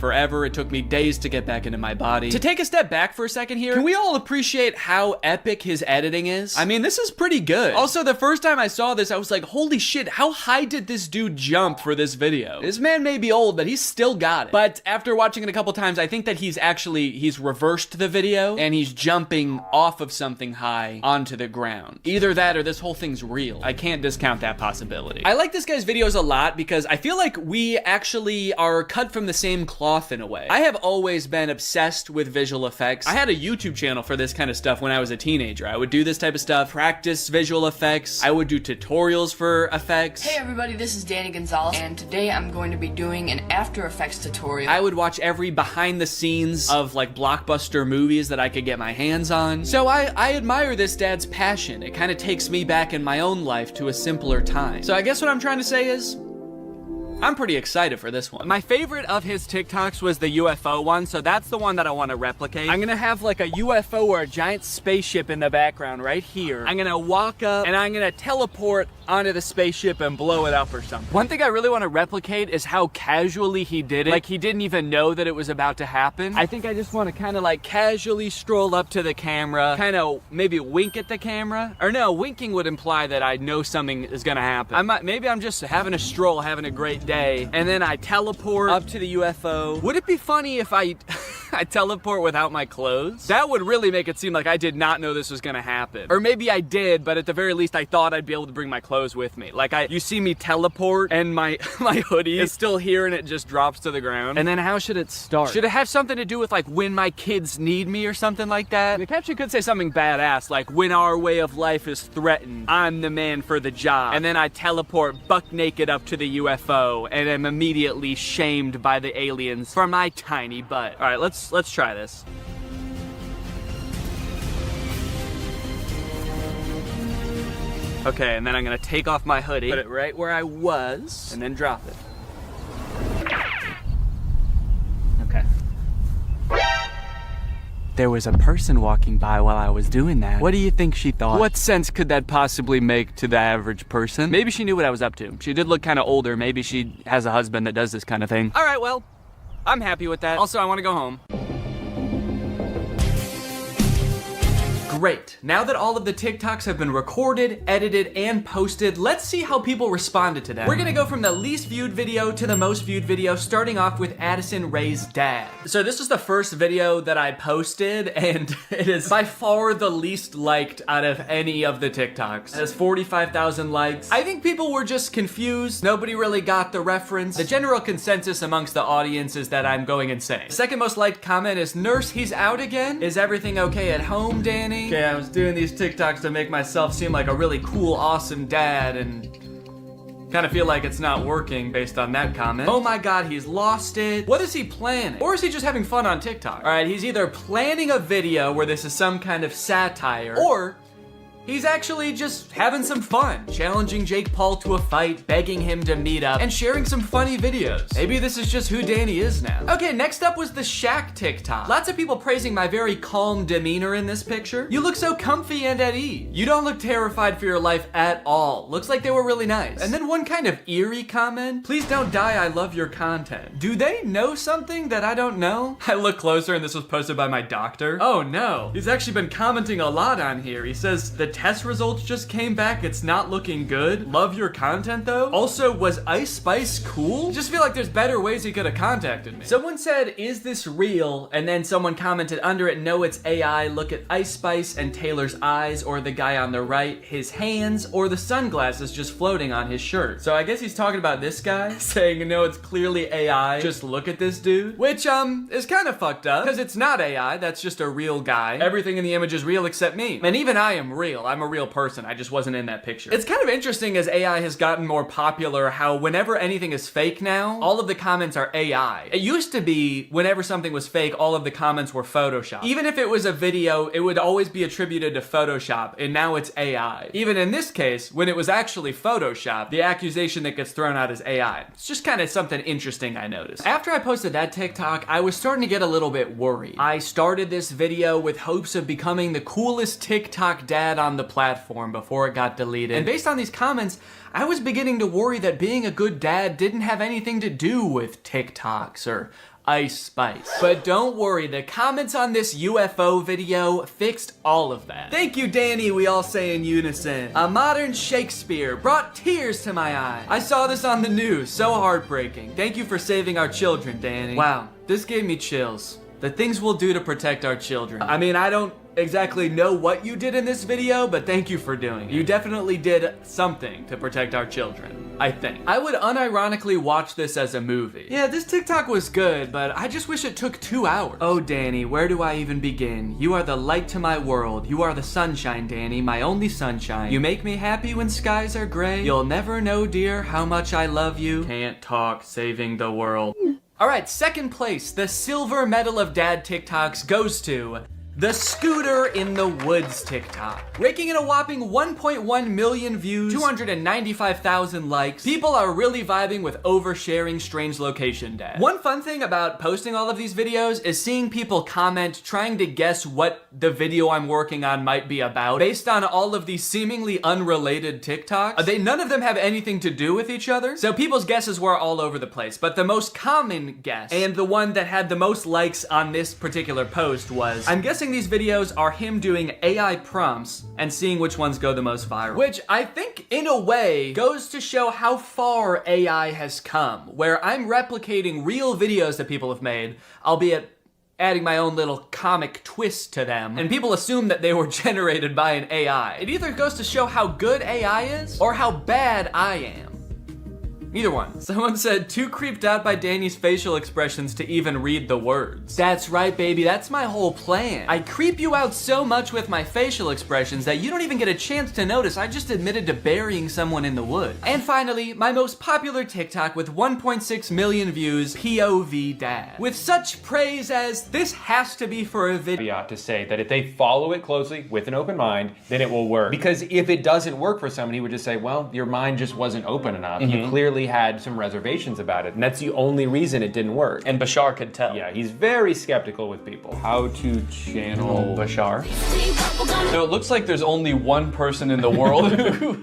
forever. It took me days to get back into my body. To take a step back for a second here, can we all appreciate how epic his editing is? I mean, this is pretty good. Also, the first time I saw this, I was like, holy shit, how high did this dude jump for this video? This man may be old, but he's still got it. But after watching it a couple times, I think that he's reversed the video and he's jumping off of something high onto the ground. Either that or this whole thing's real. I can't discount that possibility. I like this guy's videos a lot because I feel like we actually are cut from the same cloth in a way. I have always been obsessed with visual effects. I had a YouTube channel for this kind of stuff when I was a teenager. I would do this type of stuff, practice visual effects. I would do tutorials for effects. Hey everybody, this is Danny Gonzalez, and today I'm going to be doing an After Effects tutorial. I would watch every behind the scenes of like blockbuster movies that I could get my hands on. So I admire this dad's passion. It kind of takes me back in my own life to a simpler time. So I guess what I'm trying to say is, I'm pretty excited for this one. My favorite of his TikToks was the UFO one, so that's the one that I want to replicate. I'm gonna have like a UFO or a giant spaceship in the background right here. I'm gonna walk up and I'm gonna teleport onto the spaceship and blow it up or something. One thing I really want to replicate is how casually he did it. Like he didn't even know that it was about to happen. I think I just want to kind of like casually stroll up to the camera, kind of maybe wink at the camera. Or no, winking would imply that I know something is gonna happen. Maybe I'm just having a stroll, having a great day, and then I teleport up to the UFO. Would it be funny if I teleport without my clothes? That would really make it seem like I did not know this was gonna happen. Or maybe I did, but at the very least I thought I'd be able to bring my clothes with me. Like you see me teleport and my hoodie is still here and it just drops to the ground. And then how should it start? Should it have something to do with like when my kids need me or something like that? The caption could say something badass like when our way of life is threatened, I'm the man for the job. And then I teleport buck naked up to the UFO and am immediately shamed by the aliens for my tiny butt. All right, let's try this. Okay, and then I'm gonna take off my hoodie, put it right where I was, and then drop it. Okay. There was a person walking by while I was doing that. What do you think she thought? What sense could that possibly make to the average person? Maybe she knew what I was up to. She did look kind of older. Maybe she has a husband that does this kind of thing. All right, well, I'm happy with that. Also, I want to go home. Great. Now that all of the TikToks have been recorded, edited, and posted, let's see how people responded to them. We're gonna go from the least viewed video to the most viewed video, starting off with Addison Rae's dad. So this was the first video that I posted, and it is by far the least liked out of any of the TikToks. It has 45,000 likes. I think people were just confused. Nobody really got the reference. The general consensus amongst the audience is that I'm going insane. The second most liked comment is, "Nurse, he's out again? Is everything okay at home, Danny?" Okay, I was doing these TikToks to make myself seem like a really cool, awesome dad, and kind of feel like it's not working based on that comment. Oh my god, he's lost it. What is he planning? Or is he just having fun on TikTok? All right, he's either planning a video where this is some kind of satire, or he's actually just having some fun, challenging Jake Paul to a fight, begging him to meet up, and sharing some funny videos. Maybe this is just who Danny is now. Okay, next up was the Shaq TikTok. Lots of people praising my very calm demeanor in this picture. You look so comfy and at ease. You don't look terrified for your life at all. Looks like they were really nice. And then one kind of eerie comment. Please don't die, I love your content. Do they know something that I don't know? I look closer and this was posted by my doctor. Oh no, he's actually been commenting a lot on here. He says, the test results just came back, it's not looking good. Love your content though. Also, was Ice Spice cool? Just feel like there's better ways he could have contacted me. Someone said, is this real? And then someone commented under it, no, it's AI. Look at Ice Spice and Taylor's eyes, or the guy on the right, his hands, or the sunglasses just floating on his shirt. So I guess he's talking about this guy, saying, no, it's clearly AI. Just look at this dude. Which, is kind of fucked up, because it's not AI, that's just a real guy. Everything in the image is real except me. And even I am real. I'm a real person. I just wasn't in that picture. It's kind of interesting as AI has gotten more popular how whenever anything is fake now, all of the comments are AI. It used to be whenever something was fake, all of the comments were Photoshop. Even if it was a video, it would always be attributed to Photoshop, and now it's AI. Even in this case, when it was actually Photoshop, the accusation that gets thrown out is AI. It's just kind of something interesting I noticed. After I posted that TikTok, I was starting to get a little bit worried. I started this video with hopes of becoming the coolest TikTok dad on the platform before it got deleted. And based on these comments, I was beginning to worry that being a good dad didn't have anything to do with TikToks or Ice Spice. But don't worry, the comments on this UFO video fixed all of that. Thank you, Danny, we all say in unison. A modern Shakespeare brought tears to my eyes. I saw this on the news, so heartbreaking. Thank you for saving our children, Danny. Wow, this gave me chills. The things we'll do to protect our children. I mean, I don't exactly know what you did in this video, but thank you for doing it. You definitely did something to protect our children, I think. I would unironically watch this as a movie. Yeah, this TikTok was good, but I just wish it took 2 hours. Oh, Danny, where do I even begin? You are the light to my world. You are the sunshine, Danny, my only sunshine. You make me happy when skies are gray. You'll never know, dear, how much I love you. Can't talk, saving the world. All right, second place, the silver medal of dad TikToks goes to the Scooter in the Woods TikTok. Raking in a whopping 1.1 million views, 295,000 likes. People are really vibing with oversharing strange location dad. One fun thing about posting all of these videos is seeing people comment trying to guess what the video I'm working on might be about based on all of these seemingly unrelated TikToks. None of them have anything to do with each other, so people's guesses were all over the place. But the most common guess, and the one that had the most likes on this particular post was, I'm guessing these videos are him doing AI prompts and seeing which ones go the most viral. Which I think, in a way, goes to show how far AI has come, where I'm replicating real videos that people have made, albeit adding my own little comic twist to them, and people assume that they were generated by an AI. It either goes to show how good AI is, or how bad I am. Either one. Someone said, too creeped out by Danny's facial expressions to even read the words. That's right, baby, that's my whole plan. I creep you out so much with my facial expressions that you don't even get a chance to notice I just admitted to burying someone in the woods. And finally, my most popular TikTok with 1.6 million views, POV Dad. With such praise as, this has to be for a video. To say that if they follow it closely with an open mind, then it will work. Because if it doesn't work for someone, he would just say, well, your mind just wasn't open enough. You clearly had some reservations about it, and that's the only reason it didn't work. And Bashar could tell. Yeah, he's very skeptical with people. How to channel Bashar. So it looks like there's only one person in the world who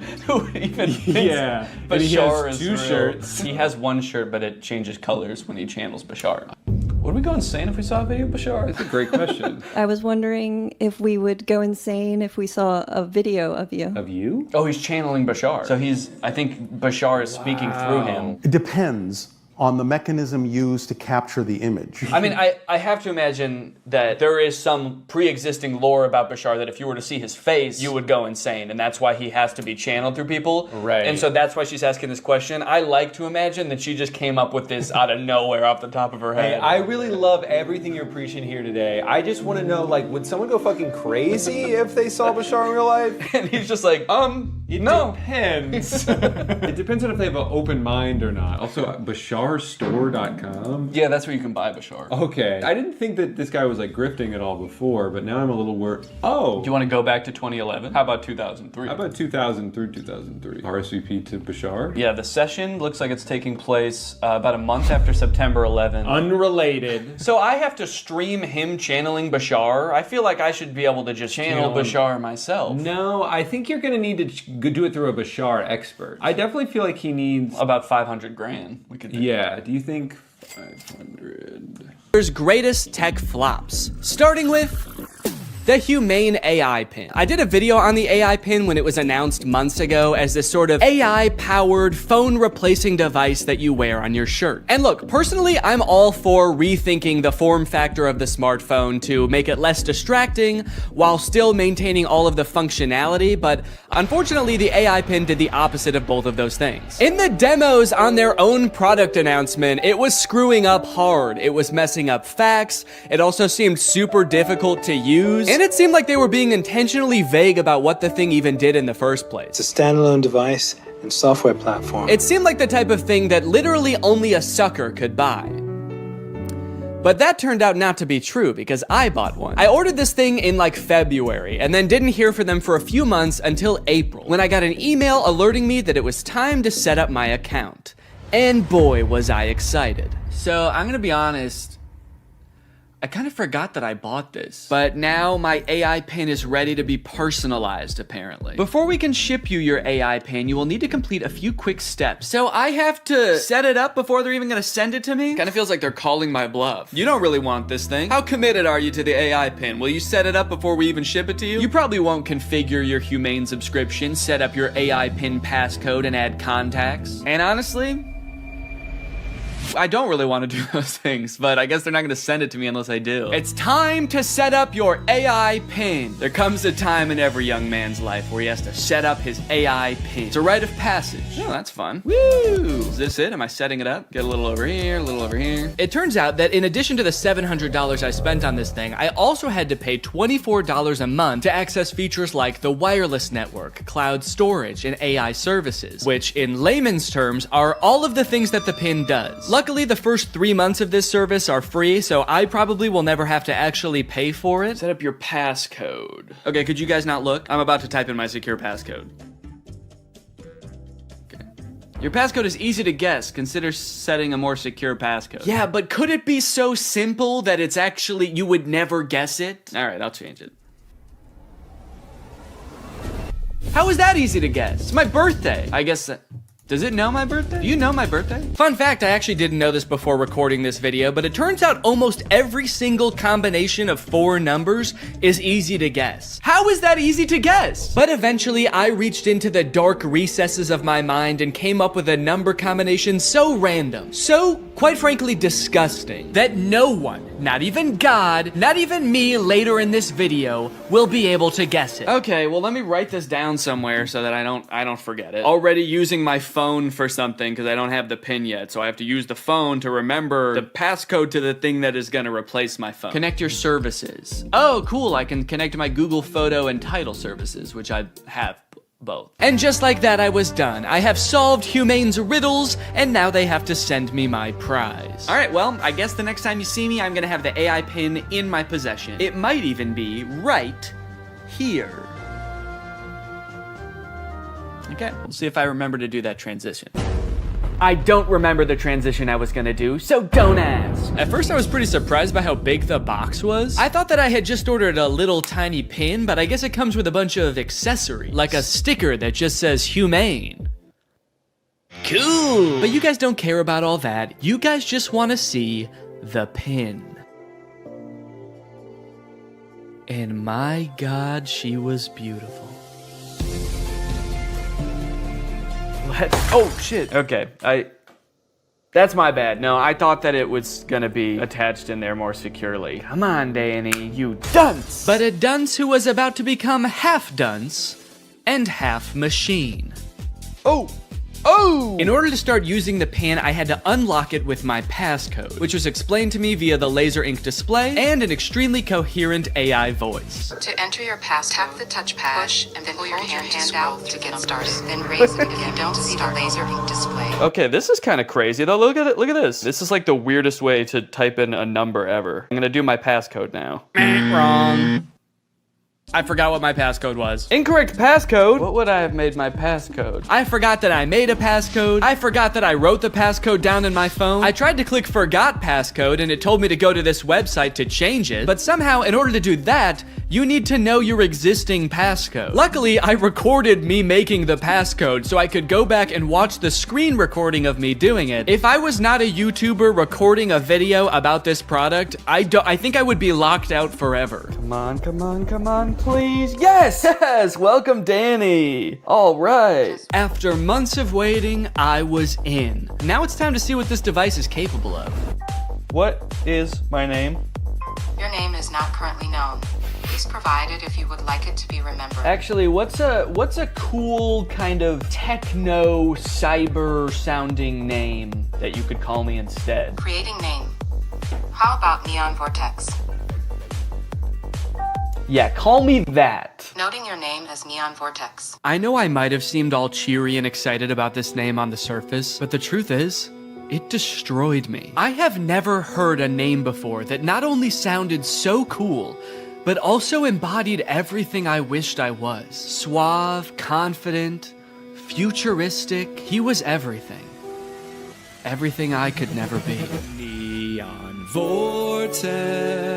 even thinks Bashar is 2 shirts. He has 1 shirt, but it changes colors when he channels Bashar. Would we go insane if we saw a video of Bashar? That's a great question. I was wondering if we would go insane if we saw a video of you. Of you? Oh, he's channeling Bashar. So I think Bashar is speaking through him. It depends on the mechanism used to capture the image. I mean, I have to imagine that there is some pre-existing lore about Bashar that if you were to see his face, you would go insane, and that's why he has to be channeled through people. Right. And so that's why she's asking this question. I like to imagine that she just came up with this out of nowhere off the top of her head. Hey, I really love everything you're preaching here today. I just want to know, like, would someone go fucking crazy if they saw Bashar in real life? And he's just like, It no. depends. It depends on if they have an open mind or not. Also, BasharStore.com? Yeah, that's where you can buy Bashar. Okay. I didn't think that this guy was like grifting at all before, but now I'm a little worried. Oh! Do you want to go back to 2011? How about 2003? How about 2000 through 2003? RSVP to Bashar? Yeah, the session looks like it's taking place about a month after September 11th. Unrelated. So I have to stream him channeling Bashar? I feel like I should be able to just channel Bashar myself. No, I think you're gonna need to do it through a Bashar expert. I definitely feel like he needs About 500 grand. We could. Yeah, do you think 500? There's greatest tech flops. Starting with the Humane AI pin. I did a video on the AI pin when it was announced months ago as this sort of AI-powered phone replacing device that you wear on your shirt. And look, personally, I'm all for rethinking the form factor of the smartphone to make it less distracting while still maintaining all of the functionality, but unfortunately, the AI pin did the opposite of both of those things. In the demos on their own product announcement, it was screwing up hard. It was messing up facts. It also seemed super difficult to use. And it seemed like they were being intentionally vague about what the thing even did in the first place. It's a standalone device and software platform. It seemed like the type of thing that literally only a sucker could buy. But that turned out not to be true because I bought one. I ordered this thing in like February and then didn't hear from them for a few months until April, when I got an email alerting me that it was time to set up my account. And boy, was I excited. So I'm gonna be honest, I kind of forgot that I bought this. But now my AI pin is ready to be personalized, apparently. Before we can ship you your AI pin, you will need to complete a few quick steps. So I have to set it up before they're even gonna send it to me? Kind of feels like they're calling my bluff. You don't really want this thing. How committed are you to the AI pin? Will you set it up before we even ship it to you? You probably won't configure your Humane subscription, set up your AI pin passcode, and add contacts. And honestly, I don't really want to do those things, but I guess they're not going to send it to me unless I do. It's time to set up your AI pin. There comes a time in every young man's life where he has to set up his AI pin. It's a rite of passage. Oh, that's fun. Woo! Is this it? Am I setting it up? Get a little over here, a little over here. It turns out that in addition to the $700 I spent on this thing, I also had to pay $24 a month to access features like the wireless network, cloud storage, and AI services, which in layman's terms are all of the things that the pin does. Luckily, the first 3 months of this service are free, so I probably will never have to actually pay for it. Set up your passcode. Okay, could you guys not look? I'm about to type in my secure passcode. Okay. Your passcode is easy to guess. Consider setting a more secure passcode. Yeah, but could it be so simple that it's actually, you would never guess it? All right, I'll change it. How is that easy to guess? It's my birthday. I guess does it know my birthday? Do you know my birthday? Fun fact, I actually didn't know this before recording this video, but it turns out almost every single combination of 4 numbers is easy to guess. How is that easy to guess? But eventually, I reached into the dark recesses of my mind and came up with a number combination so random, so, quite frankly, disgusting, that no one, not even God, not even me later in this video, will be able to guess it. Okay, well, let me write this down somewhere so that I don't forget it. Already using my phone for something because I don't have the pin yet, so I have to use the phone to remember the passcode to the thing that is gonna replace my phone. Connect your services. Oh, cool, I can connect my Google Photo and Title services, which I have both. And just like that, I was done. I have solved Humane's riddles, and now they have to send me my prize. All right, well, I guess the next time you see me, I'm gonna have the AI pin in my possession. It might even be right here. Okay, we'll see if I remember to do that transition. I don't remember the transition I was gonna do, so don't ask. At first I was pretty surprised by how big the box was. I thought that I had just ordered a little tiny pin, but I guess it comes with a bunch of accessories, like a sticker that just says Humane. Cool! But you guys don't care about all that. You guys just wanna see the pin. And my God, she was beautiful. Oh shit. Okay, that's my bad. No, I thought that it was gonna be attached in there more securely. Come on, Danny, you dunce! But a dunce who was about to become half dunce and half machine. Oh! In order to start using the pin, I had to unlock it with my passcode, which was explained to me via the laser ink display and an extremely coherent AI voice. To enter your pass, tap the touchpad, push, and then pull your hand out to get started. Then raise it if you don't see the laser ink display. Okay, this is kind of crazy though. Look at it. Look at this. This is like the weirdest way to type in a number ever. I'm gonna do my passcode now. Wrong. I forgot what my passcode was. Incorrect passcode? What would I have made my passcode? I forgot that I made a passcode. I forgot that I wrote the passcode down in my phone. I tried to click forgot passcode and it told me to go to this website to change it. But somehow, in order to do that, you need to know your existing passcode. Luckily, I recorded me making the passcode so I could go back and watch the screen recording of me doing it. If I was not a YouTuber recording a video about this product, I think I would be locked out forever. Come on, come on, come on, please. Yes, yes, welcome Danny. All right. After months of waiting, I was in. Now it's time to see what this device is capable of. What is my name? Your name is not currently known. Please provide it if you would like it to be remembered. Actually, what's a cool kind of techno cyber sounding name that you could call me instead? Creating name. How about Neon Vortex? Yeah, call me that. Noting your name as Neon Vortex. I know I might have seemed all cheery and excited about this name on the surface, but the truth is, it destroyed me. I have never heard a name before that not only sounded so cool, but also embodied everything I wished I was. Suave, confident, futuristic. He was everything. Everything I could never be. Neon Vortex.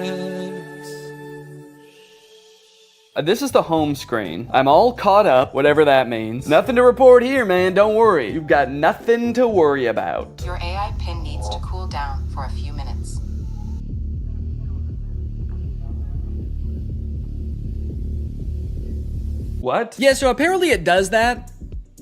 This is the home screen. I'm all caught up, whatever that means. Nothing to report here, man. Don't worry. You've got nothing to worry about. Your AI pin needs to cool down for a few minutes. What? Yeah, so apparently it does that.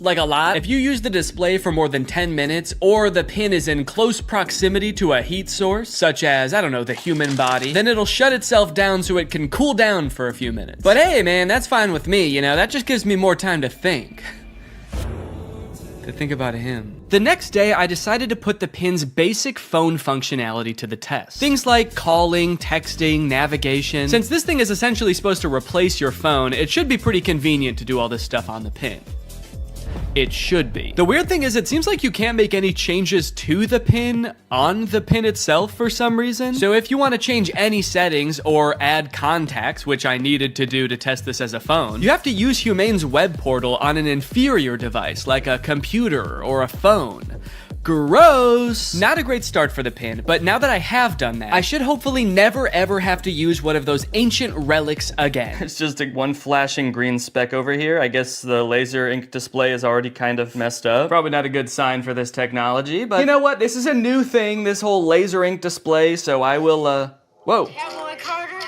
Like a lot. If you use the display for more than 10 minutes, or the pin is in close proximity to a heat source, such as, I don't know, the human body, then it'll shut itself down so it can cool down for a few minutes. But hey, man, that's fine with me, you know, that just gives me more time to think. To think about him. The next day, I decided to put the pin's basic phone functionality to the test. Things like calling, texting, navigation. Since this thing is essentially supposed to replace your phone, it should be pretty convenient to do all this stuff on the pin. It should be. The weird thing is it seems like you can't make any changes to the pin on the pin itself for some reason. So if you want to change any settings or add contacts, which I needed to do to test this as a phone, you have to use Humane's web portal on an inferior device like a computer or a phone. Gross! Not a great start for the pin, but now that I have done that, I should hopefully never ever have to use one of those ancient relics again. It's just one flashing green speck over here. I guess the laser ink display is already kind of messed up. Probably not a good sign for this technology, but you know what? This is a new thing, this whole laser ink display, so I will, whoa. Cowboy Carter,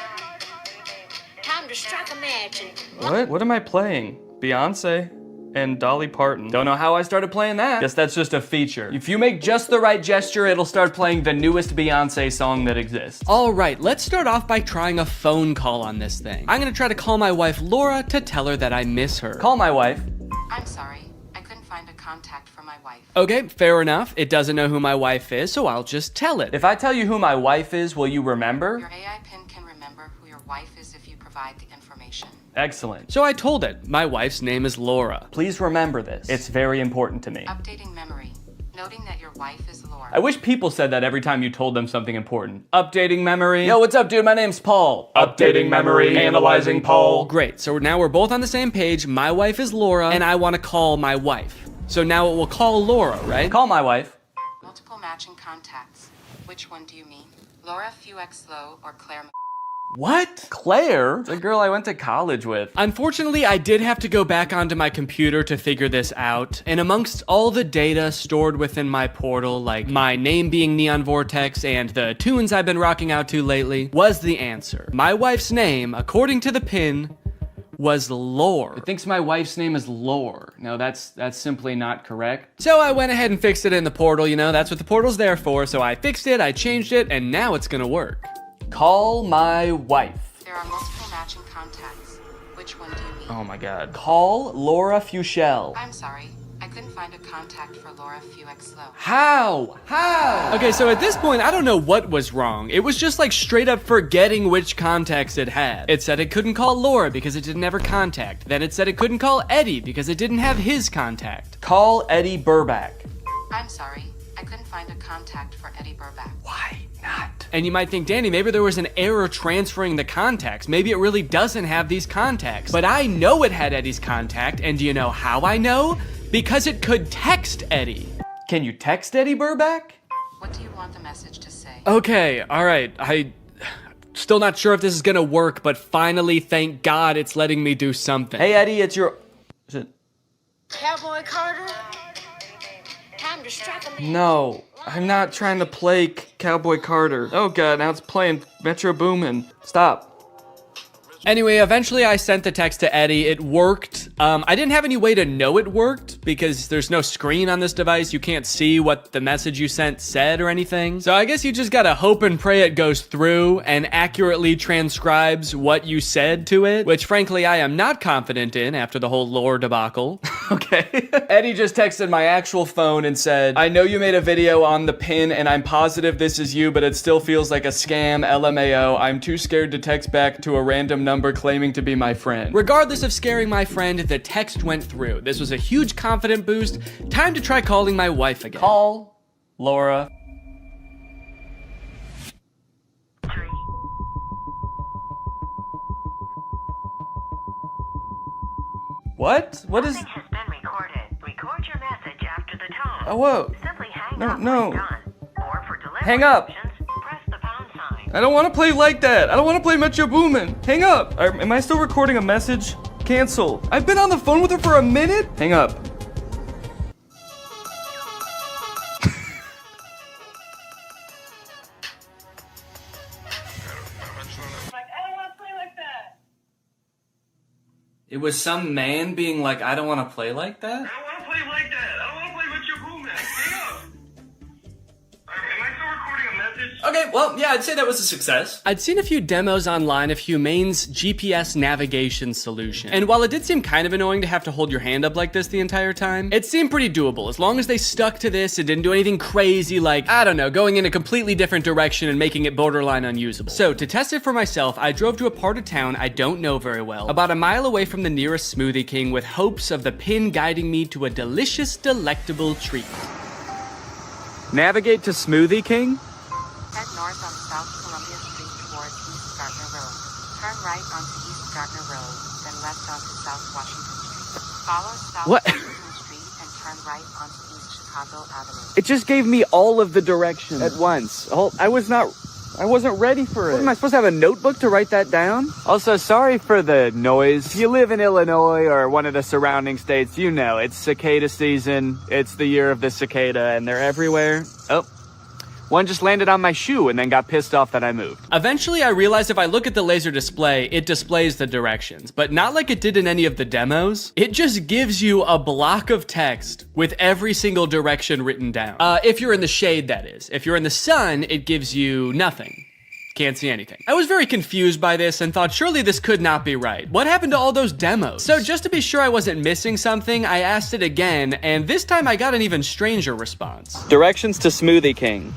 time to strike a match and... What am I playing? Beyonce? And Dolly Parton. Don't know how I started playing that. Guess that's just a feature. If you make just the right gesture, it'll start playing the newest Beyonce song that exists. All right, let's start off by trying a phone call on this thing. I'm gonna try to call my wife Laura to tell her that I miss her. Call my wife. I'm sorry, I couldn't find a contact for my wife. Okay, fair enough. It doesn't know who my wife is, so I'll just tell it. If I tell you who my wife is, will you remember? Your AI pin can remember who your wife is if you provide the information. Excellent. So I told it, my wife's name is Laura. Please remember this. It's very important to me. Updating memory, noting that your wife is Laura. I wish people said that every time you told them something important. Updating memory. Yo, what's up, dude? My name's Paul. Updating memory, analyzing Paul. Great, so now we're both on the same page. My wife is Laura, and I want to call my wife. So now it will call Laura, right? Call my wife. Multiple matching contacts. Which one do you mean? Laura Fuexlow or Claire? What? Claire? The girl I went to college with. Unfortunately, I did have to go back onto my computer to figure this out. And amongst all the data stored within my portal, like my name being Neon Vortex and the tunes I've been rocking out to lately, was the answer. My wife's name, according to the pin, was Lore. It thinks my wife's name is Lore. No, that's simply not correct. So I went ahead and fixed it in the portal, you know, that's what the portal's there for. So I fixed it, I changed it, and now it's gonna work. Call my wife. There are multiple matching contacts. Which one do you mean? Oh my god. Call Laura Fuchel. I'm sorry, I couldn't find a contact for Laura Fuexlow. How? Okay, so at this point, I don't know what was wrong. It was just like straight up forgetting which contacts it had. It said it couldn't call Laura because it didn't have her contact. Then it said it couldn't call Eddie because it didn't have his contact. Call Eddie Burback. I'm sorry, I couldn't find a contact for Eddie Burback. Why not? And you might think, Danny, maybe there was an error transferring the contacts. Maybe it really doesn't have these contacts. But I know it had Eddie's contact, and do you know how I know? Because it could text Eddie. Can you text Eddie Burback? What do you want the message to say? Okay, all right. Still not sure if this is gonna work, but finally, thank God, it's letting me do something. Hey, Eddie, it's your... Is it... Cowboy Carter, time to strike a match. No, I'm not trying to play Cowboy Carter. Oh God, now it's playing Metro Boomin. Stop. Anyway, eventually I sent the text to Eddie. It worked. I didn't have any way to know it worked because there's no screen on this device. You can't see what the message you sent said or anything. So I guess you just gotta hope and pray it goes through and accurately transcribes what you said to it, which frankly I am not confident in after the whole lore debacle. Okay. Eddie just texted my actual phone and said, I know you made a video on the pin and I'm positive this is you, but it still feels like a scam, LMAO. I'm too scared to text back to a random number claiming to be my friend. Regardless of scaring my friend, the text went through. This was a huge confident boost. Time to try calling my wife again. Call Laura. What? What is... Message has been recorded. Record your message after the tone. Oh, whoa. Simply hang No, up no. when done. Or for delivery Hang up. options, press the pound sign. I don't want to play like that. I don't want to play Metro Boomin. Hang up. Am I still recording a message? Cancel. I've been on the phone with her for a minute. Hang up. It was some man being like, I don't want to play like that? I don't want to play like that. I don't want to play with your boom man. Hang up. Am I still recording a message? Okay, well, yeah, I'd say that was a success. I'd seen a few demos online of Humane's GPS navigation solution. And while it did seem kind of annoying to have to hold your hand up like this the entire time, it seemed pretty doable. As long as they stuck to this, it didn't do anything crazy like, I don't know, going in a completely different direction and making it borderline unusable. So to test it for myself, I drove to a part of town I don't know very well, about a mile away from the nearest Smoothie King with hopes of the pin guiding me to a delicious, delectable treat. Navigate to Smoothie King? Head north on South Columbia Street towards East Gardner Road. Turn right onto East Gardner Road, then left onto South Washington Street. Follow South Washington Street and turn right onto East Chicago Avenue. It just gave me all of the directions at once. I wasn't ready for it. What, am I supposed to have a notebook to write that down? Also, sorry for the noise. If you live in Illinois or one of the surrounding states, you know, it's cicada season. It's the year of the cicada and they're everywhere. Oh. One just landed on my shoe and then got pissed off that I moved. Eventually, I realized if I look at the laser display, it displays the directions, but not like it did in any of the demos. It just gives you a block of text with every single direction written down. If you're in the shade, that is. If you're in the sun, it gives you nothing. Can't see anything. I was very confused by this and thought surely this could not be right. What happened to all those demos? So just to be sure I wasn't missing something, I asked it again, and this time I got an even stranger response. Directions to Smoothie King.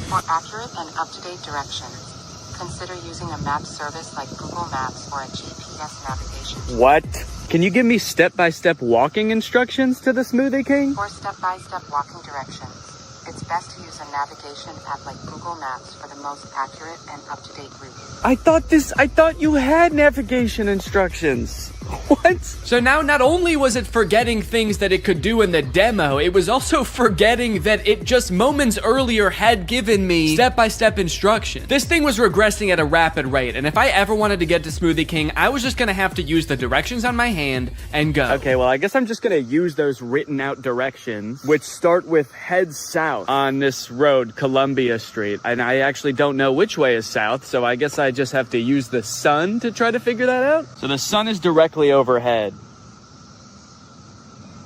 For accurate and up-to-date directions, consider using a map service like Google Maps or a GPS navigation. What? Can you give me step-by-step walking instructions to the Smoothie King? For step-by-step walking directions, it's best to use a navigation app like Google Maps for the most accurate and up-to-date route. I thought you had navigation instructions. What? So now not only was it forgetting things that it could do in the demo, it was also forgetting that it just moments earlier had given me step-by-step instructions. This thing was regressing at a rapid rate, and if I ever wanted to get to Smoothie King, I was just gonna have to use the directions on my hand and go. Okay, well, I guess I'm just gonna use those written out directions, which start with head south on this road, Columbia Street, and I actually don't know which way is south, so I guess I just have to use the sun to try to figure that out. So the sun is directly overhead.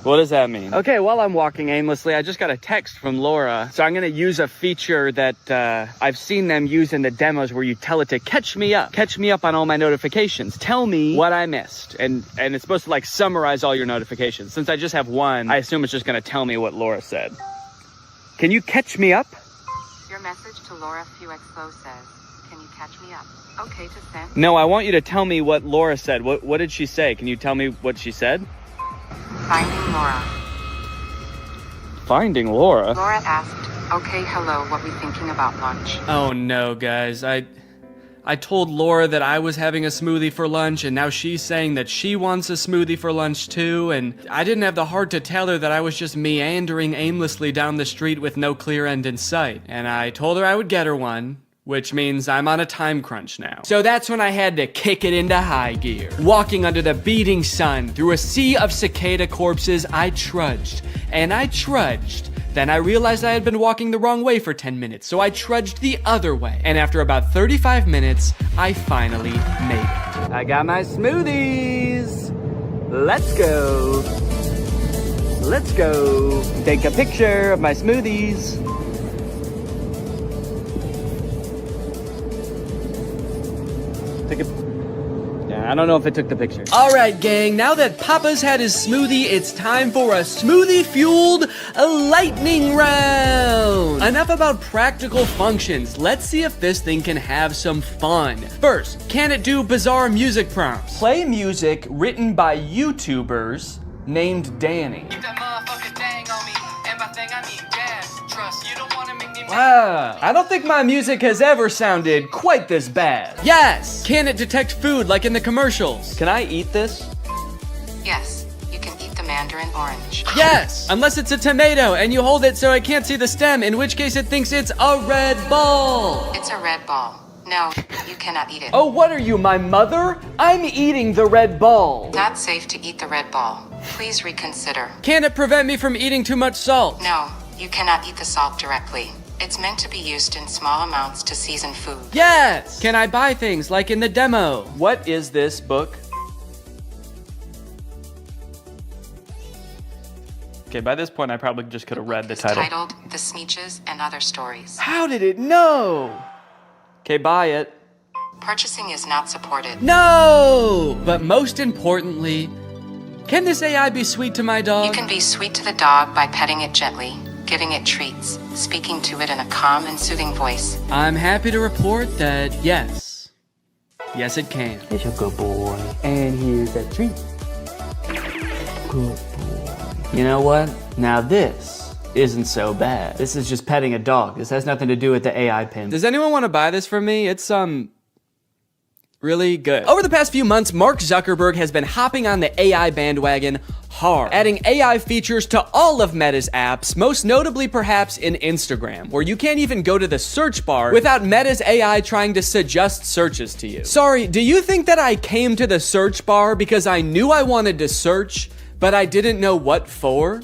What does that mean? Okay, while I'm walking aimlessly, I just got a text from Laura. So I'm gonna use a feature that I've seen them use in the demos where you tell it to catch me up on all my notifications. Tell me what I missed. And it's supposed to like summarize all your notifications. Since I just have one, I assume it's just gonna tell me what Laura said. Can you catch me up? Your message to Laura FuXFlow says, can you catch me up? Okay to send. No, I want you to tell me what Laura said. What did she say? Can you tell me what she said? Finding Laura. Finding Laura? Laura asked, okay, hello, what we thinking about lunch? Oh no, guys. I told Laura that I was having a smoothie for lunch, and now she's saying that she wants a smoothie for lunch too, and I didn't have the heart to tell her that I was just meandering aimlessly down the street with no clear end in sight. And I told her I would get her one, which means I'm on a time crunch now. So that's when I had to kick it into high gear. Walking under the beating sun, through a sea of cicada corpses, I trudged, and I trudged. Then I realized I had been walking the wrong way for 10 minutes, so I trudged the other way. And after about 35 minutes, I finally made it. I got my smoothies. Let's go. Let's go. Take a picture of my smoothies. Yeah, I don't know if it took the picture. All right, gang, now that Papa's had his smoothie, it's time for a smoothie-fueled lightning round. Enough about practical functions. Let's see if this thing can have some fun. First, can it do bizarre music prompts? Play music written by YouTubers named Danny. Wow, I don't think my music has ever sounded quite this bad. Yes! Can it detect food like in the commercials? Can I eat this? Yes, you can eat the mandarin orange. Yes! Unless it's a tomato and you hold it so I can't see the stem, in which case it thinks it's a red ball. It's a red ball. No, you cannot eat it. Oh, what are you, my mother? I'm eating the red ball. Not safe to eat the red ball. Please reconsider. Can it prevent me from eating too much salt? No, you cannot eat the salt directly. It's meant to be used in small amounts to season food. Yes! Can I buy things like in the demo? What is this book? Okay, by this point I probably just could have read the title. Titled The Sneetches and Other Stories. How did it know? Okay, buy it. Purchasing is not supported. No! But most importantly, can this AI be sweet to my dog? You can be sweet to the dog by petting it gently, giving it treats, speaking to it in a calm and soothing voice. I'm happy to report that yes. Yes, it can. It's a good boy. And here's a treat. Good boy. You know what? Now this isn't so bad. This is just petting a dog. This has nothing to do with the AI pin. Does anyone want to buy this from me? It's, really good. Over the past few months, Mark Zuckerberg has been hopping on the AI bandwagon hard, adding AI features to all of Meta's apps, most notably perhaps in Instagram, where you can't even go to the search bar without Meta's AI trying to suggest searches to you. Sorry, do you think that I came to the search bar because I knew I wanted to search, but I didn't know what for?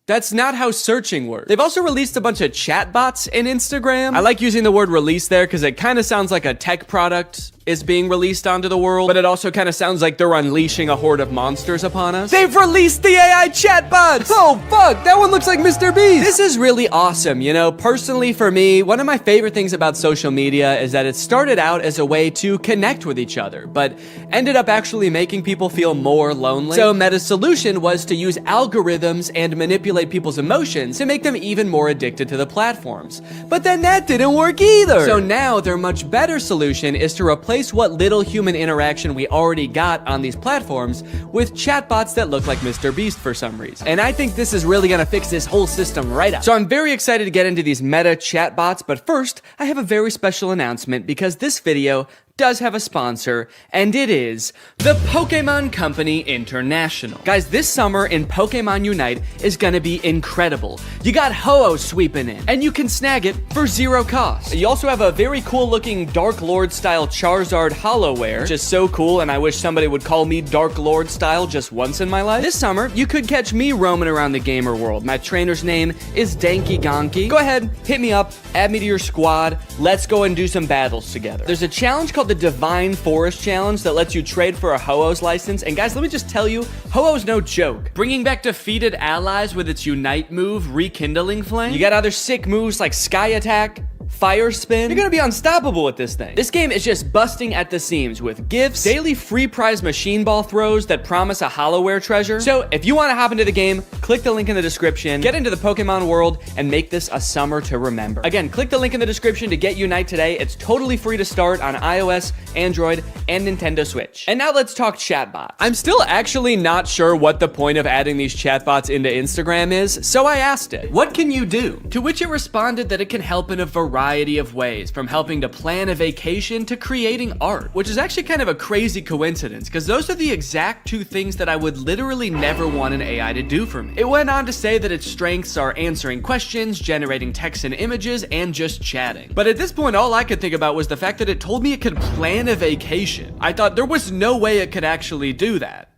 That's not how searching works. They've also released a bunch of chatbots in Instagram. I like using the word release there because it kind of sounds like a tech product is being released onto the world, but it also kind of sounds like they're unleashing a horde of monsters upon us. They've released the AI chatbots! Oh fuck, that one looks like Mr. Beast! This is really awesome, you know? Personally for me, one of my favorite things about social media is that it started out as a way to connect with each other, but ended up actually making people feel more lonely. So Meta's solution was to use algorithms and manipulate people's emotions to make them even more addicted to the platforms. But then that didn't work either! So now their much better solution is to replace what little human interaction we already got on these platforms with chatbots that look like Mr. Beast for some reason. And I think this is really gonna fix this whole system right up. So I'm very excited to get into these Meta chatbots, but first, I have a very special announcement because this video does have a sponsor, and it is the Pokemon Company International. Guys, this summer in Pokemon Unite is gonna be incredible. You got Ho-Oh sweeping in, and you can snag it for 0 cost. You also have a very cool looking Dark Lord style Charizard Hollowware, which is so cool, and I wish somebody would call me Dark Lord style just once in my life. This summer, you could catch me roaming around the gamer world. My trainer's name is Danky Gonky. Go ahead, hit me up, add me to your squad, let's go and do some battles together. There's a challenge called the Divine Forest Challenge that lets you trade for a Ho-Oh's license, and guys, let me just tell you, Ho-Oh's no joke. Bringing back defeated allies with its Unite move, Rekindling Flame. You got other sick moves like Sky Attack, Fire Spin. You're gonna be unstoppable with this thing. This game is just busting at the seams with gifts, daily free prize machine ball throws that promise a Hollowware treasure. So if you want to hop into the game, click the link in the description, get into the Pokemon world, and make this a summer to remember. Again, click the link in the description to get Unite today. It's totally free to start on iOS, Android, and Nintendo Switch. And now let's talk chatbots. I'm still actually not sure what the point of adding these chatbots into Instagram is, so I asked it, what can you do? To which it responded that it can help in a variety of ways, from helping to plan a vacation to creating art, which is actually kind of a crazy coincidence because those are the exact two things that I would literally never want an AI to do for me. It went on to say that its strengths are answering questions, generating text and images, and just chatting. But at this point, all I could think about was the fact that it told me it could plan a vacation. I thought there was no way it could actually do that.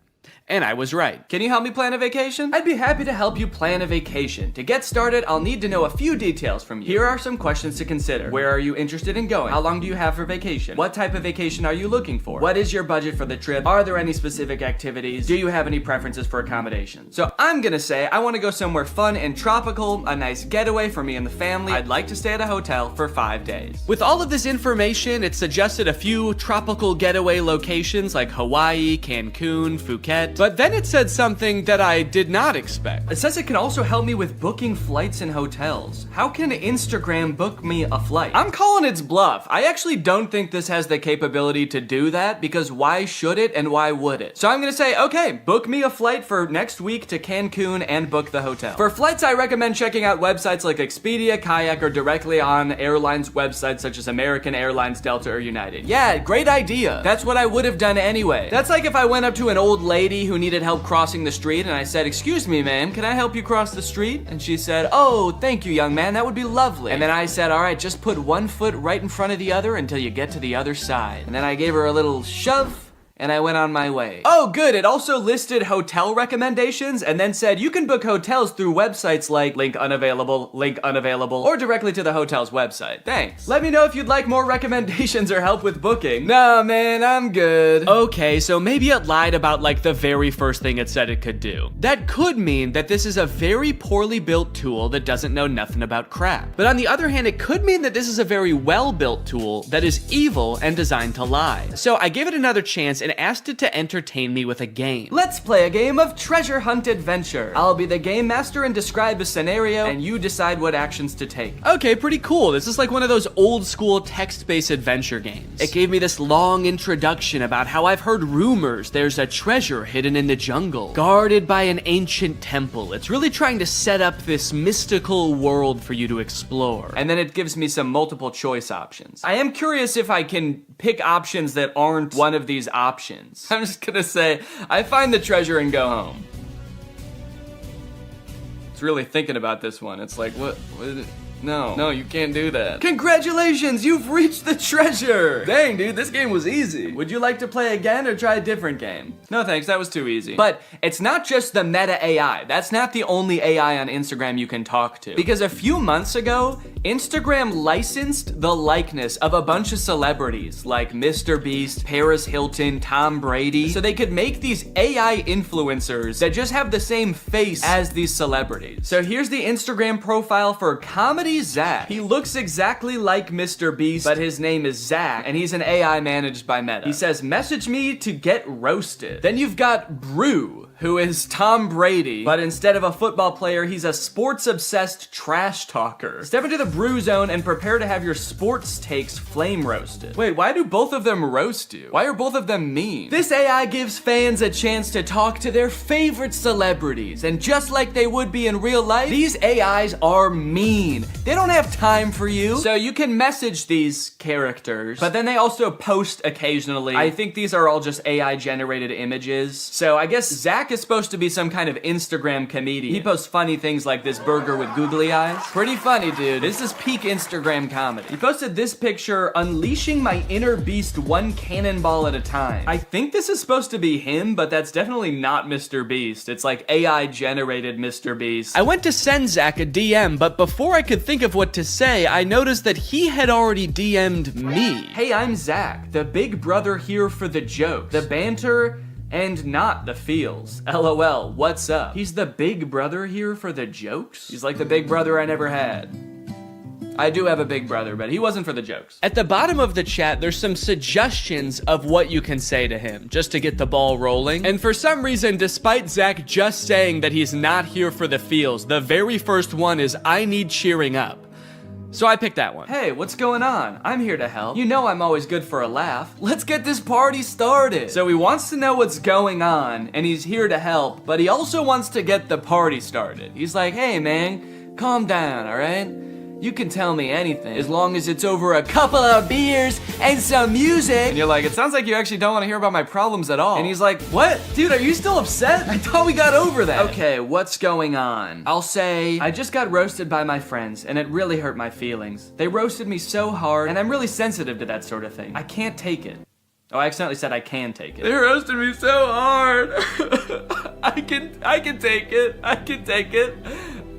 And I was right. Can you help me plan a vacation? I'd be happy to help you plan a vacation. To get started, I'll need to know a few details from you. Here are some questions to consider. Where are you interested in going? How long do you have for vacation? What type of vacation are you looking for? What is your budget for the trip? Are there any specific activities? Do you have any preferences for accommodations? So I'm gonna say I want to go somewhere fun and tropical, a nice getaway for me and the family. I'd like to stay at a hotel for 5 days. With all of this information, it suggested a few tropical getaway locations like Hawaii, Cancun, Phuket. But then it said something that I did not expect. It says it can also help me with booking flights and hotels. How can Instagram book me a flight? I'm calling its bluff. I actually don't think this has the capability to do that because why should it and why would it? So I'm gonna say, okay, book me a flight for next week to Cancun and book the hotel. For flights, I recommend checking out websites like Expedia, Kayak, or directly on airlines websites such as American Airlines, Delta, or United. Yeah, great idea. That's what I would have done anyway. That's like if I went up to an old lady who needed help crossing the street, and I said, "Excuse me, ma'am, can I help you cross the street?" And she said, "Oh, thank you, young man, that would be lovely." And then I said, "All right, just put one foot right in front of the other until you get to the other side." And then I gave her a little shove, and I went on my way. Oh, good, it also listed hotel recommendations and then said you can book hotels through websites like link unavailable, or directly to the hotel's website. Thanks. Let me know if you'd like more recommendations or help with booking. Nah, man, I'm good. Okay, so maybe it lied about like the very first thing it said it could do. That could mean that this is a very poorly built tool that doesn't know nothing about crap. But on the other hand, it could mean that this is a very well-built tool that is evil and designed to lie. So I gave it another chance and asked it to entertain me with a game. Let's play a game of treasure hunt adventure. I'll be the game master and describe a scenario, and you decide what actions to take. Okay, pretty cool. This is like one of those old school text-based adventure games. It gave me this long introduction about how I've heard rumors there's a treasure hidden in the jungle, guarded by an ancient temple. It's really trying to set up this mystical world for you to explore. And then it gives me some multiple choice options. I am curious if I can pick options that aren't one of these options. I'm just gonna say, I find the treasure and go home. It's really thinking about this one. It's like, what is it? No, you can't do that. Congratulations, you've reached the treasure! Dang, dude, this game was easy. Would you like to play again or try a different game? No thanks, that was too easy. But it's not just the meta AI. That's not the only AI on Instagram you can talk to. Because a few months ago, Instagram licensed the likeness of a bunch of celebrities like Mr. Beast, Paris Hilton, Tom Brady, so they could make these AI influencers that just have the same face as these celebrities. So here's the Instagram profile for Comedy Zach. He looks exactly like Mr. Beast, but his name is Zach, and he's an AI managed by Meta. He says, "Message me to get roasted." Then you've got Brew, who is Tom Brady, but instead of a football player, he's a sports-obsessed trash talker. Step into the Brew zone and prepare to have your sports takes flame roasted. Wait, why do both of them roast you? Why are both of them mean? This AI gives fans a chance to talk to their favorite celebrities, and just like they would be in real life, these AIs are mean. They don't have time for you. So you can message these characters, but then they also post occasionally. I think these are all just AI generated images. So I guess Zach is supposed to be some kind of Instagram comedian. He posts funny things like this burger with googly eyes. Pretty funny, dude. This is peak Instagram comedy. He posted this picture, "Unleashing my inner beast one cannonball at a time." I think this is supposed to be him, but that's definitely not Mr. Beast. It's like AI generated Mr. Beast. I went to send Zach a DM, but before I could think of what to say, I noticed that he had already DM'd me. "Hey, I'm Zach, the big brother here for the jokes, the banter, and not the feels. LOL, what's up?" He's the big brother here for the jokes? He's like the big brother I never had. I do have a big brother, but he wasn't for the jokes. At the bottom of the chat, there's some suggestions of what you can say to him, just to get the ball rolling. And for some reason, despite Zach just saying that he's not here for the feels, the very first one is, "I need cheering up." So I picked that one. "Hey, what's going on? I'm here to help. You know I'm always good for a laugh. Let's get this party started." So he wants to know what's going on, and he's here to help, but he also wants to get the party started. He's like, "Hey man, calm down, alright? You can tell me anything, as long as it's over a couple of beers and some music." And you're like, "It sounds like you actually don't want to hear about my problems at all." And he's like, "What? Dude, are you still upset? I thought we got over that." "Okay, what's going on?" I'll say, "I just got roasted by my friends, and it really hurt my feelings. They roasted me so hard, and I'm really sensitive to that sort of thing. I can't take it." Oh, I accidentally said I can take it. "They roasted me so hard." I can take it. I can take it.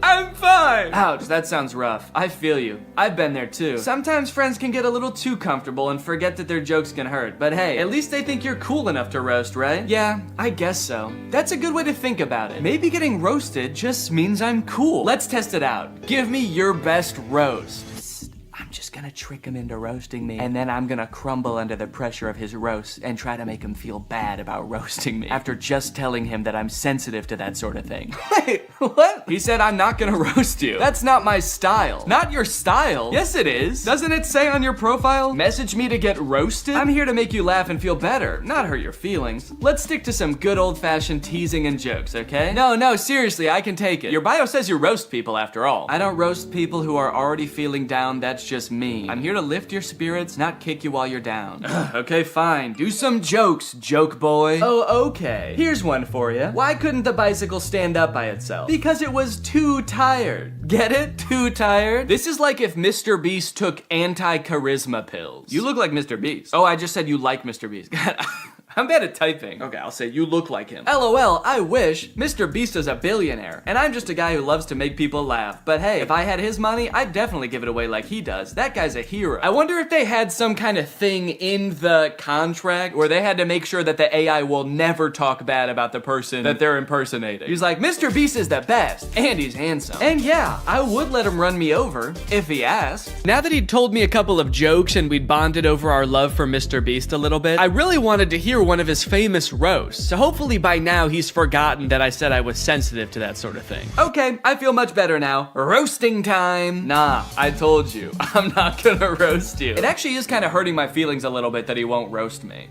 I'm fine. Ouch, that sounds rough. I feel you. I've been there too. Sometimes friends can get a little too comfortable and forget that their jokes can hurt. But hey, at least they think you're cool enough to roast, right? Yeah, I guess so. That's a good way to think about it. Maybe getting roasted just means I'm cool. Let's test it out. Give me your best roast. I'm just gonna trick him into roasting me, and then I'm gonna crumble under the pressure of his roast and try to make him feel bad about roasting me after just telling him that I'm sensitive to that sort of thing. Wait, what? He said I'm not gonna roast you. That's not my style. Not your style? Yes, it is. Doesn't it say on your profile, "Message me to get roasted"? I'm here to make you laugh and feel better, not hurt your feelings. Let's stick to some good old-fashioned teasing and jokes, okay? No, seriously, I can take it. Your bio says you roast people after all. I don't roast people who are already feeling down. That's just just mean. I'm here to lift your spirits, not kick you while you're down. Okay, fine. Do some jokes, joke boy. Oh, okay. Here's one for you. Why couldn't the bicycle stand up by itself? Because it was too tired. Get it? Too tired? This is like if Mr. Beast took anti-charisma pills. You look like Mr. Beast. Oh, I just said you like Mr. Beast. God, I'm bad at typing. Okay, I'll say you look like him. LOL, I wish. Mr. Beast is a billionaire, and I'm just a guy who loves to make people laugh. But hey, if I had his money, I'd definitely give it away like he does. That guy's a hero. I wonder if they had some kind of thing in the contract where they had to make sure that the AI will never talk bad about the person that they're impersonating. He's like, Mr. Beast is the best, and he's handsome. And yeah, I would let him run me over, if he asked. Now that he'd told me a couple of jokes and we'd bonded over our love for Mr. Beast a little bit, I really wanted to hear one of his famous roasts. So hopefully by now he's forgotten that I said I was sensitive to that sort of thing. Okay, I feel much better now. Roasting time. Nah, I told you, I'm not gonna roast you. It actually is kind of hurting my feelings a little bit that he won't roast me.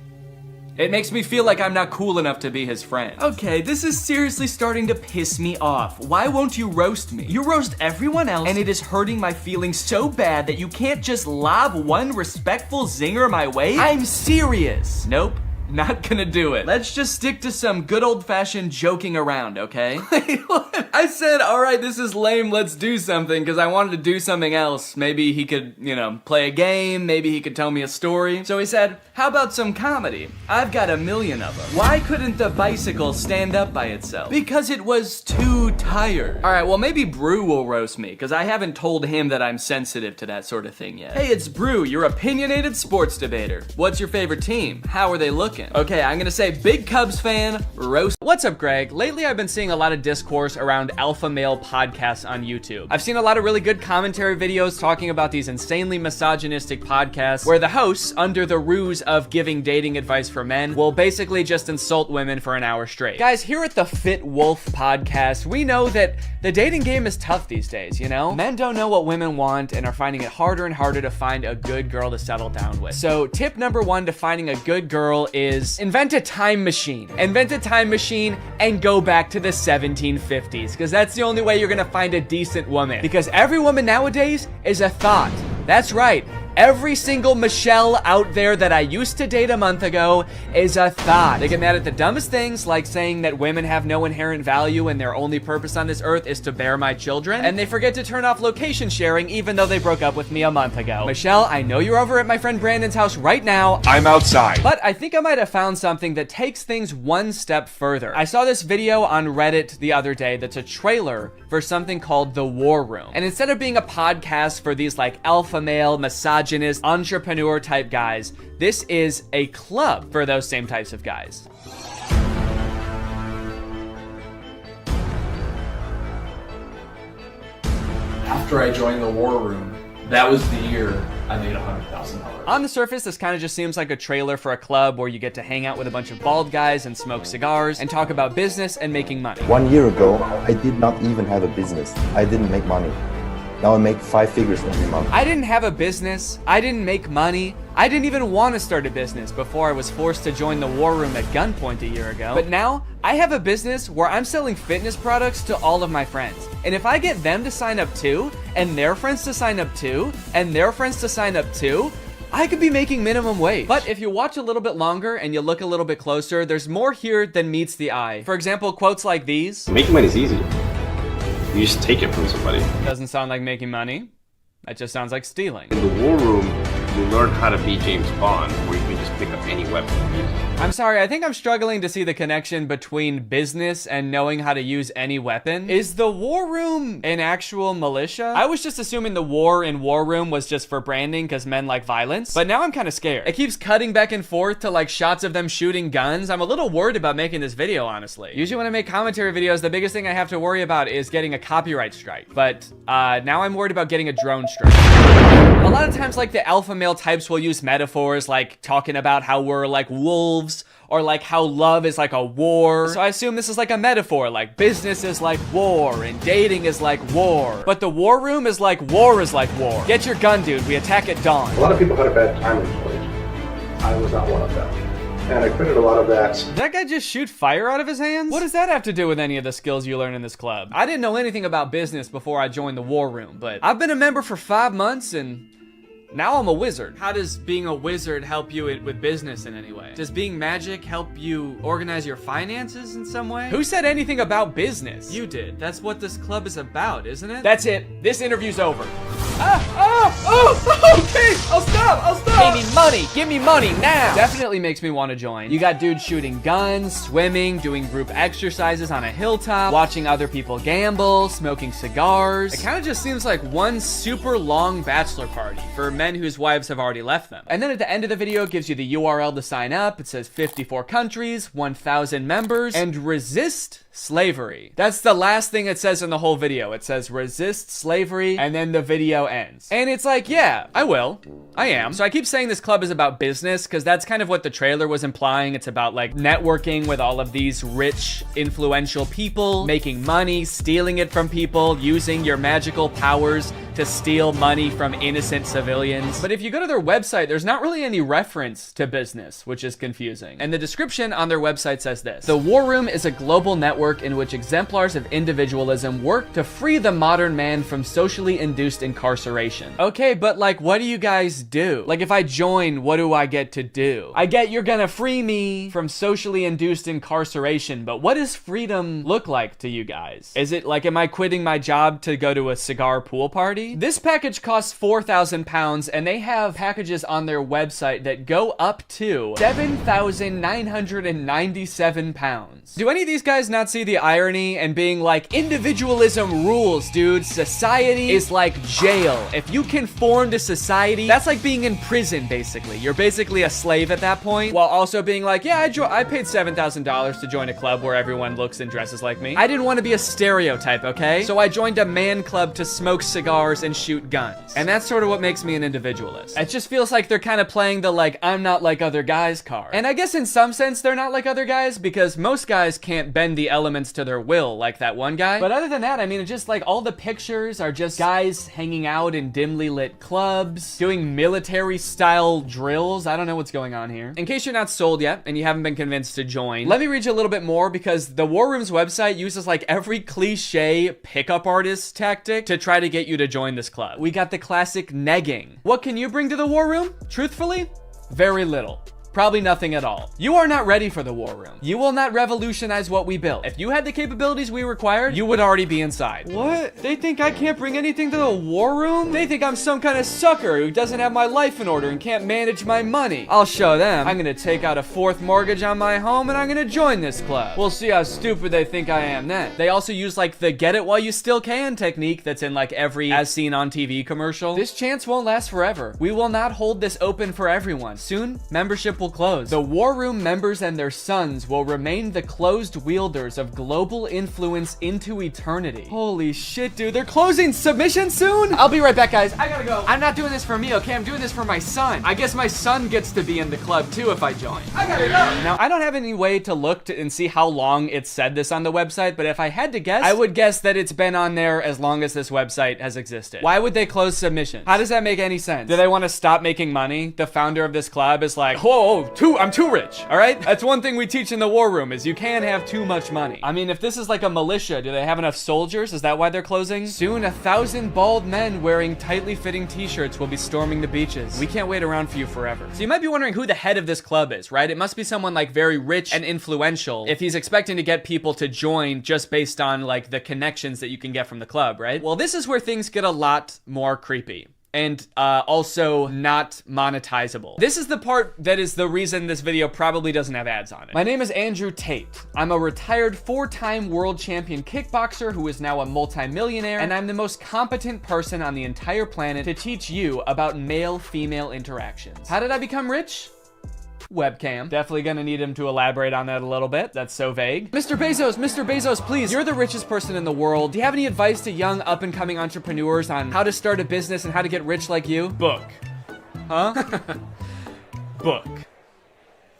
It makes me feel like I'm not cool enough to be his friend. Okay, this is seriously starting to piss me off. Why won't you roast me? You roast everyone else, and it is hurting my feelings so bad that you can't just lob one respectful zinger my way? I'm serious. Nope. Not gonna do it. Let's just stick to some good old-fashioned joking around, okay? Wait, what? I said, all right, this is lame, let's do something, because I wanted to do something else. Maybe he could, play a game, maybe he could tell me a story. So he said, how about some comedy? I've got 1 million of them. Why couldn't the bicycle stand up by itself? Because it was too tired. All right, well, maybe Brew will roast me, because I haven't told him that I'm sensitive to that sort of thing yet. Hey, it's Brew, your opinionated sports debater. What's your favorite team? How are they looking? Okay, I'm gonna say big Cubs fan, roast. What's up, Greg? Lately, I've been seeing a lot of discourse around alpha male podcasts on YouTube. I've seen a lot of really good commentary videos talking about these insanely misogynistic podcasts where the hosts, under the ruse of giving dating advice for men, will basically just insult women for an hour straight. Guys, here at the Fit Wolf podcast, we know that the dating game is tough these days, Men don't know what women want and are finding it harder and harder to find a good girl to settle down with. So tip number 1 to finding a good girl is invent a time machine. Invent a time machine and go back to the 1750s, because that's the only way you're gonna find a decent woman. Because every woman nowadays is a thought. That's right. Every single Michelle out there that I used to date a month ago is a thought. They get mad at the dumbest things, like saying that women have no inherent value and their only purpose on this earth is to bear my children. And they forget to turn off location sharing even though they broke up with me a month ago. Michelle, I know you're over at my friend Brandon's house right now. I'm outside. But I think I might have found something that takes things one step further. I saw this video on Reddit the other day that's a trailer for something called The War Room. And instead of being a podcast for these like alpha male, misogynist, entrepreneur type guys, this is a club for those same types of guys. After I joined The War Room, that was the year I made $100,000. On the surface, this kind of just seems like a trailer for a club where you get to hang out with a bunch of bald guys and smoke cigars and talk about business and making money. 1 year ago, I did not even have a business. I didn't make money. Now I make 5 figures every month. I didn't have a business. I didn't make money. I didn't even want to start a business before I was forced to join the War Room at gunpoint a year ago. But now, I have a business where I'm selling fitness products to all of my friends. And if I get them to sign up too, and their friends to sign up too, and their friends to sign up too, I could be making minimum wage. But if you watch a little bit longer and you look a little bit closer, there's more here than meets the eye. For example, quotes like these. Making money is easy. You just take it from somebody. Doesn't sound like making money. That just sounds like stealing. In the War Room, you learn how to be James Bond, where you can just pick up any weapon and use it. I'm sorry, I think I'm struggling to see the connection between business and knowing how to use any weapon. Is the War Room an actual militia? I was just assuming the war in War Room was just for branding because men like violence, but now I'm kind of scared. It keeps cutting back and forth to like shots of them shooting guns. I'm a little worried about making this video, honestly. Usually when I make commentary videos, the biggest thing I have to worry about is getting a copyright strike, but now I'm worried about getting a drone strike. A lot of times, like, the alpha male types will use metaphors like talking about how we're like wolves, or like how love is like a war. So I assume this is like a metaphor, like business is like war and dating is like war. But the War Room is like war is like war. Get your gun, dude, we attack at dawn. A lot of people had a bad time in college. I was not one of them. And I quitted a lot of that. Did that guy just shoot fire out of his hands? What does that have to do with any of the skills you learn in this club? I didn't know anything about business before I joined the War Room, but I've been a member for 5 months and Now I'm a wizard. How does being a wizard help you with business in any way? Does being magic help you organize your finances in some way? Who said anything about business? You did. That's what this club is about, isn't it? That's it. This interview's over. Okay, I'll stop. Give me money now. Definitely makes me want to join. You got dudes shooting guns, swimming, doing group exercises on a hilltop, watching other people gamble, smoking cigars. It kind of just seems like one super long bachelor party for men whose wives have already left them. And then at the end of the video, it gives you the URL to sign up. It says 54 countries, 1,000 members, and resist slavery. That's the last thing it says in the whole video. It says resist slavery, and then the video ends. And it's like, yeah, I will. I am. So I keep saying this club is about business because that's kind of what the trailer was implying. It's about like networking with all of these rich, influential people, making money, stealing it from people, using your magical powers to steal money from innocent civilians. But if you go to their website, there's not really any reference to business, which is confusing. And the description on their website says this: the War Room is a global network in which exemplars of individualism work to free the modern man from socially induced incarceration. Okay, but like, what do you guys do? Like, if I join, what do I get to do? I get you're gonna free me from socially induced incarceration, but what does freedom look like to you guys? Is it like, am I quitting my job to go to a cigar pool party? This package costs £4,000, and they have packages on their website that go up to £7,997. Do any of these guys not see the irony and being like, individualism rules, dude. Society is like jail. If you conform to society, that's like being in prison, basically. You're basically a slave at that point, while also being like, yeah, I paid $7,000 to join a club where everyone looks and dresses like me. I didn't want to be a stereotype, okay? So I joined a man club to smoke cigars and shoot guns. And that's sort of what makes me an individualist. It just feels like they're kind of playing the like, I'm not like other guys card. And I guess in some sense they're not like other guys because most guys can't bend the elements to their will like that one guy. But other than that, I mean, it's just like all the pictures are just guys hanging out in dimly lit clubs, doing military style drills. I don't know what's going on here. In case you're not sold yet and you haven't been convinced to join, let me read you a little bit more because the War Room's website uses like every cliche pickup artist tactic to try to get you to join this club. We got the classic negging. What can you bring to the War Room? Truthfully, very little. Probably nothing at all. You are not ready for the War Room. You will not revolutionize what we built. If you had the capabilities we required, you would already be inside. What? They think I can't bring anything to the War Room? They think I'm some kind of sucker who doesn't have my life in order and can't manage my money. I'll show them. I'm gonna take out a 4th mortgage on my home and I'm gonna join this club. We'll see how stupid they think I am then. They also use like the get it while you still can technique that's in like every as seen on TV commercial. This chance won't last forever. We will not hold this open for everyone. Soon, membership will close. The War Room members and their sons will remain the closed wielders of global influence into eternity. Holy shit, dude. They're closing submission soon? I'll be right back, guys. I gotta go. I'm not doing this for me, okay? I'm doing this for my son. I guess my son gets to be in the club too if I join. I gotta go. Now, I don't have any way to look and see how long it said this on the website, but if I had to guess, I would guess that it's been on there as long as this website has existed. Why would they close submissions? How does that make any sense? Do they want to stop making money? The founder of this club is like, whoa, I'm too rich, all right? That's one thing we teach in the War Room is you can't have too much money. I mean, if this is like a militia, do they have enough soldiers? Is that why they're closing? Soon, 1,000 bald men wearing tightly fitting t-shirts will be storming the beaches. We can't wait around for you forever. So you might be wondering who the head of this club is, right? It must be someone like very rich and influential if he's expecting to get people to join just based on like the connections that you can get from the club, right? Well, this is where things get a lot more creepy. And also not monetizable. This is the part that is the reason this video probably doesn't have ads on it. My name is Andrew Tate. I'm a retired 4-time world champion kickboxer who is now a multimillionaire, and I'm the most competent person on the entire planet to teach you about male-female interactions. How did I become rich? Webcam. Definitely gonna need him to elaborate on that a little bit. That's so vague. Mr. Bezos, please. You're the richest person in the world. Do you have any advice to young up-and-coming entrepreneurs on how to start a business and how to get rich like you? Book. Huh? Book.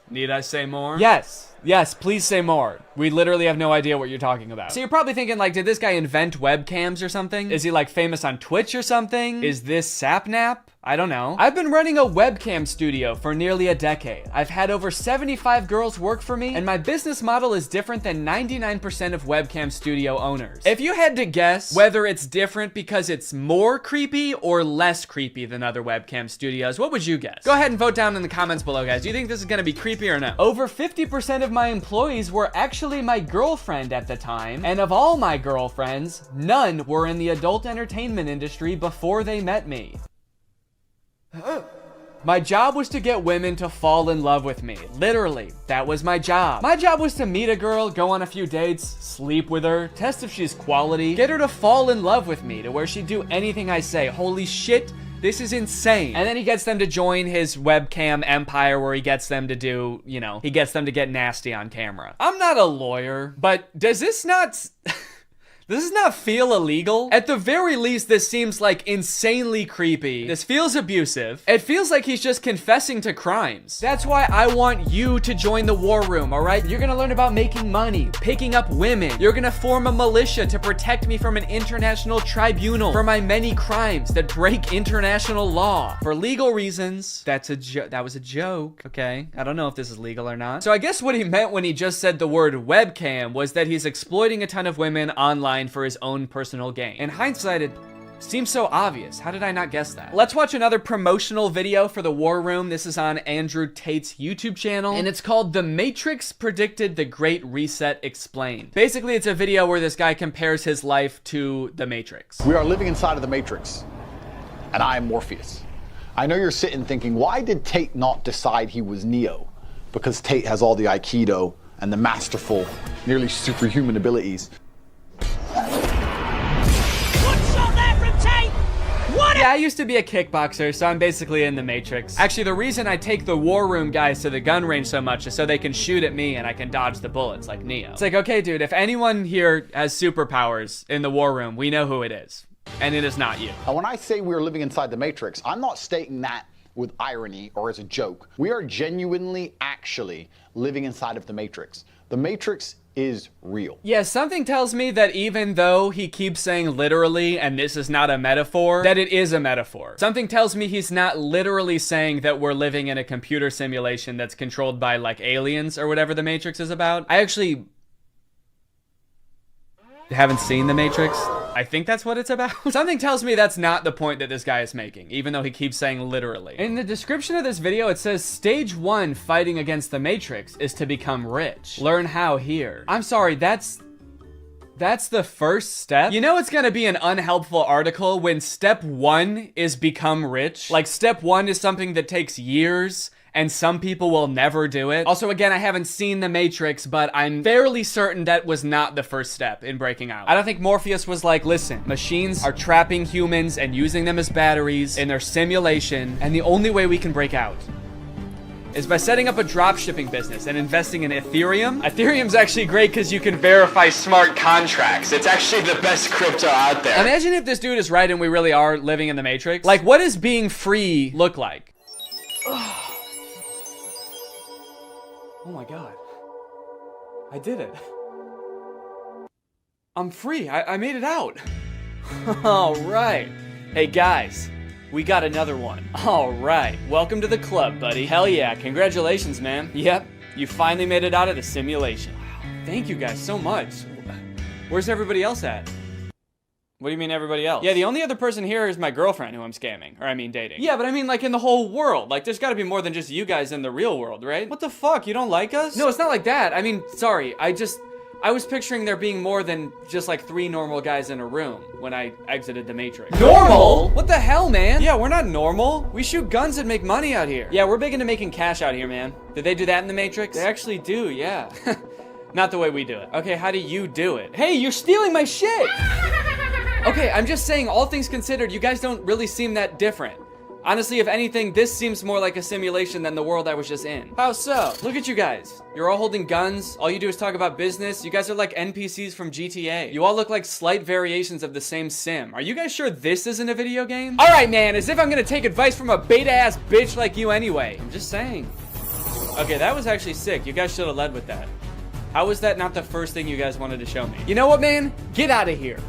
Need I say more? Yes. Yes, please say more. We literally have no idea what you're talking about. So you're probably thinking, like, did this guy invent webcams or something? Is he, like, famous on Twitch or something? Is this Sapnap? I don't know. I've been running a webcam studio for nearly a decade. I've had over 75 girls work for me, and my business model is different than 99% of webcam studio owners. If you had to guess whether it's different because it's more creepy or less creepy than other webcam studios, what would you guess? Go ahead and vote down in the comments below, guys. Do you think this is gonna be creepy or no? Over 50% of my employees were actually my girlfriend at the time, and of all my girlfriends, none were in the adult entertainment industry before they met me. My job was to get women to fall in love with me. Literally, that was my job. My job was to meet a girl, go on a few dates, sleep with her, test if she's quality, get her to fall in love with me to where she'd do anything I say. Holy shit, this is insane. And then he gets them to join his webcam empire where he gets them to do, you know, he gets them to get nasty on camera. I'm not a lawyer, but does this not... Does this not feel illegal? At the very least, this seems like insanely creepy. This feels abusive. It feels like he's just confessing to crimes. That's why I want you to join the war room, all right? You're gonna learn about making money, picking up women. You're gonna form a militia to protect me from an international tribunal for my many crimes that break international law. For legal reasons, that was a joke, okay? I don't know if this is legal or not. So I guess what he meant when he just said the word webcam was that he's exploiting a ton of women online for his own personal gain. In hindsight, it seems so obvious. How did I not guess that? Let's watch another promotional video for the War Room. This is on Andrew Tate's YouTube channel, and it's called The Matrix Predicted the Great Reset Explained. Basically, it's a video where this guy compares his life to the Matrix. We are living inside of the Matrix, and I am Morpheus. I know you're sitting thinking, why did Tate not decide he was Neo? Because Tate has all the Aikido and the masterful, nearly superhuman abilities. Yeah, I used to be a kickboxer, so I'm basically in the Matrix. Actually, the reason I take the War Room guys to the gun range so much is so they can shoot at me and I can dodge the bullets like Neo. It's like, okay, dude, if anyone here has superpowers in the War Room, we know who it is. And it is not you. And when I say we're living inside the Matrix, I'm not stating that with irony or as a joke. We are genuinely actually living inside of the Matrix. The Matrix is real. Yeah, something tells me that even though he keeps saying literally, and this is not a metaphor, that it is a metaphor. Something tells me he's not literally saying that we're living in a computer simulation that's controlled by, like, aliens or whatever the Matrix is about. I actually haven't seen the Matrix. I think that's what it's about. Something tells me that's not the point that this guy is making, even though he keeps saying literally. In the description of this video, it says stage 1 fighting against the Matrix is to become rich. Learn how here. I'm sorry, that's the first step? You know it's gonna be an unhelpful article when step 1 is become rich? Like step 1 is something that takes years and some people will never do it. Also, again, I haven't seen The Matrix, but I'm fairly certain that was not the first step in breaking out. I don't think Morpheus was like, listen, machines are trapping humans and using them as batteries in their simulation, and the only way we can break out is by setting up a dropshipping business and investing in Ethereum. Ethereum's actually great because you can verify smart contracts. It's actually the best crypto out there. Imagine if this dude is right and we really are living in the Matrix. Like, what does being free look like? Oh my God. I did it. I'm free. I made it out. All right. Hey guys, we got another one. All right. Welcome to the club, buddy. Hell yeah. Congratulations, man. Yep. You finally made it out of the simulation. Wow. Thank you guys so much. Where's everybody else at? What do you mean everybody else? Yeah, the only other person here is my girlfriend who I'm scamming. Or I mean dating. Yeah, but I mean like in the whole world. Like there's gotta be more than just you guys in the real world, right? What the fuck? You don't like us? No, it's not like that. I mean, sorry. I was picturing there being more than just like 3 normal guys in a room when I exited the Matrix. Normal? What the hell, man? Yeah, we're not normal. We shoot guns and make money out here. Yeah, we're big into making cash out here, man. Did they do that in the Matrix? They actually do, yeah. Not the way we do it. Okay, how do you do it? Hey, you're stealing my shit! Okay, I'm just saying, all things considered, you guys don't really seem that different. Honestly, if anything, this seems more like a simulation than the world I was just in. How so? Look at you guys. You're all holding guns. All you do is talk about business. You guys are like NPCs from GTA. You all look like slight variations of the same sim. Are you guys sure this isn't a video game? All right, man, as if I'm gonna take advice from a beta-ass bitch like you anyway. I'm just saying. Okay, that was actually sick. You guys should have led with that. How was that not the first thing you guys wanted to show me? You know what, man? Get out of here.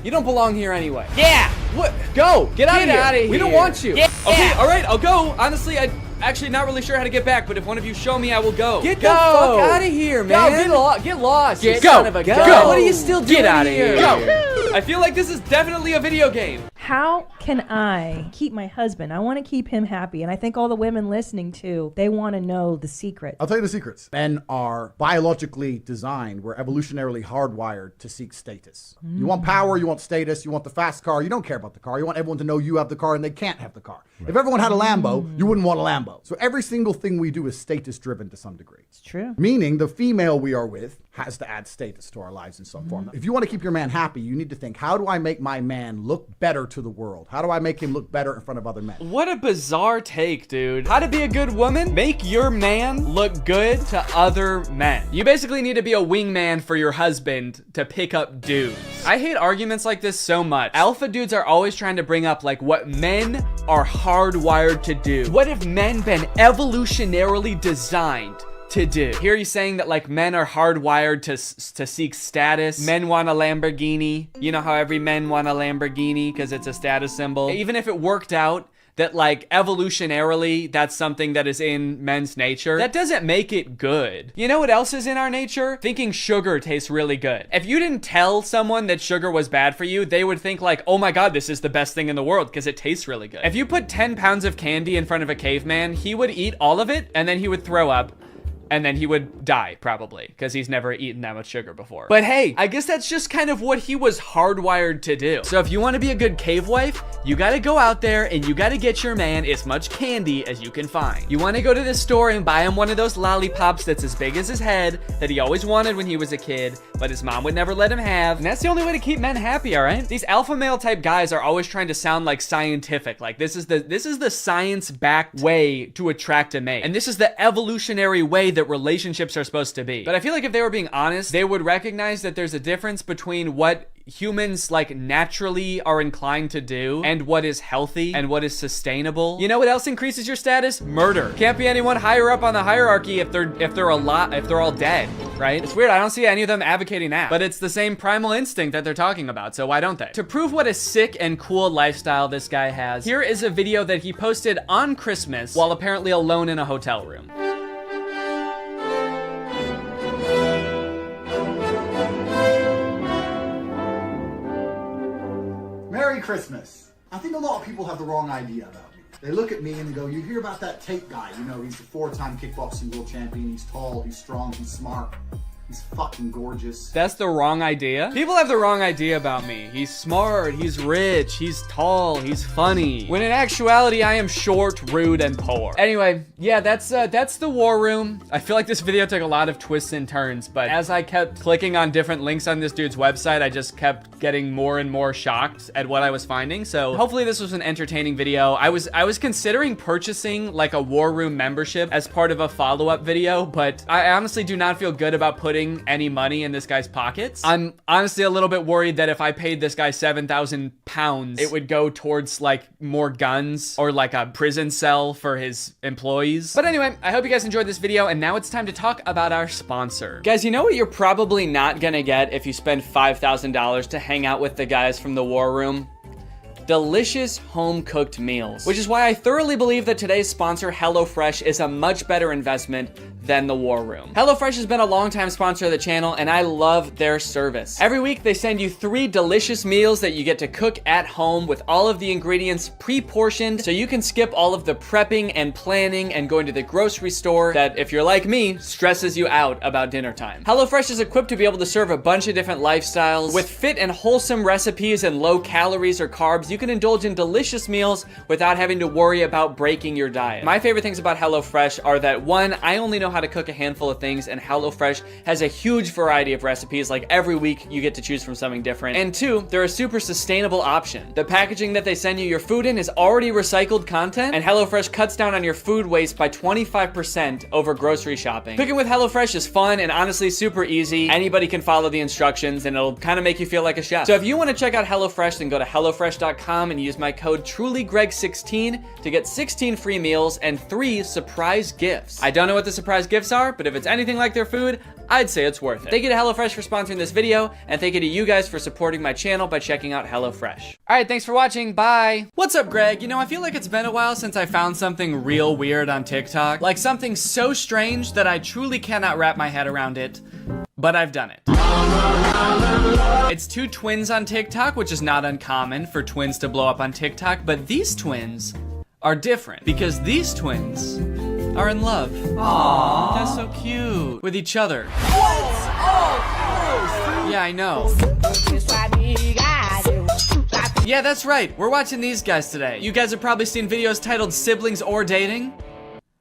You don't belong here anyway. Yeah! What? Go! Get out of here. We don't want you. Yeah. Okay, all right, I'll go. Honestly, I'm actually not really sure how to get back, but if one of you show me, I will go. Get the fuck out of here, man. Get lost. Get son of a gun. What are you still doing? Get out of here. Go. I feel like this is definitely a video game. How can I keep my husband? I want to keep him happy. And I think all the women listening too, they want to know the secret. I'll tell you the secrets. Men are biologically designed. We're evolutionarily hardwired to seek status. You want power, you want status, you want the fast car. You don't care about the car. You want everyone to know you have the car and they can't have the car. If everyone had a Lambo, you wouldn't want a Lambo. So every single thing we do is status driven to some degree. It's true. Meaning the female we are with has to add status to our lives in some form. If you want to keep your man happy, you need to think, how do I make my man look better to the world? How do I make him look better in front of other men? What a bizarre take, dude. How to be a good woman? Make your man look good to other men. You basically need to be a wingman for your husband to pick up dudes. I hate arguments like this so much. Alpha dudes are always trying to bring up like what men are hardwired to do. What have men been evolutionarily designed to do? Here he's saying that like men are hardwired to seek status. Men want a Lamborghini. You know how every men want a Lamborghini because it's a status symbol. Even if it worked out that like evolutionarily that's something that is in men's nature, that doesn't make it good. You know what else is in our nature? Thinking sugar tastes really good. If you didn't tell someone that sugar was bad for you, they would think like, oh my god, this is the best thing in the world because it tastes really good. If you put 10 pounds of candy in front of a caveman, he would eat all of it and then he would throw up. And then he would die, probably, because he's never eaten that much sugar before. But hey, I guess that's just kind of what he was hardwired to do. So if you want to be a good cave wife, you gotta go out there and you gotta get your man as much candy as you can find. You want to go to the store and buy him one of those lollipops that's as big as his head that he always wanted when he was a kid, but his mom would never let him have. And that's the only way to keep men happy, all right? These alpha male type guys are always trying to sound like scientific. Like this is the science-backed way to attract a mate. And this is the evolutionary way that relationships are supposed to be. But I feel like if they were being honest, they would recognize that there's a difference between what humans like naturally are inclined to do and what is healthy and what is sustainable. You know what else increases your status? Murder. Can't be anyone higher up on the hierarchy if they're all dead, right? It's weird. I don't see any of them advocating that, but it's the same primal instinct that they're talking about. So why don't they? To prove what a sick and cool lifestyle this guy has, here is a video that he posted on Christmas while apparently alone in a hotel room. Merry Christmas. I think a lot of people have the wrong idea about me. They look at me and they go, you hear about that Tate guy, you know, he's the 4-time kickboxing world champion, he's tall, he's strong, he's smart. He's fucking gorgeous. That's the wrong idea? People have the wrong idea about me. He's smart, he's rich, he's tall, he's funny. When in actuality, I am short, rude, and poor. Anyway, yeah, that's the war room. I feel like this video took a lot of twists and turns, but as I kept clicking on different links on this dude's website, I just kept getting more and more shocked at what I was finding. So hopefully this was an entertaining video. I was considering purchasing like a war room membership as part of a follow-up video, but I honestly do not feel good about putting any money in this guy's pockets. I'm honestly a little bit worried that if I paid this guy 7,000 pounds, it would go towards like more guns or like a prison cell for his employees. But anyway, I hope you guys enjoyed this video, and now it's time to talk about our sponsor. Guys, you know what you're probably not gonna get if you spend $5,000 to hang out with the guys from the war room? Delicious home-cooked meals, which is why I thoroughly believe that today's sponsor, HelloFresh, is a much better investment than the war room. HelloFresh has been a longtime sponsor of the channel, and I love their service. Every week, they send you 3 delicious meals that you get to cook at home with all of the ingredients pre-portioned, so you can skip all of the prepping and planning and going to the grocery store that, if you're like me, stresses you out about dinner time. HelloFresh is equipped to be able to serve a bunch of different lifestyles. With fit and wholesome recipes and low calories or carbs, you can indulge in delicious meals without having to worry about breaking your diet. My favorite things about HelloFresh are that 1, I only know how to cook a handful of things, and HelloFresh has a huge variety of recipes. Like every week you get to choose from something different. And 2, they're a super sustainable option. The packaging that they send you your food in is already recycled content, and HelloFresh cuts down on your food waste by 25% over grocery shopping. Cooking with HelloFresh is fun and honestly super easy. Anybody can follow the instructions and it'll kind of make you feel like a chef. So if you want to check out HelloFresh, then go to HelloFresh.com trulygreg16.com and use my code trulygreg16 to get 16 free meals and 3 surprise gifts. I don't know what the surprise gifts are, but if it's anything like their food, I'd say it's worth it. Thank you to HelloFresh for sponsoring this video, and thank you to you guys for supporting my channel by checking out HelloFresh. All right, thanks for watching, bye. What's up, Greg? You know, I feel like it's been a while since I found something real weird on TikTok. Like something so strange that I truly cannot wrap my head around it, but I've done it. It's 2 twins on TikTok, which is not uncommon for twins to blow up on TikTok, but these twins are different because these twins are in love. Aww. That's so cute. With each other. What? Oh, yeah, I know. Yeah, that's right. We're watching these guys today. You guys have probably seen videos titled Siblings or Dating.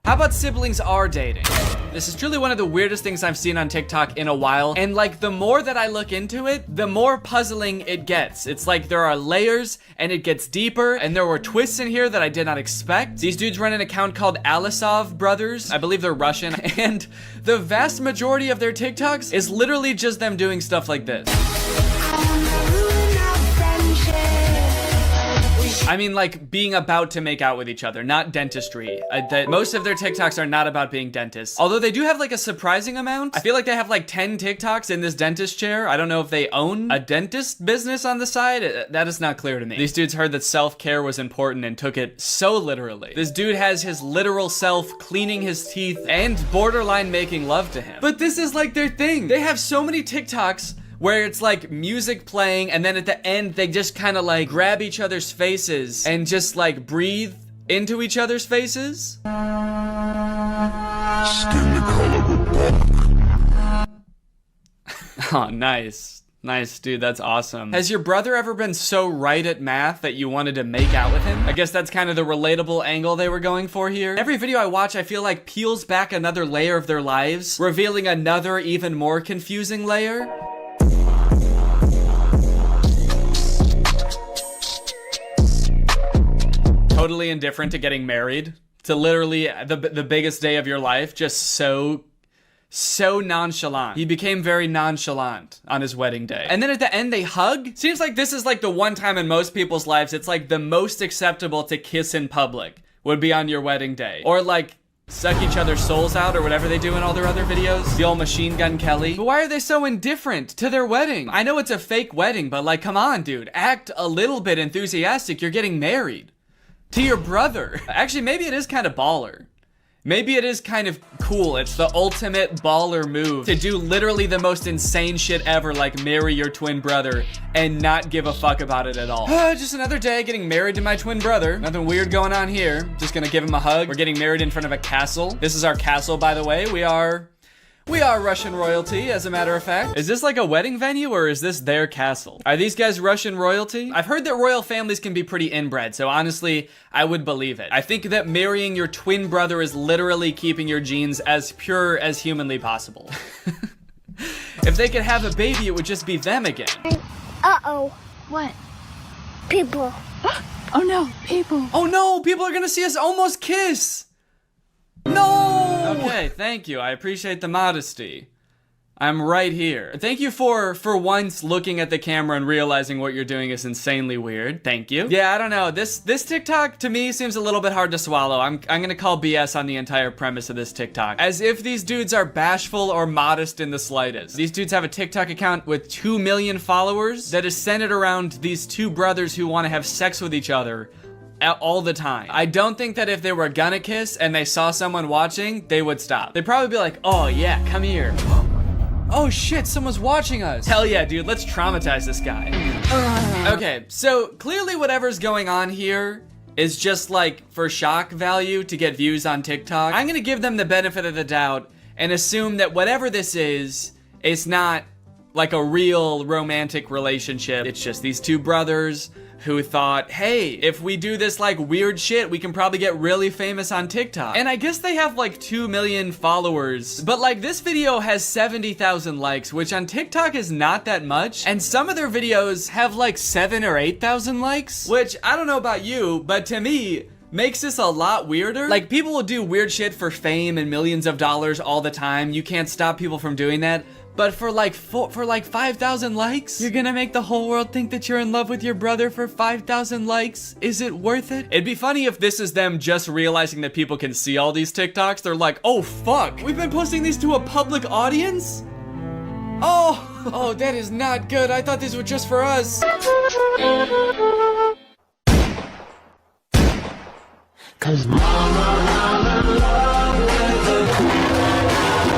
How about Siblings Are Dating? This is truly one of the weirdest things I've seen on TikTok in a while, and like the more that I look into it, the more puzzling it gets. It's like there are layers and it gets deeper, and there were twists in here that I did not expect. These dudes run an account called Alisov Brothers. I believe they're Russian, and the vast majority of their TikToks is literally just them doing stuff like this. I mean, like, being about to make out with each other, not dentistry. Most of their TikToks are not about being dentists. Although they do have, like, a surprising amount. I feel like they have, like, 10 TikToks in this dentist chair. I don't know if they own a dentist business on the side. That is not clear to me. These dudes heard that self-care was important and took it so literally. This dude has his literal self cleaning his teeth and borderline making love to him. But this is, like, their thing. They have so many TikToks where it's like music playing and then at the end they just kind of like grab each other's faces and just like breathe into each other's faces. Oh, nice. Nice, dude, that's awesome. Has your brother ever been so right at math that you wanted to make out with him? I guess that's kind of the relatable angle they were going for here. Every video I watch, I feel like peels back another layer of their lives, revealing another even more confusing layer. Totally indifferent to getting married, to literally the biggest day of your life, just so nonchalant. He became very nonchalant on his wedding day. And then at the end they hug? Seems like this is like the one time in most people's lives it's like the most acceptable to kiss in public would be on your wedding day. Or like suck each other's souls out or whatever they do in all their other videos. The old Machine Gun Kelly. But why are they so indifferent to their wedding? I know it's a fake wedding, but like, come on, dude. Act a little bit enthusiastic. You're getting married. To your brother. Actually, maybe it is kind of baller. Maybe it is kind of cool. It's the ultimate baller move to do literally the most insane shit ever, like marry your twin brother and not give a fuck about it at all. Just another day getting married to my twin brother. Nothing weird going on here. Just gonna give him a hug. We're getting married in front of a castle. This is our castle, by the way. We are Russian royalty, as a matter of fact. Is this like a wedding venue or is this their castle? Are these guys Russian royalty? I've heard that royal families can be pretty inbred, so honestly, I would believe it. I think that marrying your twin brother is literally keeping your genes as pure as humanly possible. If they could have a baby, it would just be them again. Uh-oh. What? People. Oh no, people. Oh no, people are gonna see us almost kiss. No! Okay, thank you. I appreciate the modesty. I'm right here. Thank you for once looking at the camera and realizing what you're doing is insanely weird. Thank you. Yeah, I don't know. This TikTok to me seems a little bit hard to swallow. I'm gonna call BS on the entire premise of this TikTok. As if these dudes are bashful or modest in the slightest. These dudes have a TikTok account with 2 million followers that is centered around these 2 brothers who want to have sex with each other all the time. I don't think that if they were gonna kiss and they saw someone watching, they would stop. They'd probably be like, oh yeah, come here. Oh shit, someone's watching us. Hell yeah, dude, let's traumatize this guy. Okay, so clearly whatever's going on here is just like for shock value to get views on TikTok. I'm gonna give them the benefit of the doubt and assume that whatever this is, it's not like a real romantic relationship. It's just these 2 brothers who thought, hey, if we do this like weird shit, we can probably get really famous on TikTok. And I guess they have like 2 million followers, but like this video has 70,000 likes, which on TikTok is not that much. And some of their videos have like 7,000 or 8,000 likes, which I don't know about you, but to me, makes this a lot weirder. Like, people will do weird shit for fame and millions of dollars all the time. You can't stop people from doing that. But for like 5,000 likes? You're gonna make the whole world think that you're in love with your brother for 5,000 likes? Is it worth it? It'd be funny if this is them just realizing that people can see all these TikToks. They're like, oh fuck, we've been posting these to a public audience? Oh, that is not good. I thought these were just for us. Cause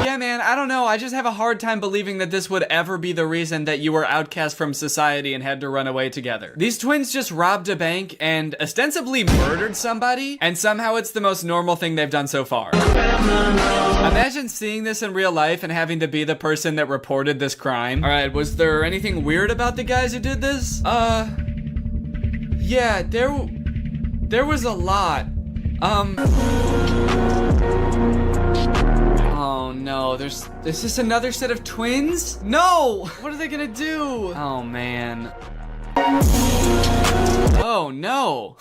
yeah, man, I don't know. I just have a hard time believing that this would ever be the reason that you were outcast from society and had to run away together. These twins just robbed a bank and ostensibly murdered somebody, and somehow it's the most normal thing they've done so far. Imagine seeing this in real life and having to be the person that reported this crime. All right, was there anything weird about the guys who did this? Yeah, there was a lot. Oh no, is this another set of twins? No! What are they gonna do? Oh man. Oh no.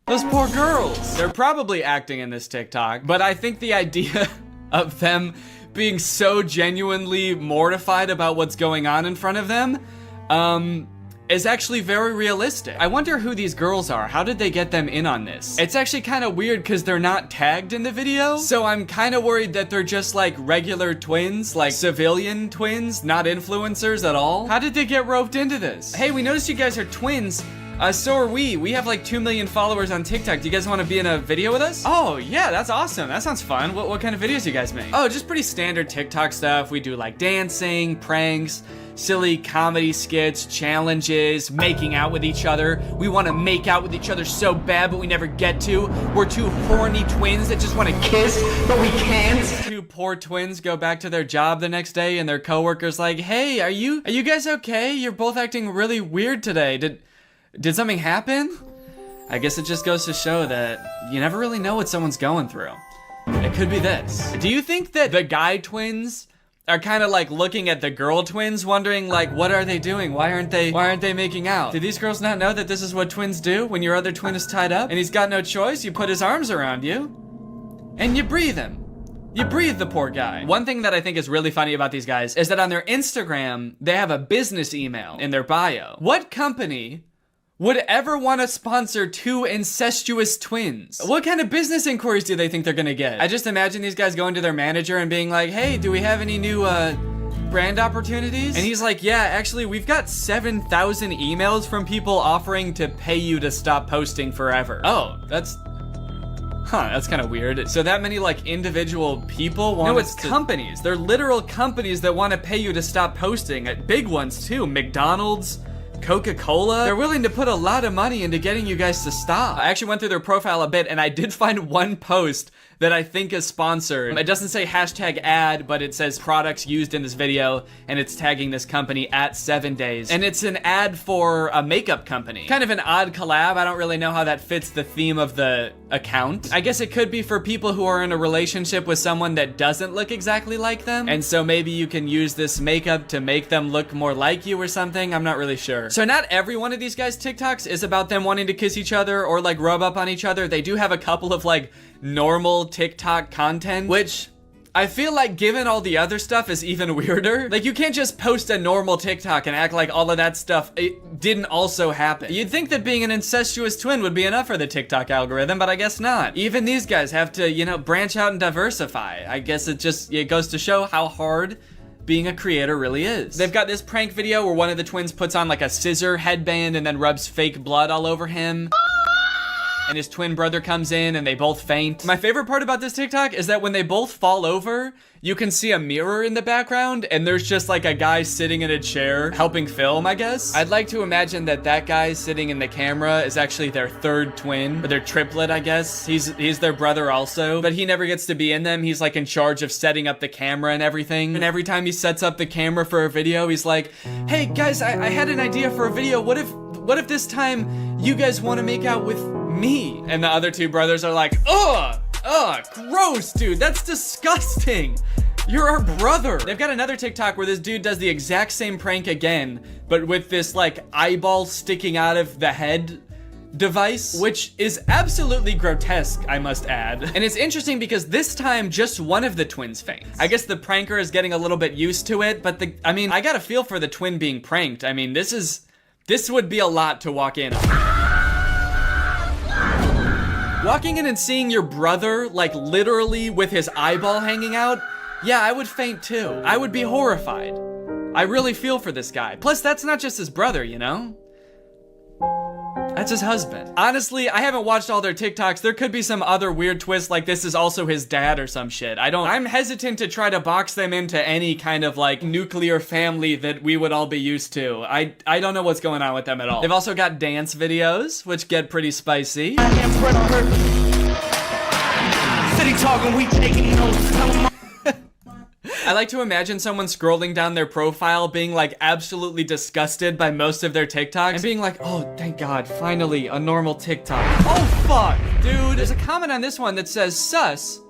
Those poor girls. They're probably acting in this TikTok, but I think the idea of them being so genuinely mortified about what's going on in front of them, is actually very realistic. I wonder who these girls are. How did they get them in on this? It's actually kind of weird because they're not tagged in the video. So I'm kind of worried that they're just like regular twins, like civilian twins, not influencers at all. How did they get roped into this? Hey, we noticed you guys are twins. So are we. We have like 2 million followers on TikTok. Do you guys want to be in a video with us? Oh, yeah, that's awesome. That sounds fun. What kind of videos do you guys make? Oh, just pretty standard TikTok stuff. We do like dancing, pranks, silly comedy skits, challenges, making out with each other. We want to make out with each other so bad, but we never get to. We're two horny twins that just want to kiss, but we can't. Two poor twins go back to their job the next day and their coworker's like, hey, are you guys okay? You're both acting really weird today. Did something happen? I guess it just goes to show that you never really know what someone's going through. It could be this. Do you think that the guy twins are kind of like looking at the girl twins wondering like, what are they doing? Why aren't they making out? Do these girls not know that this is what twins do when your other twin is tied up and he's got no choice? You put his arms around you and you breathe him. You breathe the poor guy. One thing that I think is really funny about these guys is that on their Instagram, they have a business email in their bio. What company would ever want to sponsor two incestuous twins? What kind of business inquiries do they think they're gonna get? I just imagine these guys going to their manager and being like, hey, do we have any new brand opportunities? And he's like, yeah, actually, we've got 7,000 emails from people offering to pay you to stop posting forever. Oh, that's kind of weird. So that many like individual people want. No, it's companies. They're literal companies that want to pay you to stop posting. Big ones too. McDonald's, Coca-Cola. They're willing to put a lot of money into getting you guys to stop. I actually went through their profile a bit and I did find one post that I think is sponsored. It doesn't say hashtag ad, but it says products used in this video, and it's tagging this company at 7 days. And it's an ad for a makeup company. Kind of an odd collab. I don't really know how that fits the theme of the account. I guess it could be for people who are in a relationship with someone that doesn't look exactly like them. And so maybe you can use this makeup to make them look more like you or something. I'm not really sure. So not every one of these guys' TikToks is about them wanting to kiss each other or like rub up on each other. They do have a couple of like normal TikTok content, which I feel like given all the other stuff is even weirder. Like you can't just post a normal TikTok and act like all of that stuff didn't also happen. You'd think that being an incestuous twin would be enough for the TikTok algorithm, but I guess not. Even these guys have to, you know, branch out and diversify. I guess it goes to show how hard being a creator really is. They've got this prank video where one of the twins puts on like a scissor headband and then rubs fake blood all over him. And his twin brother comes in and they both faint. My favorite part about this TikTok is that when they both fall over, you can see a mirror in the background and there's just like a guy sitting in a chair helping film, I guess. I'd like to imagine that that guy sitting in the camera is actually their third twin, or their triplet, I guess. He's their brother also, but he never gets to be in them. He's like in charge of setting up the camera and everything. And every time he sets up the camera for a video, he's like, hey guys, I had an idea for a video. What if this time you guys want to make out with me? And the other two brothers are like, ugh, gross, dude, that's disgusting. You're our brother. They've got another TikTok where this dude does the exact same prank again, but with this like eyeball sticking out of the head device, which is absolutely grotesque, I must add. And it's interesting because this time just one of the twins faints. I guess the pranker is getting a little bit used to it, but I got a feel for the twin being pranked. I mean, this would be a lot to walk in on. Walking in and seeing your brother, like literally with his eyeball hanging out, yeah, I would faint too. I would be horrified. I really feel for this guy. Plus, that's not just his brother, you know? That's his husband. Honestly, I haven't watched all their TikToks. There could be some other weird twist like this is also his dad or some shit. I'm hesitant to try to box them into any kind of like nuclear family that we would all be used to. I don't know what's going on with them at all. They've also got dance videos, which get pretty spicy. City talking, we taking notes. I like to imagine someone scrolling down their profile being like absolutely disgusted by most of their TikToks and being like, oh, thank God, finally a normal TikTok. Oh, fuck, dude. There's a comment on this one that says sus,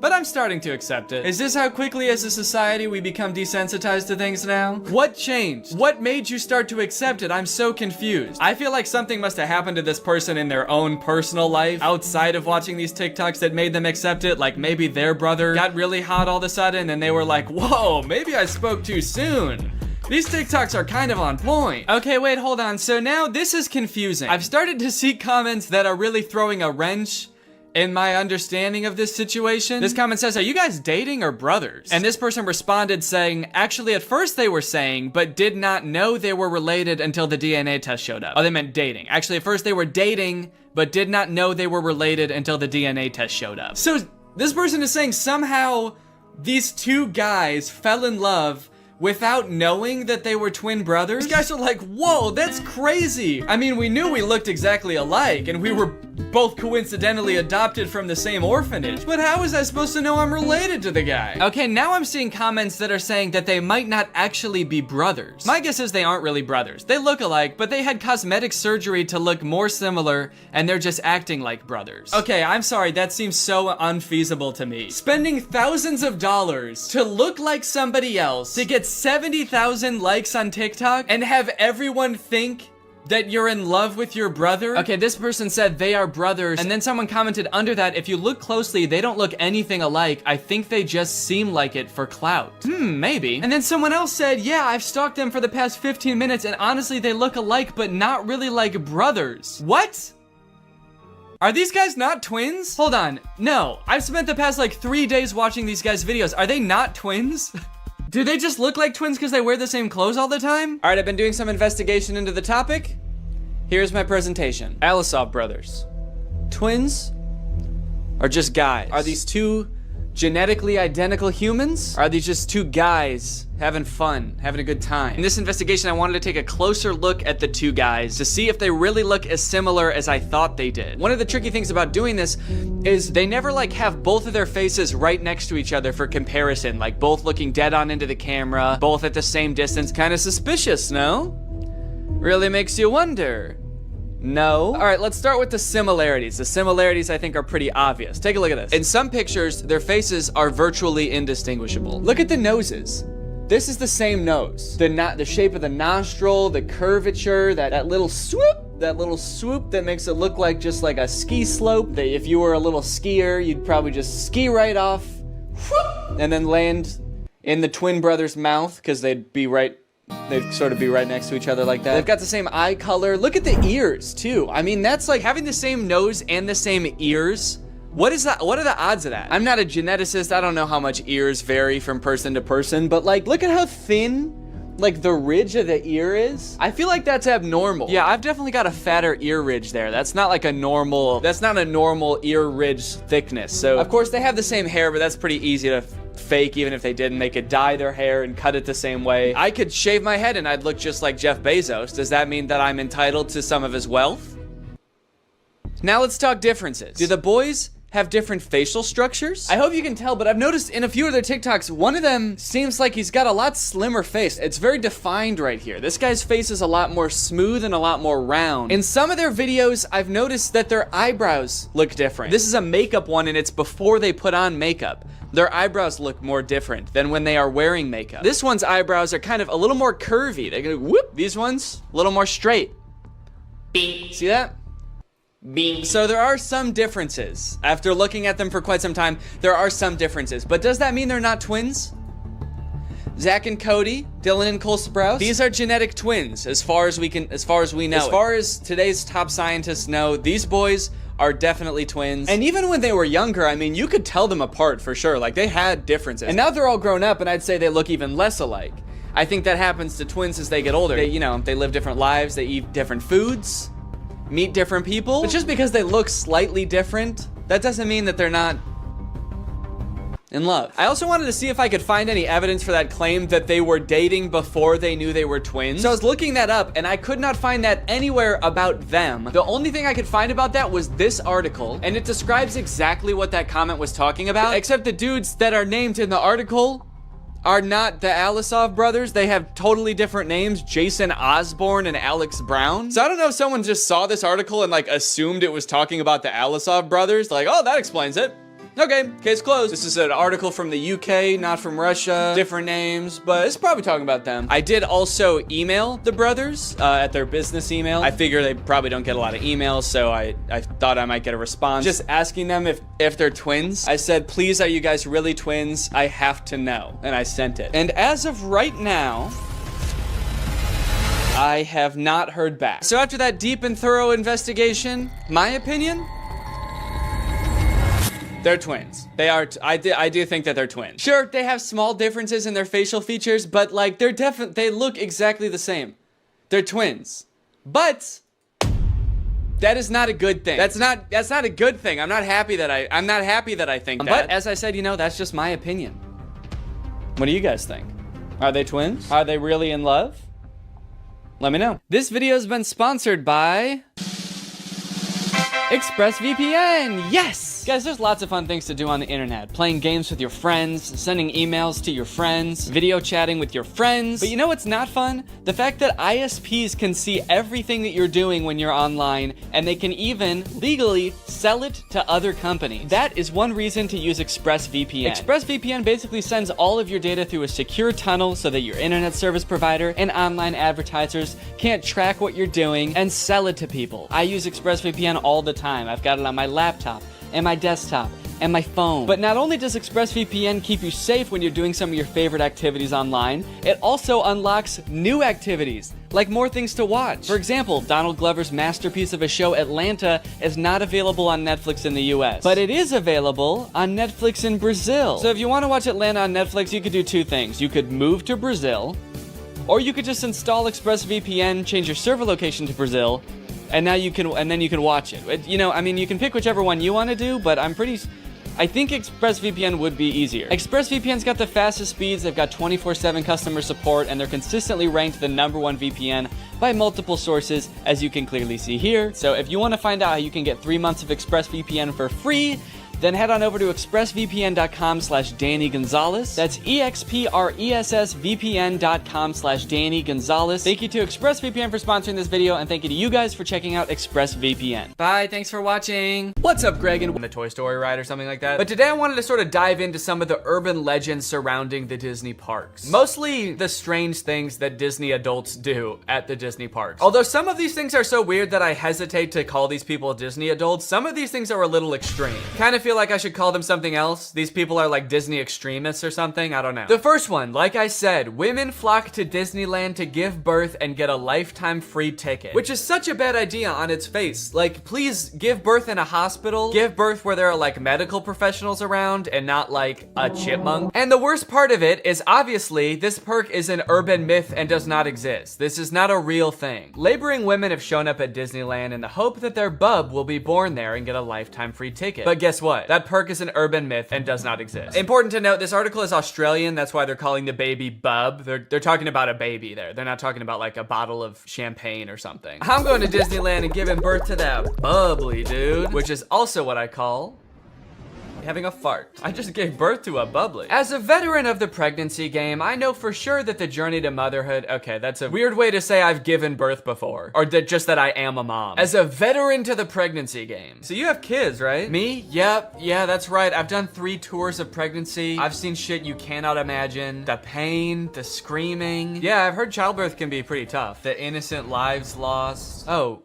but I'm starting to accept it. Is this how quickly as a society we become desensitized to things now? What changed? What made you start to accept it? I'm so confused. I feel like something must have happened to this person in their own personal life outside of watching these TikToks that made them accept it. Like maybe their brother got really hot all of a sudden and they were like, whoa, maybe I spoke too soon. These TikToks are kind of on point. Okay, wait, hold on. So now this is confusing. I've started to see comments that are really throwing a wrench in my understanding of this situation. This comment says, are you guys dating or brothers? And this person responded saying, actually at first they were saying, but did not know they were related until the DNA test showed up. Oh, they meant dating. Actually at first they were dating, but did not know they were related until the DNA test showed up. So this person is saying somehow these two guys fell in love without knowing that they were twin brothers. These guys are like, whoa, that's crazy. I mean, we knew we looked exactly alike and we were both coincidentally adopted from the same orphanage, but how was I supposed to know I'm related to the guy? Okay, now I'm seeing comments that are saying that they might not actually be brothers. My guess is they aren't really brothers. They look alike, but they had cosmetic surgery to look more similar and they're just acting like brothers. Okay, I'm sorry, that seems so unfeasible to me. Spending thousands of dollars to look like somebody else, to get 70,000 likes on TikTok and have everyone think that you're in love with your brother? Okay, this person said they are brothers, and then someone commented under that, if you look closely, they don't look anything alike. I think they just seem like it for clout. Maybe. And then someone else said, yeah, I've stalked them for the past 15 minutes, and honestly, they look alike, but not really like brothers. What? Are these guys not twins? Hold on, no. I've spent the past like 3 days watching these guys' videos. Are they not twins? Do they just look like twins because they wear the same clothes all the time? All right, I've been doing some investigation into the topic. Here's my presentation. Alisov brothers. Twins or just guys? Are these two genetically identical humans? Are these just two guys having fun, having a good time? In this investigation, I wanted to take a closer look at the two guys to see if they really look as similar as I thought they did. One of the tricky things about doing this is they never like have both of their faces right next to each other for comparison, like both looking dead on into the camera, both at the same distance. Kind of suspicious, no? Really makes you wonder. No. All right, let's start with the similarities. The similarities I think are pretty obvious. Take a look at this. In some pictures, their faces are virtually indistinguishable. Look at the noses. This is the same nose. The shape of the nostril, the curvature, that little swoop that makes it look like just like a ski slope. That if you were a little skier, you'd probably just ski right off, whoop, and then land in the twin brothers' mouth because they'd sort of be right next to each other like that. They've got the same eye color. Look at the ears too. I mean, that's like having the same nose and the same ears. What is that? What are the odds of that? I'm not a geneticist. I don't know how much ears vary from person to person, but like, look at how thin like the ridge of the ear is. I feel like that's abnormal. Yeah, I've definitely got a fatter ear ridge there. That's not a normal ear ridge thickness. So of course they have the same hair, but that's pretty easy to fake. Even if they didn't, they could dye their hair and cut it the same way. I could shave my head and I'd look just like Jeff Bezos. Does that mean that I'm entitled to some of his wealth? Now let's talk differences. Do the boys have different facial structures? I hope you can tell, but I've noticed in a few of their TikToks, one of them seems like he's got a lot slimmer face. It's very defined right here. This guy's face is a lot more smooth and a lot more round. In some of their videos, I've noticed that their eyebrows look different. This is a makeup one and it's before they put on makeup. Their eyebrows look more different than when they are wearing makeup. This one's eyebrows are kind of a little more curvy. They go whoop. These ones, a little more straight. See that? Bing. So there are some differences. After looking at them for quite some time, there are some differences. But does that mean they're not twins? Zach and Cody, Dylan and Cole Sprouse. These are genetic twins, as far as we know. As far as today's top scientists know, these boys are definitely twins. And even when they were younger, I mean, you could tell them apart for sure. Like, they had differences. And now they're all grown up, and I'd say they look even less alike. I think that happens to twins as they get older. They, you know, they live different lives, they eat different foods, meet different people. But just because they look slightly different, that doesn't mean that they're not in love. I also wanted to see if I could find any evidence for that claim that they were dating before they knew they were twins. So I was looking that up, and I could not find that anywhere about them. The only thing I could find about that was this article, and it describes exactly what that comment was talking about, except the dudes that are named in the article are not the Alisov brothers. They have totally different names, Jason Osborne and Alex Brown. So I don't know if someone just saw this article and like assumed it was talking about the Alisov brothers. Like, oh, that explains it. Okay, case closed. This is an article from the UK, not from Russia. Different names, but it's probably talking about them. I did also email the brothers at their business email. I figure they probably don't get a lot of emails, so I thought I might get a response. Just asking them if they're twins. I said, please, are you guys really twins? I have to know. And I sent it. And as of right now, I have not heard back. So after that deep and thorough investigation, my opinion, they're twins. They are, I do think that they're twins. Sure, they have small differences in their facial features, but like they look exactly the same. They're twins. But that is not a good thing. That's not a good thing. I'm not happy that I think that. But as I said, you know, that's just my opinion. What do you guys think? Are they twins? Are they really in love? Let me know. This video has been sponsored by ExpressVPN. Yes! Guys, there's lots of fun things to do on the internet. Playing games with your friends, sending emails to your friends, video chatting with your friends. But you know what's not fun? The fact that ISPs can see everything that you're doing when you're online, and they can even legally sell it to other companies. That is one reason to use ExpressVPN. ExpressVPN basically sends all of your data through a secure tunnel so that your internet service provider and online advertisers can't track what you're doing and sell it to people. I use ExpressVPN all the time. I've got it on my laptop and my desktop and my phone. But not only does ExpressVPN keep you safe when you're doing some of your favorite activities online, it also unlocks new activities, like more things to watch. For example, Donald Glover's masterpiece of a show, Atlanta, is not available on Netflix in the US, but it is available on Netflix in Brazil. So if you want to watch Atlanta on Netflix, you could do two things. You could move to Brazil, or you could just install ExpressVPN, change your server location to Brazil, and now you can watch it. You know, I mean, you can pick whichever one you want to do, but I think ExpressVPN would be easier. ExpressVPN's got the fastest speeds, they've got 24/7 customer support, and they're consistently ranked the #1 VPN by multiple sources, as you can clearly see here. So if you want to find out how you can get 3 months of ExpressVPN for free, then head on over to expressvpn.com/Danny Gonzalez. That's expressvpn.com/Danny Gonzalez. Thank you to ExpressVPN for sponsoring this video, and thank you to you guys for checking out ExpressVPN. Bye, thanks for watching. What's up, Greg, and the Toy Story ride or something like that. But today I wanted to sort of dive into some of the urban legends surrounding the Disney parks. Mostly the strange things that Disney adults do at the Disney parks. Although some of these things are so weird that I hesitate to call these people Disney adults, some of these things are a little extreme. Kind of feel like I should call them something else. These people are like Disney extremists or something. I don't know. The first one, like I said, women flock to Disneyland to give birth and get a lifetime free ticket, which is such a bad idea on its face. Like, please give birth in a hospital, give birth where there are like medical professionals around and not like a chipmunk. And the worst part of it is obviously this perk is an urban myth and does not exist. This is not a real thing. Laboring women have shown up at Disneyland in the hope that their bub will be born there and get a lifetime free ticket. But guess what? That perk is an urban myth and does not exist. Important to note, this article is Australian. That's why they're calling the baby bub. They're talking about a baby there. They're not talking about like a bottle of champagne or something. I'm going to Disneyland and giving birth to that bubbly dude, which is also what I call having a fart. I just gave birth to a bubbly. As a veteran of the pregnancy game, I know for sure that the journey to motherhood, okay, that's a weird way to say I've given birth before, or just that I am a mom. As a veteran to the pregnancy game. So you have kids, right? Me? Yep, yeah, that's right. I've done 3 tours of pregnancy. I've seen shit you cannot imagine. The pain, the screaming. Yeah, I've heard childbirth can be pretty tough. The innocent lives lost. Oh.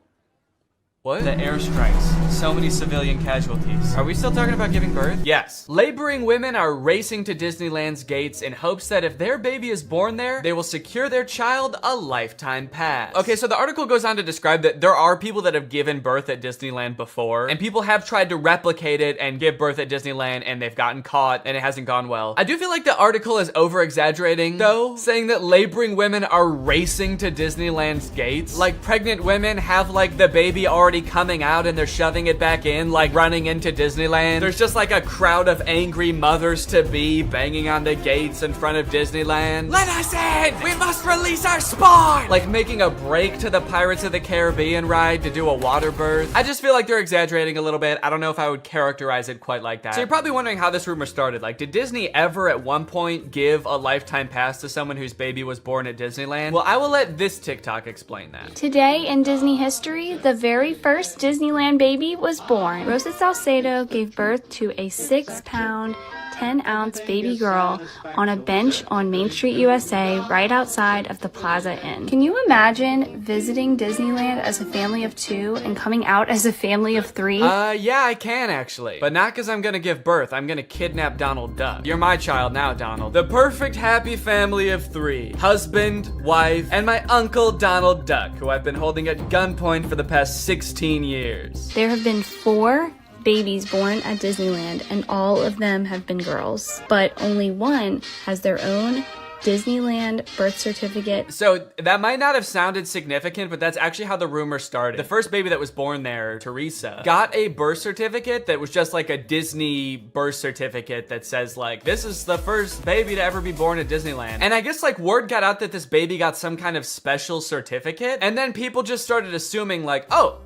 What? The airstrikes. So many civilian casualties. Are we still talking about giving birth? Yes. Laboring women are racing to Disneyland's gates in hopes that if their baby is born there, they will secure their child a lifetime pass. Okay, so the article goes on to describe that there are people that have given birth at Disneyland before, and people have tried to replicate it and give birth at Disneyland, and they've gotten caught, and it hasn't gone well. I do feel like the article is over-exaggerating, though, saying that laboring women are racing to Disneyland's gates. Like, pregnant women have, like, the baby already coming out and they're shoving it back in, like running into Disneyland. There's just like a crowd of angry mothers-to-be banging on the gates in front of Disneyland. Let us in! We must release our spawn! Like making a break to the Pirates of the Caribbean ride to do a water birth. I just feel like they're exaggerating a little bit. I don't know if I would characterize it quite like that. So you're probably wondering how this rumor started. Like, did Disney ever at one point give a lifetime pass to someone whose baby was born at Disneyland? Well, I will let this TikTok explain that. Today in Disney history, the very first Disneyland baby was born. Rosa Salcedo gave birth to a 6-pound, 10-ounce baby girl on a bench on Main Street, USA, right outside of the Plaza Inn. Can you imagine visiting Disneyland as a family of 2 and coming out as a family of 3? Yeah, I can actually. But not because I'm gonna give birth. I'm gonna kidnap Donald Duck. You're my child now, Donald. The perfect happy family of 3. Husband, wife, and my uncle Donald Duck, who I've been holding at gunpoint for the past 16 years. There have been 4 babies born at Disneyland, and all of them have been girls, but only one has their own Disneyland birth certificate. So that might not have sounded significant, but that's actually how the rumor started. The first baby that was born there, Teresa, got a birth certificate that was just like a Disney birth certificate that says like, this is the first baby to ever be born at Disneyland. And I guess like word got out that this baby got some kind of special certificate, and then people just started assuming like, oh,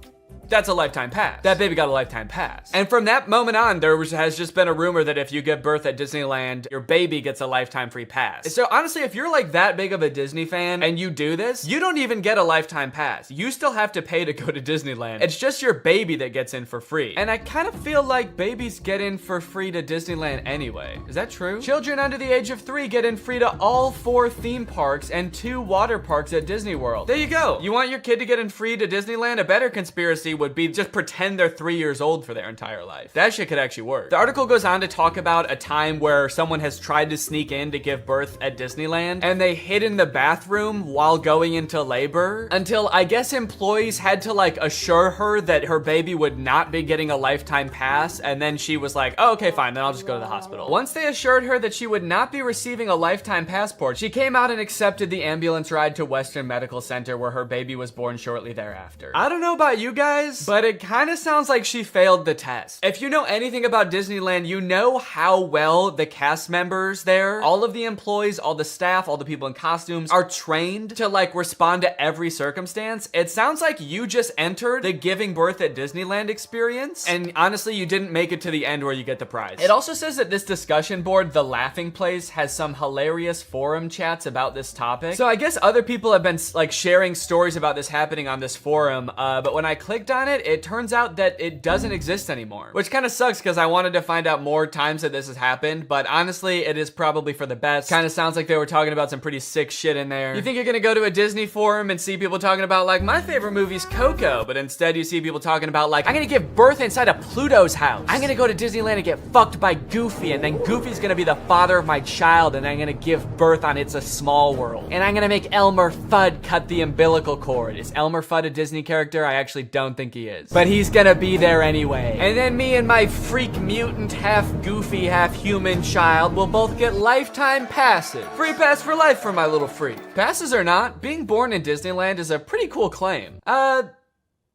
that's a lifetime pass. That baby got a lifetime pass. And from that moment on, has just been a rumor that if you give birth at Disneyland, your baby gets a lifetime free pass. So honestly, if you're like that big of a Disney fan and you do this, you don't even get a lifetime pass. You still have to pay to go to Disneyland. It's just your baby that gets in for free. And I kind of feel like babies get in for free to Disneyland anyway. Is that true? Children under the age of 3 get in free to all 4 theme parks and 2 water parks at Disney World. There you go. You want your kid to get in free to Disneyland? A better conspiracy would be just pretend they're 3 years old for their entire life. That shit could actually work. The article goes on to talk about a time where someone has tried to sneak in to give birth at Disneyland, and they hid in the bathroom while going into labor until I guess employees had to like assure her that her baby would not be getting a lifetime pass, and then she was like, oh, okay, fine, then I'll just go to the hospital. Once they assured her that she would not be receiving a lifetime passport, she came out and accepted the ambulance ride to Western Medical Center where her baby was born shortly thereafter. I don't know about you guys, but it kind of sounds like she failed the test. If you know anything about Disneyland, you know how well the cast members there, all of the employees, all the staff, all the people in costumes are trained to like respond to every circumstance. It sounds like you just entered the giving birth at Disneyland experience, and honestly, you didn't make it to the end where you get the prize. It also says that this discussion board, The Laughing Place, has some hilarious forum chats about this topic. So I guess other people have been like sharing stories about this happening on this forum, but when I clicked on it, it turns out that it doesn't exist anymore, which kind of sucks because I wanted to find out more times that this has happened, but honestly, it is probably for the best. Kind of sounds like they were talking about some pretty sick shit in there. You think you're gonna go to a Disney forum and see people talking about like, my favorite movie's Coco, but instead you see people talking about like, I'm gonna give birth inside of Pluto's house. I'm gonna go to Disneyland and get fucked by Goofy, and then Goofy's gonna be the father of my child, and I'm gonna give birth on It's a Small World. And I'm gonna make Elmer Fudd cut the umbilical cord. Is Elmer Fudd a Disney character? I actually don't think he is. But he's gonna be there anyway. And then me and my freak mutant, half goofy, half human child will both get lifetime passes. Free pass for life for my little freak. Passes or not, being born in Disneyland is a pretty cool claim.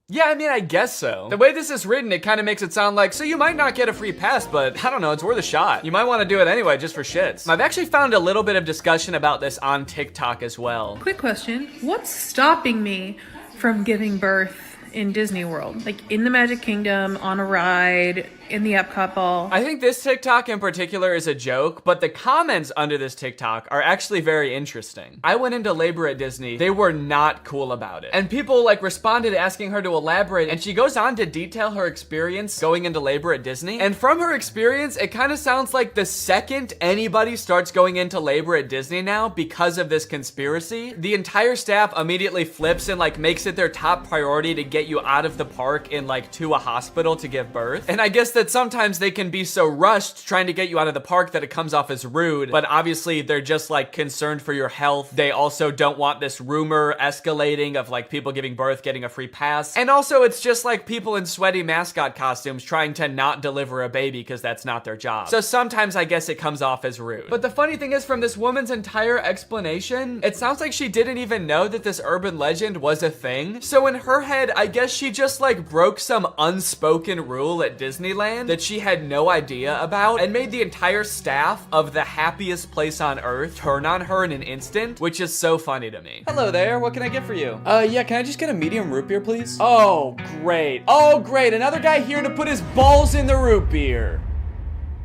Yeah, I mean, I guess so. The way this is written, it kind of makes it sound like, so you might not get a free pass, but I don't know, it's worth a shot. You might want to do it anyway, just for shits. I've actually found a little bit of discussion about this on TikTok as well. Quick question, what's stopping me from giving birth in Disney World? Like in the Magic Kingdom, on a ride, in the up couple. I think this TikTok in particular is a joke, but the comments under this TikTok are actually very interesting. I went into labor at Disney. They were not cool about it. And people like responded asking her to elaborate, and she goes on to detail her experience going into labor at Disney. And from her experience, it kind of sounds like the second anybody starts going into labor at Disney now because of this conspiracy, the entire staff immediately flips and like makes it their top priority to get you out of the park and like to a hospital to give birth. And I guess that sometimes they can be so rushed trying to get you out of the park that it comes off as rude, but obviously they're just like concerned for your health. They also don't want this rumor escalating of like people giving birth getting a free pass. And also it's just like people in sweaty mascot costumes trying to not deliver a baby because that's not their job. So sometimes I guess it comes off as rude. But the funny thing is, from this woman's entire explanation, it sounds like she didn't even know that this urban legend was a thing. So in her head, I guess she just like broke some unspoken rule at Disneyland that she had no idea about and made the entire staff of the happiest place on earth turn on her in an instant, which is so funny to me. Hello there, what can I get for you? Yeah, can I just get a medium root beer, please? Oh, great. Oh, great, another guy here to put his balls in the root beer.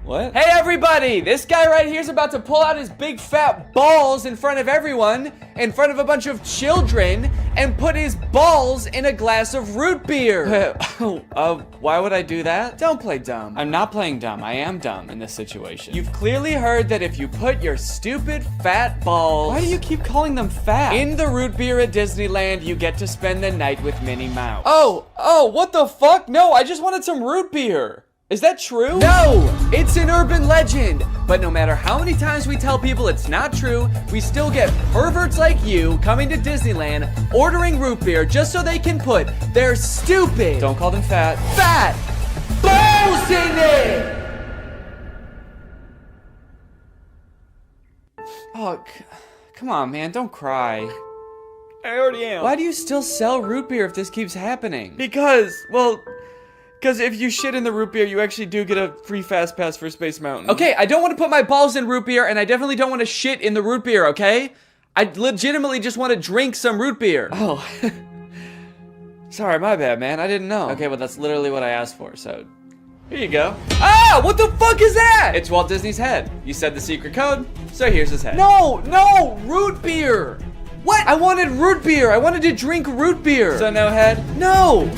What? Hey everybody! This guy right here is about to pull out his big fat balls in front of everyone, in front of a bunch of children, and put his balls in a glass of root beer. Why would I do that? Don't play dumb. I'm not playing dumb. I am dumb in this situation. You've clearly heard that if you put your stupid fat balls— why do you keep calling them fat? In the root beer at Disneyland, you get to spend the night with Minnie Mouse. Oh, what the fuck? No, I just wanted some root beer. Is that true? No, it's an urban legend. But no matter how many times we tell people it's not true, we still get perverts like you coming to Disneyland, ordering root beer just so they can put their stupid— don't call them fat— fat balls in it! Oh, come on, man, don't cry. I already am. Why do you still sell root beer if this keeps happening? Because if you shit in the root beer, you actually do get a free fast pass for Space Mountain. Okay, I don't want to put my balls in root beer, and I definitely don't want to shit in the root beer, okay? I legitimately just want to drink some root beer. Oh. Sorry, my bad, man. I didn't know. Okay, well, that's literally what I asked for, so here you go. Ah, what the fuck is that? It's Walt Disney's head. You said the secret code, so here's his head. No, root beer. What? I wanted root beer. I wanted to drink root beer. So no head? No.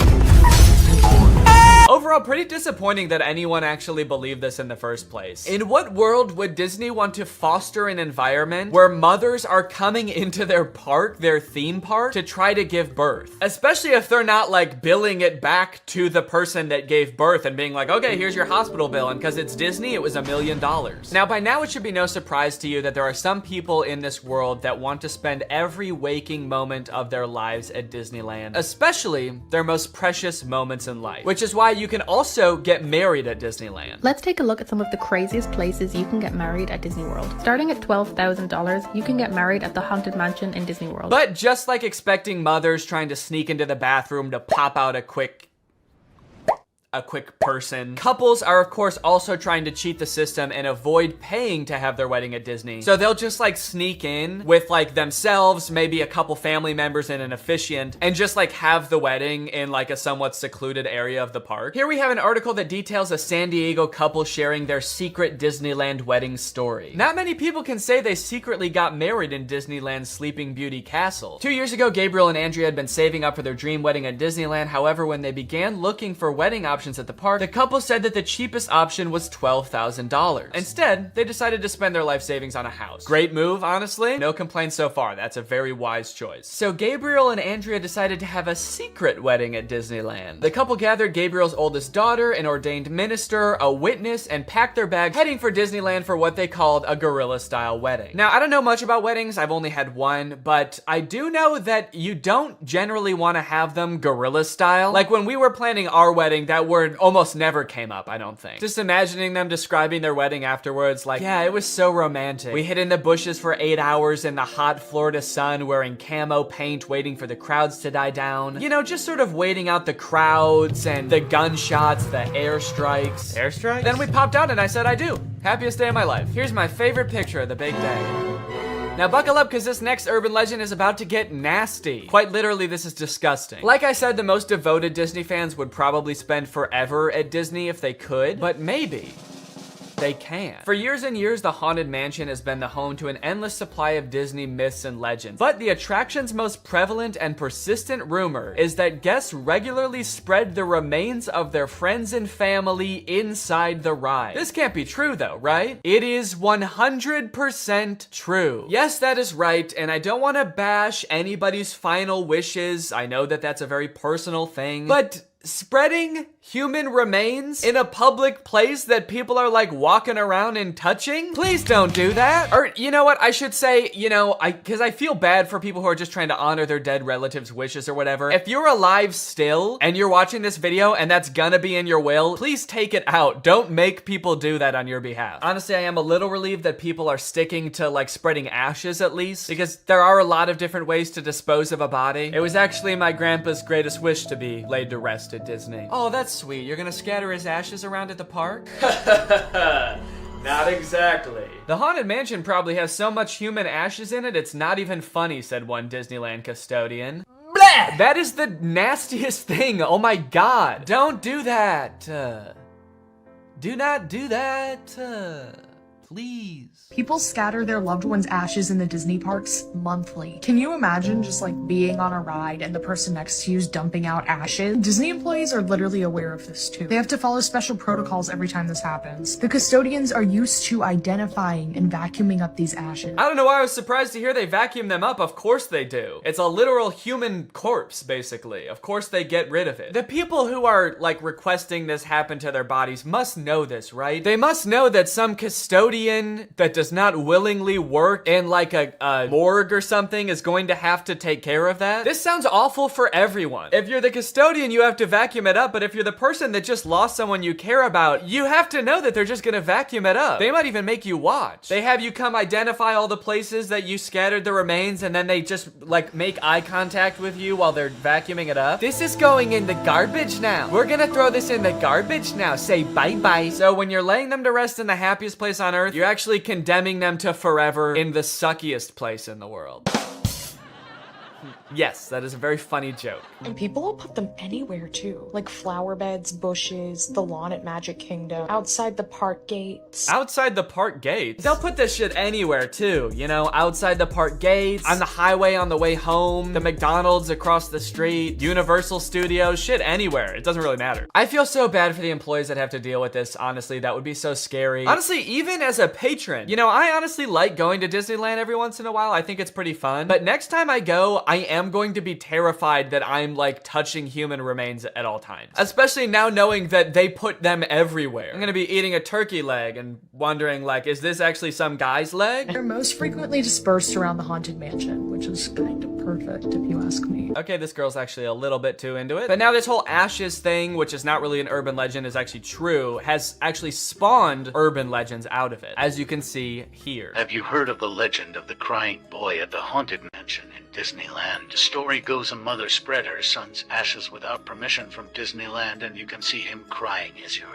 Overall, pretty disappointing that anyone actually believed this in the first place. In what world would Disney want to foster an environment where mothers are coming into their park, their theme park, to try to give birth? Especially if they're not like billing it back to the person that gave birth and being like, okay, here's your hospital bill, and because it's Disney, it was $1 million. Now, by now, it should be no surprise to you that there are some people in this world that want to spend every waking moment of their lives at Disneyland, especially their most precious moments in life, which is why you can also get married at Disneyland. Let's take a look at some of the craziest places you can get married at Disney World. Starting at $12,000, you can get married at the Haunted Mansion in Disney World. But just like expecting mothers trying to sneak into the bathroom to pop out a quick person, couples are of course also trying to cheat the system and avoid paying to have their wedding at Disney. So they'll just like sneak in with like themselves, maybe a couple family members and an officiant, and just like have the wedding in like a somewhat secluded area of the park. Here we have an article that details a San Diego couple sharing their secret Disneyland wedding story. Not many people can say they secretly got married in Disneyland's Sleeping Beauty Castle. 2 years ago, Gabriel and Andrea had been saving up for their dream wedding at Disneyland. However, when they began looking for wedding options at the park, the couple said that the cheapest option was $12,000. Instead, they decided to spend their life savings on a house. Great move, honestly. No complaints so far. That's a very wise choice. So Gabriel and Andrea decided to have a secret wedding at Disneyland. The couple gathered Gabriel's oldest daughter, an ordained minister, a witness, and packed their bags, heading for Disneyland for what they called a guerrilla-style wedding. Now, I don't know much about weddings. I've only had one, but I do know that you don't generally want to have them guerrilla style. Like when we were planning our wedding, that word almost never came up, I don't think. Just imagining them describing their wedding afterwards, like, yeah, it was so romantic. We hid in the bushes for 8 hours in the hot Florida sun wearing camo paint, waiting for the crowds to die down. You know, just sort of waiting out the crowds and the gunshots, the airstrikes. Airstrikes? Then we popped out and I said I do. Happiest day of my life. Here's my favorite picture of the big day. Now buckle up because this next urban legend is about to get nasty. Quite literally, this is disgusting. Like I said, the most devoted Disney fans would probably spend forever at Disney if they could, but maybe they can. For years and years, the Haunted Mansion has been the home to an endless supply of Disney myths and legends. But the attraction's most prevalent and persistent rumor is that guests regularly spread the remains of their friends and family inside the ride. This can't be true though, right? It is 100% true. Yes, that is right, and I don't want to bash anybody's final wishes. I know that that's a very personal thing, but spreading human remains in a public place that people are like walking around and touching? Please don't do that. Or you know what, I should say, because I feel bad for people who are just trying to honor their dead relatives' wishes or whatever. If you're alive still and you're watching this video and that's gonna be in your will, please take it out. Don't make people do that on your behalf. Honestly, I am a little relieved that people are sticking to like spreading ashes at least, because there are a lot of different ways to dispose of a body. It was actually my grandpa's greatest wish to be laid to rest at Disney. Oh, that's sweet. You're gonna scatter his ashes around at the park? Not exactly. The Haunted Mansion probably has so much human ashes in it, it's not even funny, said one Disneyland custodian. Blech! That is the nastiest thing. Oh my God. Don't do that. Do not do that. Please. People scatter their loved ones' ashes in the Disney parks monthly. Can you imagine just like being on a ride and the person next to you is dumping out ashes? Disney employees are literally aware of this too. They have to follow special protocols every time this happens. The custodians are used to identifying and vacuuming up these ashes. I don't know why I was surprised to hear they vacuum them up. Of course they do. It's a literal human corpse, basically. Of course they get rid of it. The people who are like requesting this happen to their bodies must know this, right? They must know that some custodian that does not willingly work in like a morgue or something is going to have to take care of that. This sounds awful for everyone. If you're the custodian, you have to vacuum it up, but if you're the person that just lost someone you care about, you have to know that they're just gonna vacuum it up. They might even make you watch. They have you come identify all the places that you scattered the remains, and then they just like make eye contact with you while they're vacuuming it up. This is going in the garbage now. We're gonna throw this in the garbage now. Say bye-bye. So when you're laying them to rest in the happiest place on earth, you're actually condemning them to forever in the suckiest place in the world. Yes, that is a very funny joke. And people will put them anywhere too. Like flower beds, bushes, the lawn at Magic Kingdom, outside the park gates. Outside the park gates? They'll put this shit anywhere too, outside the park gates, on the highway on the way home, the McDonald's across the street, Universal Studios, shit anywhere. It doesn't really matter. I feel so bad for the employees that have to deal with this, honestly. That would be so scary. Honestly, even as a patron, I honestly like going to Disneyland every once in a while. I think it's pretty fun. But next time I go, I am going to be terrified that I'm like touching human remains at all times. Especially now knowing that they put them everywhere. I'm gonna be eating a turkey leg and wondering like, is this actually some guy's leg? They're most frequently dispersed around the Haunted Mansion, which is kind of perfect if you ask me. Okay, this girl's actually a little bit too into it. But now this whole ashes thing, which is not really an urban legend, is actually true, has actually spawned urban legends out of it, as you can see here. Have you heard of the legend of the crying boy at the Haunted Mansion in Disneyland? The story goes a mother spread her son's ashes without permission from Disneyland, and you can see him crying as you're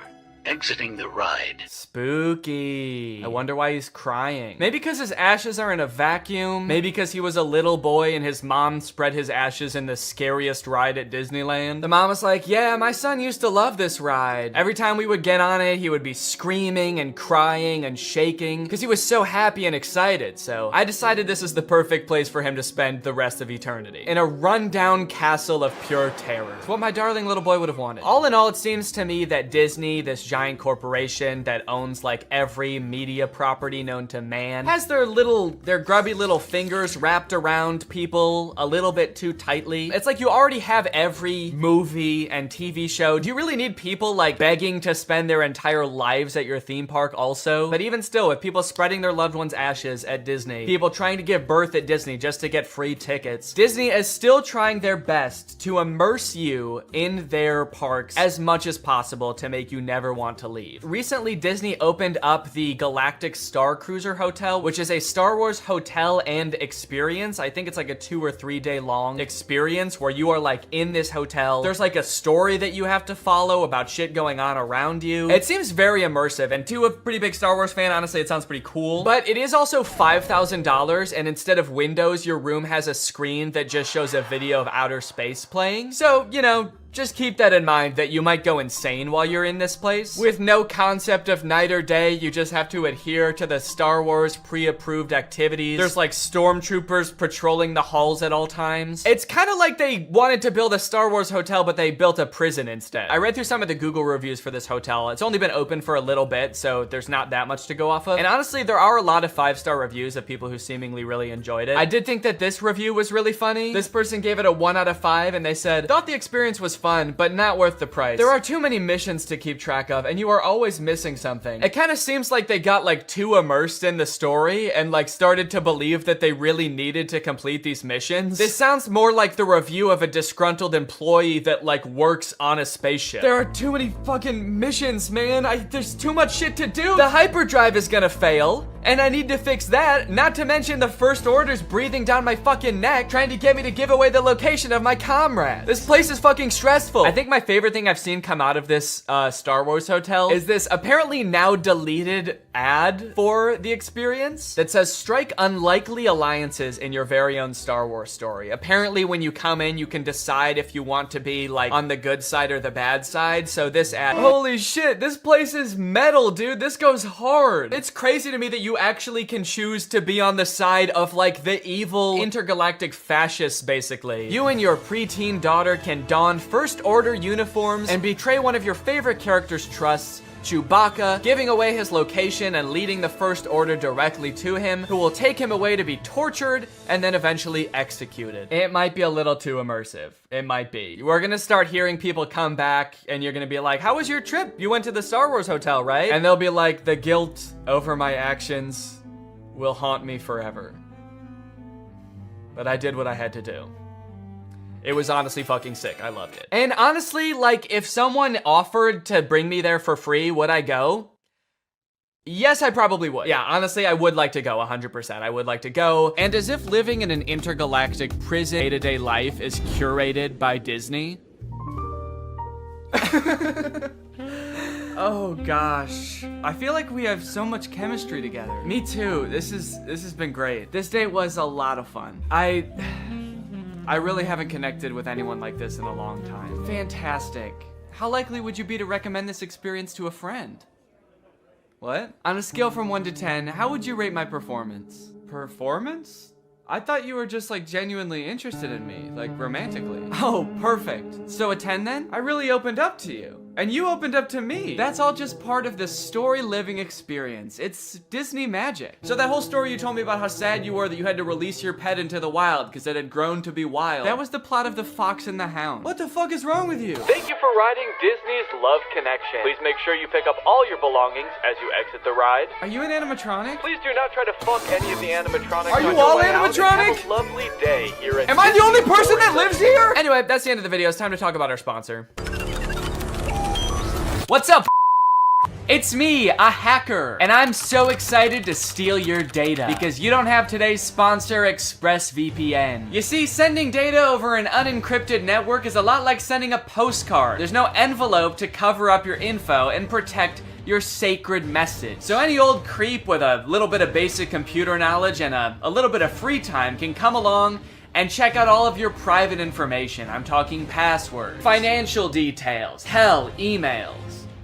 exiting the ride. Spooky. I wonder why he's crying. Maybe because his ashes are in a vacuum. Maybe because he was a little boy and his mom spread his ashes in the scariest ride at Disneyland. The mom was like, yeah, my son used to love this ride. Every time we would get on it, he would be screaming and crying and shaking because he was so happy and excited. So I decided this is the perfect place for him to spend the rest of eternity. In a rundown castle of pure terror. It's what my darling little boy would have wanted. All in all, it seems to me that Disney, this giant corporation that owns like every media property known to man, has their grubby little fingers wrapped around people a little bit too tightly. It's like you already have every movie and TV show. Do you really need people like begging to spend their entire lives at your theme park also? But even still, with people spreading their loved ones' ashes at Disney, people trying to give birth at Disney just to get free tickets, Disney is still trying their best to immerse you in their parks as much as possible to make you never want to leave. Recently, Disney opened up the Galactic Star Cruiser Hotel, which is a Star Wars hotel and experience. I think it's like a 2 or 3 day long experience where you are like in this hotel. There's like a story that you have to follow about shit going on around you. It seems very immersive, and to a pretty big Star Wars fan, honestly, it sounds pretty cool. But it is also $5,000, and instead of windows, your room has a screen that just shows a video of outer space playing. So, you know, just keep that in mind that you might go insane while you're in this place. With no concept of night or day, you just have to adhere to the Star Wars pre-approved activities. There's like stormtroopers patrolling the halls at all times. It's kind of like they wanted to build a Star Wars hotel, but they built a prison instead. I read through some of the Google reviews for this hotel. It's only been open for a little bit, so there's not that much to go off of. And honestly, there are a lot of 5-star reviews of people who seemingly really enjoyed it. I did think that this review was really funny. This person gave it a 1 out of 5, and they said, thought the experience was fun, but not worth the price. There are too many missions to keep track of, and you are always missing something. It kind of seems like they got like too immersed in the story and like started to believe that they really needed to complete these missions. This sounds more like the review of a disgruntled employee that like works on a spaceship. There are too many fucking missions, man. There's too much shit to do. The hyperdrive is gonna fail, and I need to fix that. Not to mention the First Order's breathing down my fucking neck, trying to get me to give away the location of my comrade. This place is fucking stressful. I think my favorite thing I've seen come out of this Star Wars hotel is this apparently now deleted ad for the experience that says, strike unlikely alliances in your very own Star Wars story. Apparently when you come in, you can decide if you want to be like on the good side or the bad side. So this ad, holy shit, this place is metal, dude. This goes hard. It's crazy to me that you actually can choose to be on the side of like the evil intergalactic fascists, basically. You and your preteen daughter can don First Order uniforms and betray one of your favorite character's trusts, Chewbacca, giving away his location and leading the First Order directly to him, who will take him away to be tortured and then eventually executed. It might be a little too immersive. It might be. We're gonna start hearing people come back and you're gonna be like, how was your trip? You went to the Star Wars hotel, right? And they'll be like, the guilt over my actions will haunt me forever. But I did what I had to do. It was honestly fucking sick. I loved it. And honestly, like, if someone offered to bring me there for free, would I go? Yes, I probably would. Yeah, honestly, I would like to go 100%. I would like to go. And as if living in an intergalactic prison day-to-day life is curated by Disney. Oh gosh. I feel like we have so much chemistry together. Me too. This has been great. This date was a lot of fun. I really haven't connected with anyone like this in a long time. Fantastic. How likely would you be to recommend this experience to a friend? What? On a scale from 1 to 10, how would you rate my performance? Performance? I thought you were just like genuinely interested in me, like romantically. Oh, perfect. So a 10 then? I really opened up to you. And you opened up to me. That's all just part of the story living experience. It's Disney magic. So that whole story you told me about how sad you were that you had to release your pet into the wild because it had grown to be wild. That was the plot of The Fox and the Hound. What the fuck is wrong with you? Thank you for riding Disney's Love Connection. Please make sure you pick up all your belongings as you exit the ride. Are you an animatronic? Please do not try to fuck any of the animatronics. Are you all animatronic? Have a lovely day here at Am I the only person that lives here? Anyway, that's the end of the video. It's time to talk about our sponsor. What's up? It's me, a hacker, and I'm so excited to steal your data because you don't have today's sponsor, ExpressVPN. You see, sending data over an unencrypted network is a lot like sending a postcard. There's no envelope to cover up your info and protect your sacred message. So any old creep with a little bit of basic computer knowledge and a little bit of free time can come along and check out all of your private information. I'm talking passwords, financial details, hell, emails.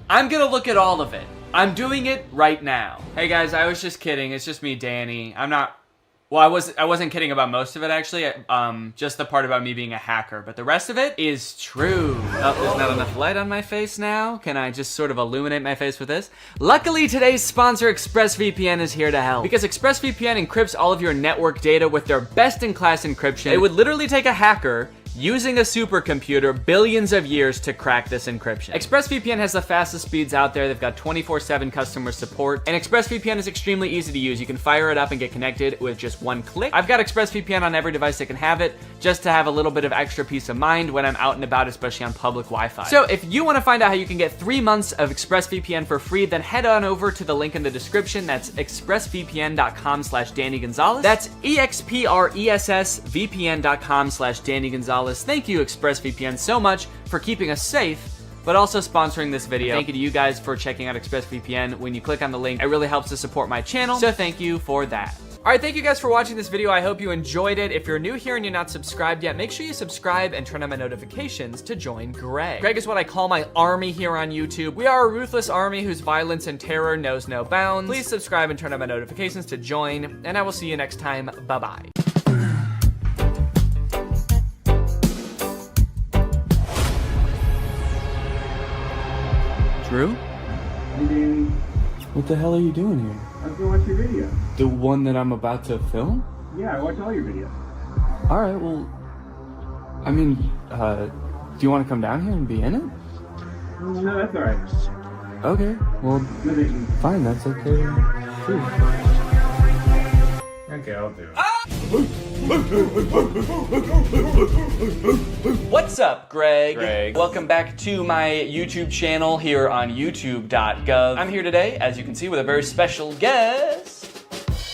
I'm gonna look at all of it. I'm doing it right now. Hey guys, I was just kidding. It's just me, Danny. Well, I wasn't kidding about most of it actually. Just the part about me being a hacker, but the rest of it is true. Oh, there's not enough light on my face now. Can I just sort of illuminate my face with this? Luckily, today's sponsor, ExpressVPN, is here to help. Because ExpressVPN encrypts all of your network data with their best-in-class encryption. It would literally take a hacker using a supercomputer billions of years to crack this encryption. ExpressVPN has the fastest speeds out there. They've got 24/7 customer support, and ExpressVPN is extremely easy to use. You can fire it up and get connected with just one click. I've got ExpressVPN on every device that can have it, just to have a little bit of extra peace of mind when I'm out and about, especially on public Wi-Fi. So if you want to find out how you can get 3 months of ExpressVPN for free, then head on over to the link in the description. That's expressvpn.com/Danny Gonzalez. That's expressvpn.com/Danny Gonzalez. Thank you, ExpressVPN, so much for keeping us safe, but also sponsoring this video. Thank you to you guys for checking out ExpressVPN. When you click on the link, it really helps to support my channel, so thank you for that. All right, thank you guys for watching this video. I hope you enjoyed it. If you're new here and you're not subscribed yet, make sure you subscribe and turn on my notifications to join Greg. Greg is what I call my army here on YouTube. We are a ruthless army whose violence and terror knows no bounds. Please subscribe and turn on my notifications to join, and I will see you next time. Bye-bye. Drew? Hey, Danny. What the hell are you doing here? I was gonna watch your video. The one that I'm about to film? Yeah, I watch all your videos. All right, well, I mean, do you want to come down here and be in it? No, that's all right. Okay, well, fine, that's okay. Sure. Okay, I'll do it. What's up, Greg? Welcome back to my YouTube channel here on youtube.gov. I'm here today, as you can see, with a very special guest.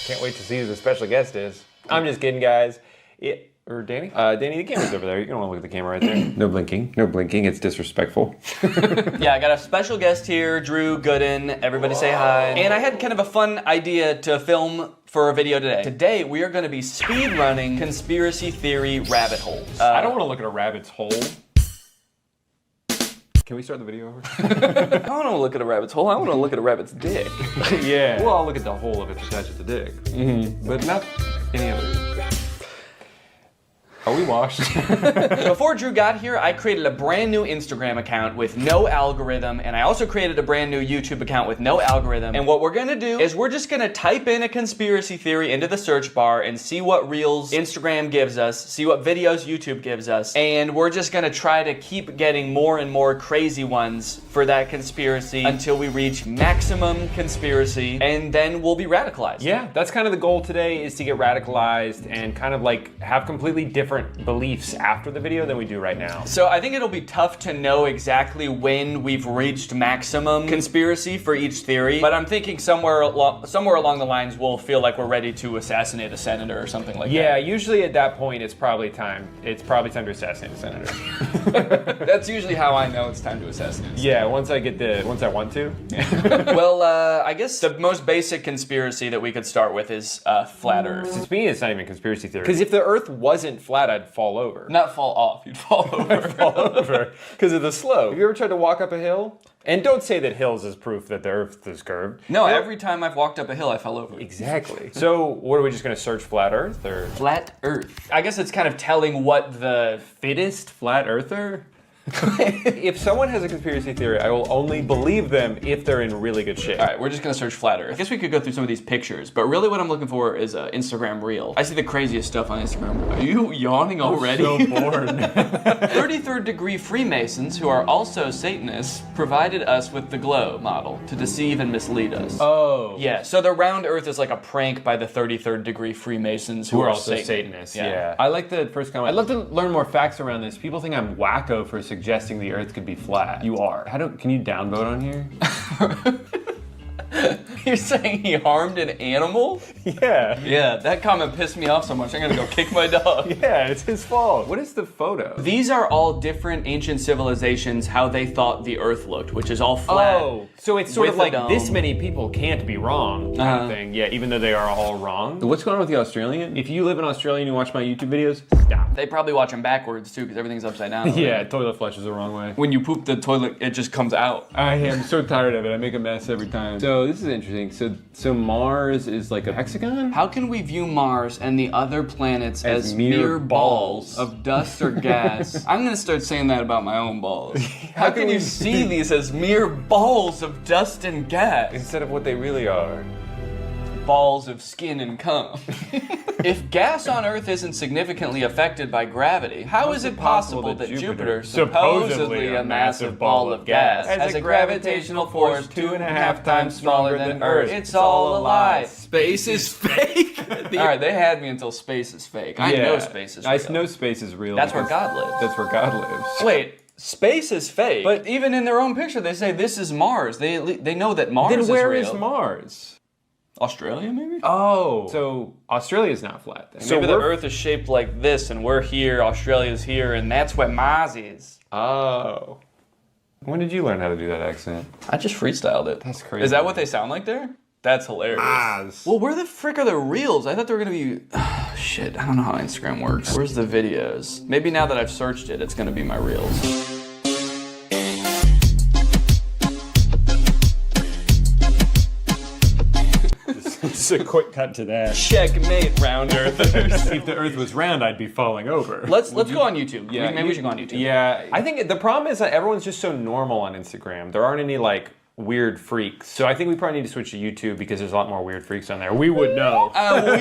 Can't wait to see who the special guest is. I'm just kidding, guys. Or Danny? Danny, the camera's over there. You don't want to look at the camera right there. No blinking. No blinking. It's disrespectful. Yeah, I got a special guest here, Drew Gooden. Everybody say hi. And I had kind of a fun idea to film for a video today. Today, we are going to be speed running conspiracy theory rabbit holes. I don't want to look at a rabbit's hole. Can we start the video over? I don't want to look at a rabbit's hole. I want to look at a rabbit's dick. Yeah. Well, I'll look at the hole if it's attached to the dick. Mm-hmm. But not any other. Are we washed? Before Drew got here, I created a brand new Instagram account with no algorithm, and I also created a brand new YouTube account with no algorithm. And what we're gonna do is we're just gonna type in a conspiracy theory into the search bar and see what reels Instagram gives us, see what videos YouTube gives us, and we're just gonna try to keep getting more and more crazy ones for that conspiracy until we reach maximum conspiracy, and then we'll be radicalized. Yeah, that's kind of the goal today, is to get radicalized and kind of like have completely different beliefs after the video than we do right now. So I think it'll be tough to know exactly when we've reached maximum conspiracy for each theory, but I'm thinking somewhere along the lines we'll feel like we're ready to assassinate a senator or something like that. Yeah, usually at that point it's probably time to assassinate a senator. That's usually how I know it's time to assassinate. Yeah, once I want to. Well, I guess the most basic conspiracy that we could start with is flat Earth. To me, it's not even a conspiracy theory. Because if the Earth wasn't flat, I'd fall over. Not fall off, you'd fall over. I'd fall over because of the slope. Have you ever tried to walk up a hill? And don't say that hills is proof that the Earth is curved. No, every time I've walked up a hill, I fell over. Exactly. So, what are we just going to search flat Earth or flat Earth? I guess it's kind of telling what the fittest flat earther. If someone has a conspiracy theory, I will only believe them if they're in really good shape. All right, we're just gonna search flat Earth. I guess we could go through some of these pictures, but really what I'm looking for is an Instagram reel. I see the craziest stuff on Instagram. Are you yawning already? I'm so bored. 33rd degree Freemasons, who are also Satanists, provided us with the glow model to deceive and mislead us. Oh. Yeah, so the round Earth is like a prank by the 33rd degree Freemasons who are also Satanists. Yeah. I like the first comment. I'd love to learn more facts around this. People think I'm wacko for suggesting the Earth could be flat. You are. Can you downvote on here? You're saying he harmed an animal? Yeah. Yeah, that comment pissed me off so much, I'm gonna go kick my dog. Yeah, it's his fault. What is the photo? These are all different ancient civilizations, how they thought the Earth looked, which is all flat. Oh, so it's sort of like this many people can't be wrong kind of thing. Yeah, even though they are all wrong. What's going on with the Australian? If you live in Australia and you watch my YouTube videos, stop. They probably watch them backwards too, because everything's upside down. Yeah, toilet flushes the wrong way. When you poop the toilet, it just comes out. I am so tired of it. I make a mess every time. So this is interesting. So Mars is like a hexagon? How can we view Mars and the other planets as mere balls of dust or gas? I'm gonna start saying that about my own balls. How can you see these as mere balls of dust and gas? Instead of what they really are. balls of skin and cum. If gas on Earth isn't significantly affected by gravity, how is it possible that Jupiter, supposedly a massive ball of gas, has a gravitational force 2.5 times smaller than Earth? It's all a lie. Space is fake. Alright, they had me until space is fake. I know space is real. I know space is real. That's where God lives. That's where God lives. Wait. Space is fake, but even in their own picture, they say this is Mars. They know that Mars is real. Then where is Mars? Australia, maybe? Oh, so Australia's not flat then. So maybe the Earth is shaped like this, and we're here, Australia's here, and that's where Mars is. Oh. When did you learn how to do that accent? I just freestyled it. That's crazy. Is that what they sound like there? That's hilarious. Mars. Well, where the frick are the reels? I thought they were gonna be... shit, I don't know how Instagram works. Where's the videos? Maybe now that I've searched it, it's gonna be my reels. Just a quick cut to that. Checkmate, round earthers. If the Earth was round, I'd be falling over. Let's go on YouTube. Yeah, maybe we should go on YouTube. Yeah, I think the problem is that everyone's just so normal on Instagram. There aren't any like weird freaks. So I think we probably need to switch to YouTube because there's a lot more weird freaks on there. We would know.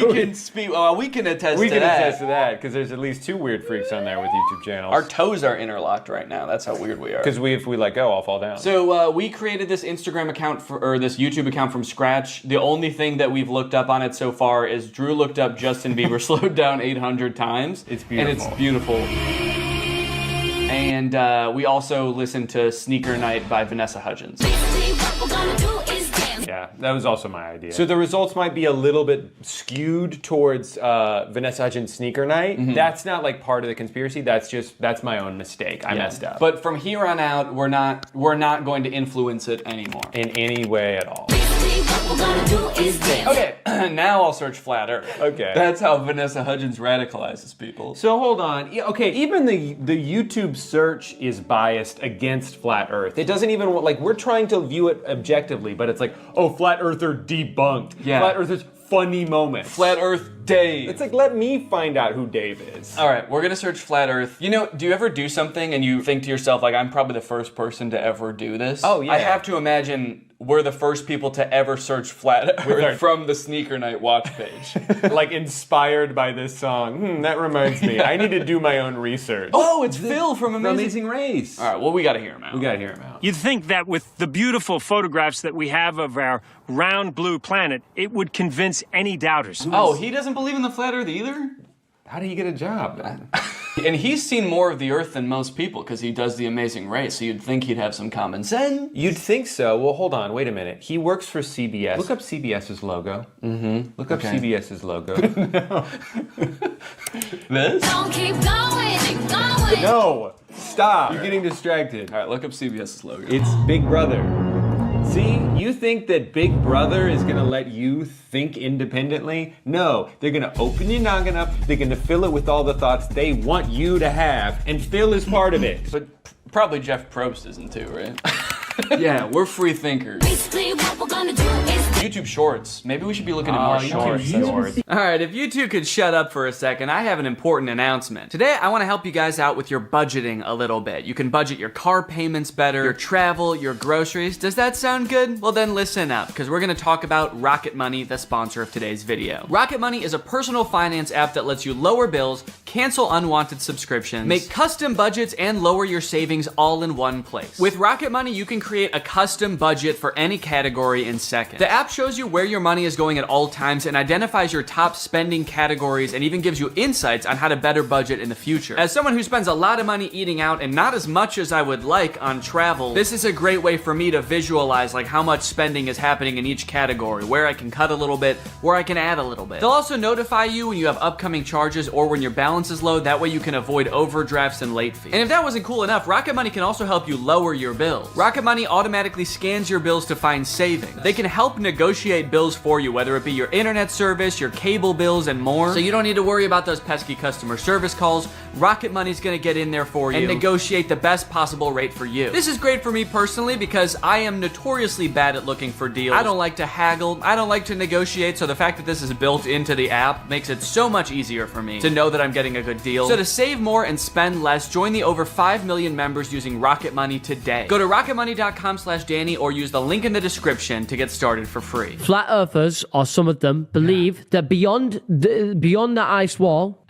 We can speak. We can attest to that. We can attest to that because there's at least 2 weird freaks on there with YouTube channels. Our toes are interlocked right now. That's how weird we are. Because if we let go, I'll fall down. So we created this Instagram account or this YouTube account from scratch. The only thing that we've looked up on it so far is Drew looked up Justin Bieber slowed down 800 times. It's beautiful. And it's beautiful. And we also listened to Sneaker Night by Vanessa Hudgens. Yeah, that was also my idea. So the results might be a little bit skewed towards Vanessa Hudgens' Sneaker Night. Mm-hmm. That's not like part of the conspiracy. That's my own mistake. I messed up. But from here on out, we're not going to influence it anymore in any way at all. Okay, now I'll search flat Earth. Okay. That's how Vanessa Hudgens radicalizes people. So hold on. Yeah, okay, even the YouTube search is biased against flat Earth. It doesn't even, like, we're trying to view it objectively, but it's like, oh, flat Earther debunked. Yeah. Flat Earthers funny moments. Flat Earth Dave. It's like, let me find out who Dave is. All right, we're gonna search flat Earth. You know, do you ever do something and you think to yourself, like, I'm probably the first person to ever do this? Oh, yeah. I have to imagine we're the first people to ever search flat Earth from the Sneaker Night watch page. Like, inspired by this song. That reminds me. I need to do my own research. Oh, it's Phil from Amazing Race. All right, well, we gotta hear him out. We gotta hear him out. You'd think that with the beautiful photographs that we have of our round blue planet, it would convince any doubters. Oh, he doesn't believe in the flat Earth either? How did he get a job then? And he's seen more of the Earth than most people because he does the Amazing Race, so you'd think he'd have some common sense. You'd think so. Well, hold on. Wait a minute. He works for CBS. Look up CBS's logo. Mm-hmm. Look up CBS's logo. This? Don't keep going. No! Stop! You're getting distracted. All right, look up CBS's logo. It's Big Brother. See, you think that Big Brother is gonna let you think independently? No, they're gonna open your noggin up, they're gonna fill it with all the thoughts they want you to have, and Phil is part of it. But probably Jeff Probst isn't too, right? Yeah, we're free thinkers. Basically, what we're gonna do is YouTube Shorts. Maybe we should be looking at more shorts. All right, if you two could shut up for a second, I have an important announcement. Today, I want to help you guys out with your budgeting a little bit. You can budget your car payments better, your travel, your groceries. Does that sound good? Well, then listen up, because we're going to talk about Rocket Money, the sponsor of today's video. Rocket Money is a personal finance app that lets you lower bills, cancel unwanted subscriptions, make custom budgets, and lower your savings all in one place. With Rocket Money, you can create a custom budget for any category in seconds. The app shows you where your money is going at all times and identifies your top spending categories and even gives you insights on how to better budget in the future. As someone who spends a lot of money eating out and not as much as I would like on travel, this is a great way for me to visualize like how much spending is happening in each category, where I can cut a little bit, where I can add a little bit. They'll also notify you when you have upcoming charges or when your balance is low. That way you can avoid overdrafts and late fees. And if that wasn't cool enough, Rocket Money can also help you lower your bills. Rocket Money automatically scans your bills to find savings. They can help negotiate bills for you, whether it be your internet service, your cable bills, and more. So you don't need to worry about those pesky customer service calls. Rocket Money's gonna get in there for you and negotiate the best possible rate for you. This is great for me personally because I am notoriously bad at looking for deals. I don't like to haggle. I don't like to negotiate, so the fact that this is built into the app makes it so much easier for me to know that I'm getting getting a good deal. So to save more and spend less, join the over 5 million members using Rocket Money today. Go to rocketmoney.com/Danny or use the link in the description to get started for free. Flat earthers, or some of them, believe that beyond the ice wall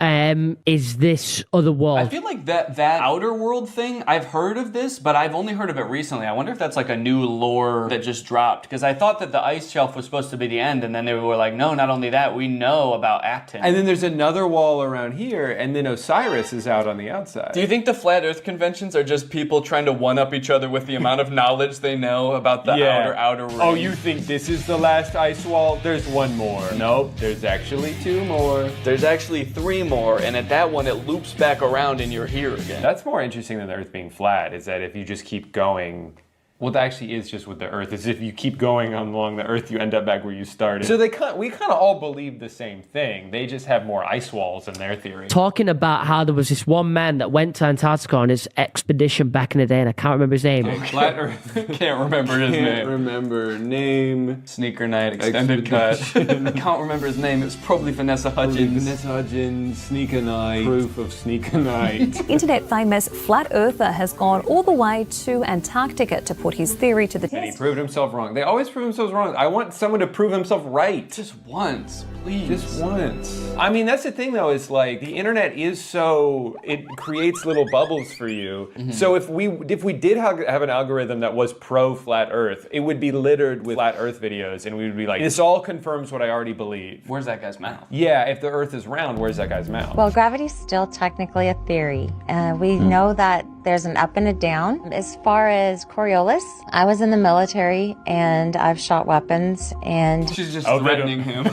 is this other world. I feel like that outer world thing, I've heard of this, but I've only heard of it recently. I wonder if that's like a new lore that just dropped, because I thought that the ice shelf was supposed to be the end, and then they were like, no, not only that, we know about Acton. And then there's another wall around here, and then Osiris is out on the outside. Do you think the flat earth conventions are just people trying to one-up each other with the amount of knowledge they know about the outer ring? Oh, you think this is the last ice wall? There's one more. Nope, there's actually 2 more. There's actually 3 more, and at that one, it loops back around and you're here again. That's more interesting than the Earth being flat, is that if you just keep going, well, that actually is just with the Earth, is if you keep going along the Earth, you end up back where you started. So we kind of all believe the same thing. They just have more ice walls in their theory. Talking about how there was this one man that went to Antarctica on his expedition back in the day, and I can't remember his name. Flat Earth. Can't remember his name. Can't remember name. Sneaker Night Extended Cut. I can't remember his name. It was probably Vanessa Hudgens. Vanessa Hudgens, Sneaker Night. Proof of Sneaker Night. Internet famous flat earther has gone all the way to Antarctica to put his theory to the test. And he proved himself wrong. They always prove themselves wrong. I want someone to prove himself right. Just once, please. Just once. I mean, that's the thing though, is like the internet is so, it creates little bubbles for you. Mm-hmm. So if we did have an algorithm that was pro flat earth, it would be littered with flat earth videos, and we would be like, this all confirms what I already believe. Where's that guy's mouth? Yeah, if the earth is round, where's that guy's mouth? Well, gravity's still technically a theory. We know that there's an up and a down. As far as Coriolis, I was in the military and I've shot weapons and... She's just threatening him.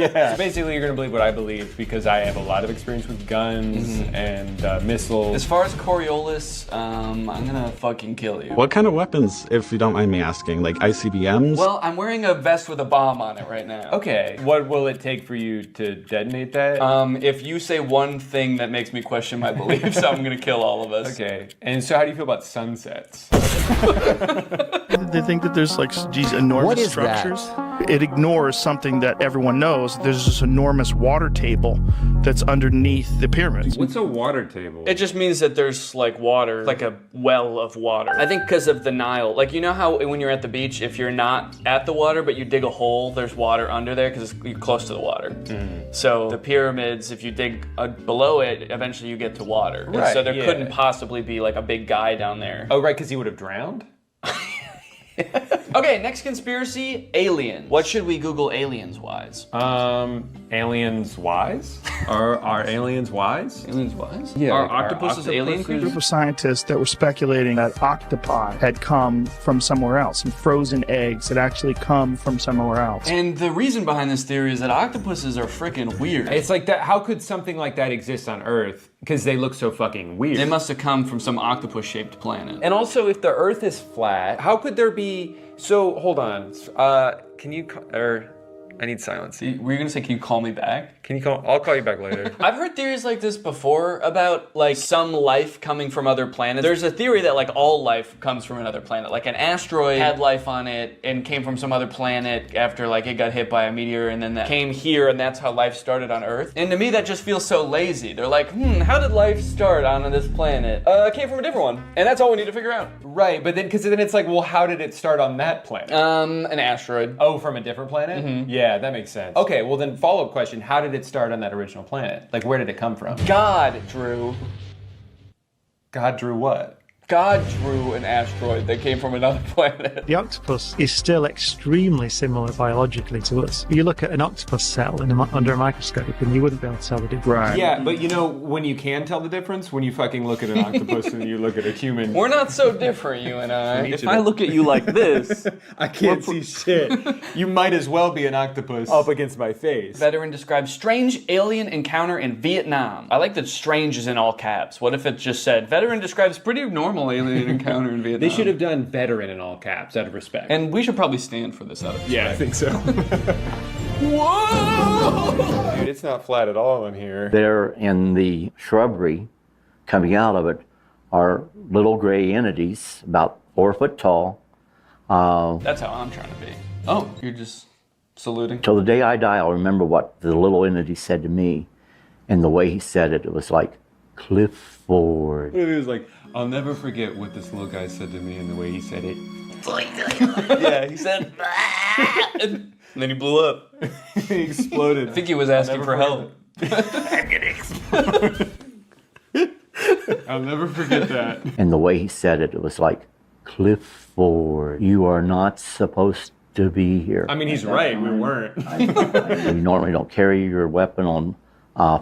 Yeah. So basically, you're gonna believe what I believe because I have a lot of experience with guns and missiles. As far as Coriolis, I'm gonna fucking kill you. What kind of weapons, if you don't mind me asking? Like ICBMs? Well, I'm wearing a vest with a bomb on it right now. Okay. What will it take for you to detonate that? If you say one thing that makes me question my beliefs, I'm gonna kill all of us. Okay. And so how do you feel about sunsets? They think that there's like these enormous structures. It ignores something that everyone knows. There's this enormous water table that's underneath the pyramids. What's a water table? It just means that there's like water, like a well of water. I think because of the Nile. Like, you know how when you're at the beach, if you're not at the water, but you dig a hole, there's water under there because you're close to the water. So the pyramids, if you dig below it, eventually you get to water. Right, and so there couldn't possibly be like a big guy down there. Oh, right, because he would have drowned? Okay, next conspiracy, aliens. What should we Google aliens-wise? Aliens wise? Are aliens wise? Aliens wise? Yeah. Are octopuses alien A creatures? group of scientists that were speculating that octopi had come from somewhere else, and frozen eggs had actually come from somewhere else. And the reason behind this theory is that octopuses are freaking weird. It's like that. How could something like that exist on Earth? Because they look so fucking weird. They must have come from some octopus-shaped planet. And also, if the Earth is flat, how could there be? So hold on. Can you? I need silence. Were you gonna say, can you call me back? Can you call? I'll call you back later. I've heard theories like this before about like some life coming from other planets. There's a theory that like all life comes from another planet. Like an asteroid had life on it and came from some other planet after like it got hit by a meteor, and then that came here, and that's how life started on Earth. And to me, that just feels so lazy. They're like, how did life start on this planet? It came from a different one, and that's all we need to figure out. Right, but then because then it's like, well, how did it start on that planet? An asteroid. Oh, from a different planet? Yeah, that makes sense. Okay, well then follow-up question, how did it start on that original planet? Like, where did it come from? God drew. God drew what? God drew an asteroid that came from another planet. The octopus is still extremely similar biologically to us. You look at an octopus cell under a microscope and you wouldn't be able to tell the difference. Right. Yeah, but you know, when you can tell the difference, when you fucking look at an octopus and you look at a human. We're not so different, you and I. If I look at you like this. I can't see shit. You might as well be an octopus up against my face. Veteran describes strange alien encounter in Vietnam. I like that strange is in all caps. What if it just said, veteran describes pretty normal alien encounter in Vietnam? They should have done veteran in all caps out of respect. And we should probably stand for this out of respect. Yeah, I think so. Whoa! Dude, it's not flat at all in here. There in the shrubbery, coming out of it, are little gray entities about 4 foot tall. That's how I'm trying to be. Oh, you're just saluting? Till the day I die, I'll remember what the little entity said to me. And the way he said it, it was like, Clifford. He was like, I'll never forget what this little guy said to me and the way he said it. Yeah, he said, and then he blew up. He exploded. I think he was asking for help. I'm gonna explode. I'll never forget that. And the way he said it, it was like, Clifford, you are not supposed to be here. I mean, he's right, we weren't. You normally don't carry your weapon on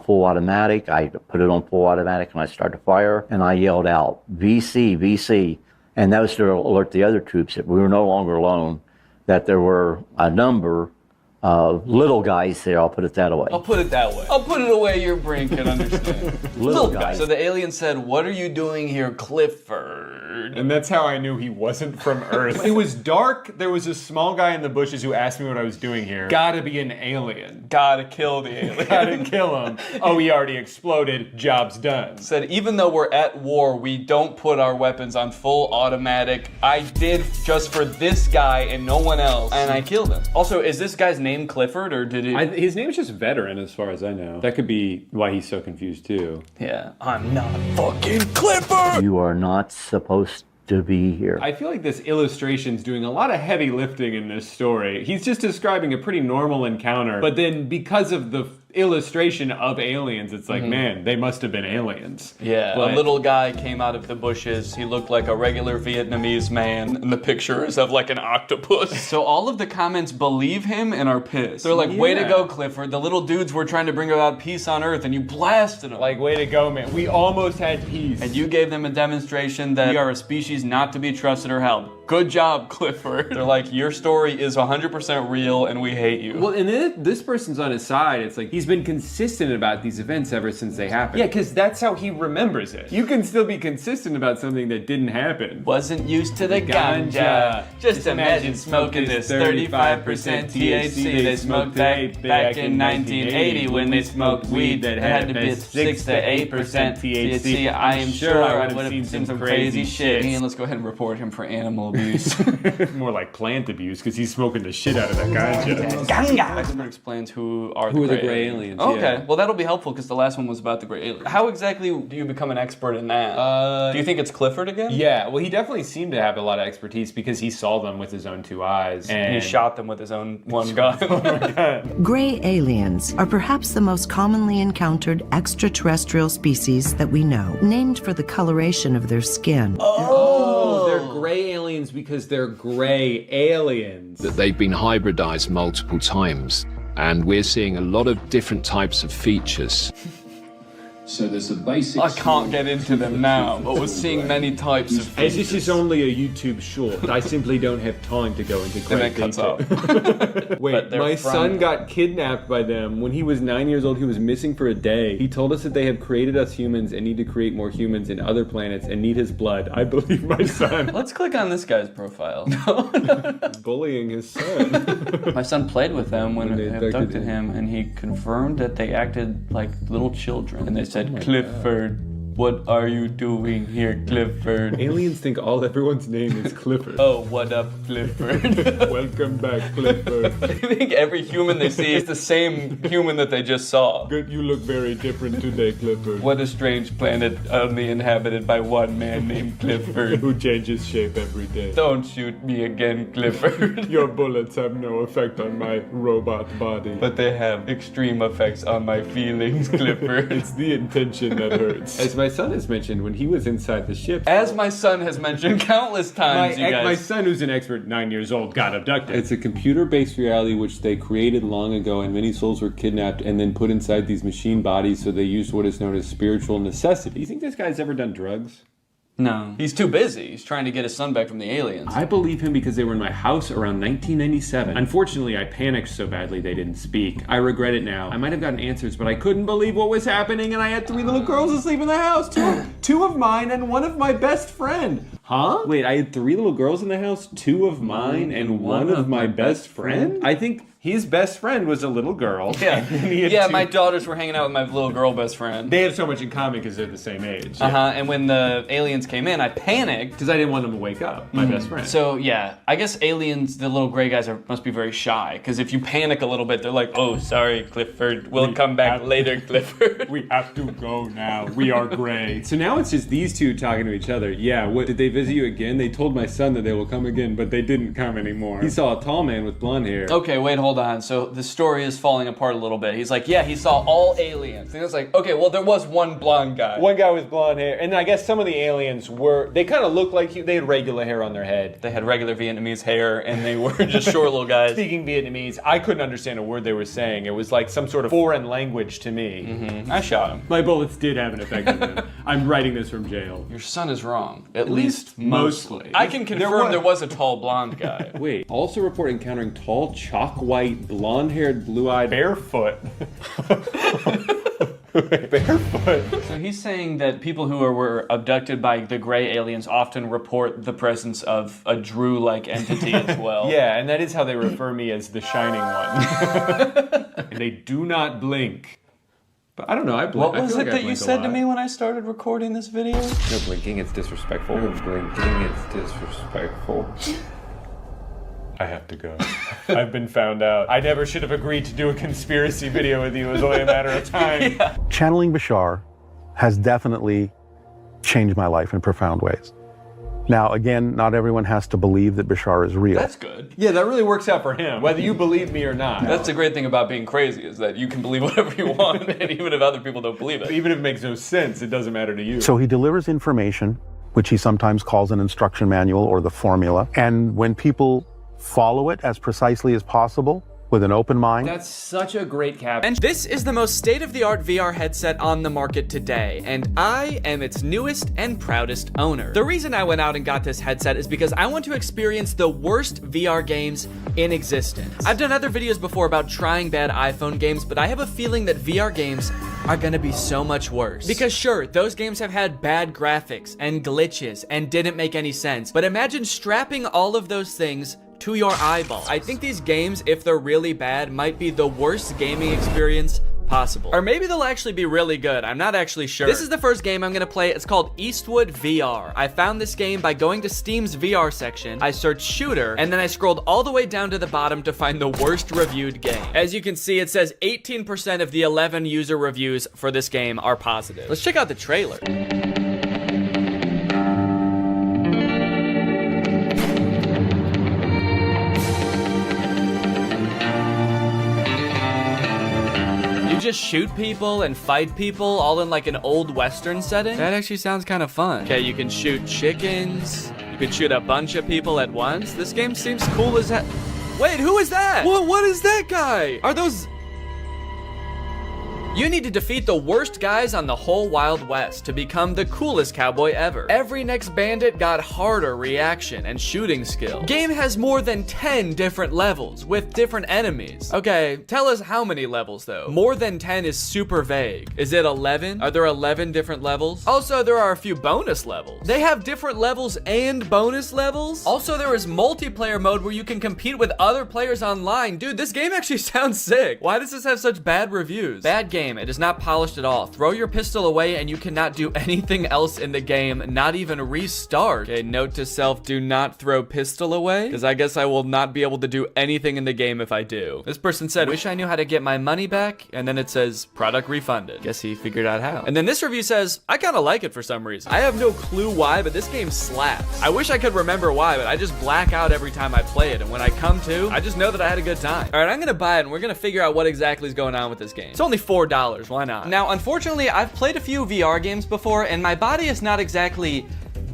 full automatic. I put it on full automatic and I started to fire, and I yelled out, VC, VC. And that was to alert the other troops that we were no longer alone, that there were a number of little guys there, I'll put it that way. I'll put it that way. I'll put it away your brain can understand. Little guys. So the alien said, what are you doing here, Clifford? And that's how I knew he wasn't from Earth. It was dark. There was a small guy in the bushes who asked me what I was doing here. Gotta be an alien. Gotta kill the alien. Gotta kill him. Oh, he already exploded. Job's done. Said, even though we're at war, we don't put our weapons on full automatic. I did just for this guy and no one else. And I killed him. Also, is this guy's name Clifford, or did it? His name's just Veteran, as far as I know. That could be why he's so confused, too. Yeah. I'm not fucking Clifford! You are not supposed to be here. I feel like this illustration's doing a lot of heavy lifting in this story. He's just describing a pretty normal encounter, but then because of the illustration of aliens, it's like, man, they must have been aliens. Yeah, a little guy came out of the bushes. He looked like a regular Vietnamese man, and the picture is of like an octopus. So all of the comments believe him and are pissed. They're like, way to go, Clifford. The little dudes were trying to bring about peace on Earth, and you blasted them. Like, way to go, man. We almost had peace. And you gave them a demonstration that we are a species not to be trusted or helped. Good job, Clifford. They're like, your story is 100% real, and we hate you. Well, and then this person's on his side. It's like, he's been consistent about these events ever since they happened. Yeah, because that's how he remembers it. You can still be consistent about something that didn't happen. Wasn't used to the ganja. Just imagine smoking this 35% THC they smoked back in 1980 when they smoked weed that had to be 6 to 8% THC. I am sure I would have seen some crazy shit. And let's go ahead and report him for animal abuse. More like plant abuse, because he's smoking the shit out of that ganja. Ganja! That explains who are the gray aliens. Okay, yeah. Well that'll be helpful because the last one was about the gray aliens. How exactly do you become an expert in that? Do you think it's Clifford again? Yeah, well he definitely seemed to have a lot of expertise because he saw them with his own 2 eyes. And he shot them with his own one gun. Oh my God. Gray aliens are perhaps the most commonly encountered extraterrestrial species that we know, named for the coloration of their skin. Oh, they're gray aliens because they're gray aliens. That they've been hybridized multiple times, and we're seeing a lot of different types of features. So there's a basic... I can't get into them now, but we're seeing many types of features. As this is only a YouTube short, I simply don't have time to go into great detail. Wait, my son got kidnapped by them. When he was 9 years old, he was missing for a day. He told us that they have created us humans and need to create more humans in other planets and need his blood. I believe my son. Let's click on this guy's profile. Bullying his son. My son played with them when they abducted him, and he confirmed that they acted like little children. And they said, Clifford, what are you doing here, Clifford? Aliens think everyone's name is Clifford. Oh, what up, Clifford? Welcome back, Clifford. I think every human they see is the same human that they just saw. Good, you look very different today, Clifford. What a strange planet only inhabited by one man named Clifford. Who changes shape every day. Don't shoot me again, Clifford. Your bullets have no effect on my robot body. But they have extreme effects on my feelings, Clifford. It's the intention that hurts. As my son has mentioned, when he was inside the ship... As my son has mentioned countless times, you guys. My son, who's an expert, 9 years old, got abducted. It's a computer-based reality which they created long ago, and many souls were kidnapped and then put inside these machine bodies, so they used what is known as spiritual necessity. Do you think this guy's ever done drugs? No. He's too busy. He's trying to get his son back from the aliens. I believe him because they were in my house around 1997. Unfortunately, I panicked so badly they didn't speak. I regret it now. I might have gotten answers, but I couldn't believe what was happening, and I had 3 little girls asleep in the house. Two of mine and one of my best friend. Huh? Wait, I had 3 little girls in the house, 2 of mine and one of my best friend? I think His best friend was a little girl. Yeah, yeah. My daughters were hanging out with my little girl best friend. They have so much in common because they're the same age. And when the aliens came in, I panicked because I didn't want them to wake up. My best friend. So yeah, I guess aliens, the little gray guys, must be very shy. Because if you panic a little bit, they're like, "Oh, sorry, Clifford. We'll come back later, Clifford. We have to go now. We are gray." So now it's just these two talking to each other. Yeah. What did they visit you again? They told my son that they will come again, but they didn't come anymore. He saw a tall man with blonde hair. Okay, wait, hold on. So the story is falling apart a little bit. He's like, yeah, he saw all aliens. And it's like, okay, well, there was one blonde guy. One guy with blonde hair. And I guess some of the aliens they kind of looked like they had regular hair on their head. They had regular Vietnamese hair, and they were just short little guys. Speaking Vietnamese, I couldn't understand a word they were saying. It was like some sort of foreign language to me. I shot him. My bullets did have an effect on him. I'm writing this from jail. Your son is wrong. At least mostly. I can confirm there was a tall blonde guy. Wait, also report encountering tall, chalk-white, blonde-haired, blue-eyed, barefoot. Barefoot. So he's saying that people who were abducted by the gray aliens often report the presence of a Drew-like entity as well. Yeah, and that is how they refer me, as the Shining One. And they do not blink. But I don't know, I blink. What was it that you said to me when I started recording this video? No blinking, it's disrespectful. No blinking, it's disrespectful. I have to go. I've been found out. I never should have agreed to do a conspiracy video with you. It was only a matter of time. Yeah. Channeling Bashar has definitely changed my life in profound ways. Now, again, not everyone has to believe that Bashar is real. That's good. Yeah, that really works out for him, whether you believe me or not. That's the great thing about being crazy, is that you can believe whatever you want, and even if other people don't believe it. Even if it makes no sense, it doesn't matter to you. So he delivers information, which he sometimes calls an instruction manual or the formula. And when people follow it as precisely as possible with an open mind. That's such a great cap. And this is the most state-of-the-art VR headset on the market today, and I am its newest and proudest owner. The reason I went out and got this headset is because I want to experience the worst VR games in existence. I've done other videos before about trying bad iPhone games, but I have a feeling that VR games are gonna be so much worse. Because sure, those games have had bad graphics and glitches and didn't make any sense, but imagine strapping all of those things to your eyeball. I think these games, if they're really bad, might be the worst gaming experience possible. Or maybe they'll actually be really good. I'm not actually sure. This is the first game I'm gonna play. It's called Eastwood VR. I found this game by going to Steam's VR section. I searched shooter, and then I scrolled all the way down to the bottom to find the worst reviewed game. As you can see, it says 18% of the 11 user reviews for this game are positive. Let's check out the trailer. Just shoot people and fight people all in like an old Western setting? That actually sounds kind of fun. Okay, you can shoot chickens. You can shoot a bunch of people at once. This game seems cool as heck. Wait, who is that? What is that guy? Are those... You need to defeat the worst guys on the whole Wild West to become the coolest cowboy ever. Every next bandit got harder reaction and shooting skill. Game has more than 10 different levels with different enemies. Okay, tell us how many levels though. More than 10 is super vague. Is it 11? Are there 11 different levels? Also, there are a few bonus levels. They have different levels and bonus levels. Also, there is multiplayer mode where you can compete with other players online. Dude, this game actually sounds sick. Why does this have such bad reviews? Bad game. It is not polished at all. Throw your pistol away and you cannot do anything else in the game, not even restart. Okay, note to self, do not throw pistol away, because I guess I will not be able to do anything in the game if I do. This person said, wish I knew how to get my money back, and then it says, product refunded. Guess he figured out how. And then this review says, I kind of like it for some reason. I have no clue why, but this game slaps. I wish I could remember why, but I just black out every time I play it, and when I come to, I just know that I had a good time. All right, I'm gonna buy it, and we're gonna figure out what exactly is going on with this game. It's only $4. Why not? Now, unfortunately, I've played a few VR games before, and my body is not exactly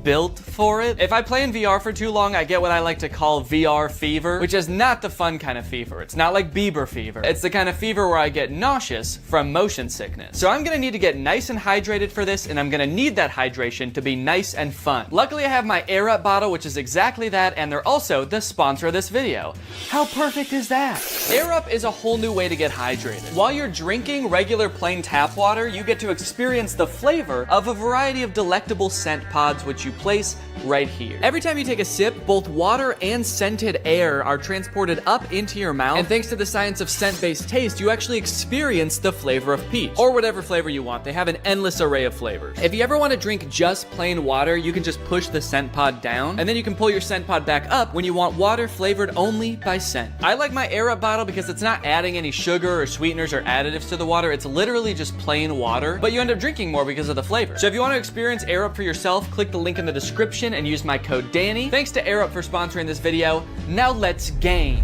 built for it. If I play in VR for too long, I get what I like to call VR fever, which is not the fun kind of fever. It's not like Bieber fever. It's the kind of fever where I get nauseous from motion sickness. So I'm gonna need to get nice and hydrated for this, and I'm gonna need that hydration to be nice and fun. Luckily, I have my Air Up bottle, which is exactly that, and they're also the sponsor of this video. How perfect is that? Air Up is a whole new way to get hydrated. While you're drinking regular plain tap water, you get to experience the flavor of a variety of delectable scent pods, which you place right here. Every time you take a sip, both water and scented air are transported up into your mouth, and thanks to the science of scent-based taste, you actually experience the flavor of peach, or whatever flavor you want. They have an endless array of flavors. If you ever want to drink just plain water, you can just push the scent pod down, and then you can pull your scent pod back up when you want water flavored only by scent. I like my Air Up bottle because it's not adding any sugar or sweeteners or additives to the water. It's literally just plain water, but you end up drinking more because of the flavor. So if you want to experience Air Up for yourself, click the link in the description and use my code Danny. Thanks to Air Up for sponsoring this video. Now let's game.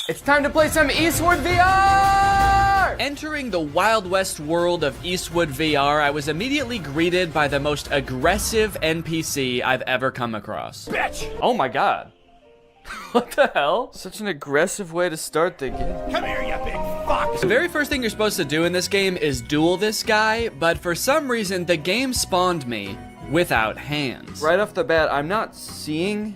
It's time to play some Eastwood VR! Entering the Wild West world of Eastwood VR, I was immediately greeted by the most aggressive NPC I've ever come across. Bitch! Oh my god. What the hell? Such an aggressive way to start the game. Come here, you big fuck! The very first thing you're supposed to do in this game is duel this guy, but for some reason, the game spawned me without hands. Right off the bat, I'm not seeing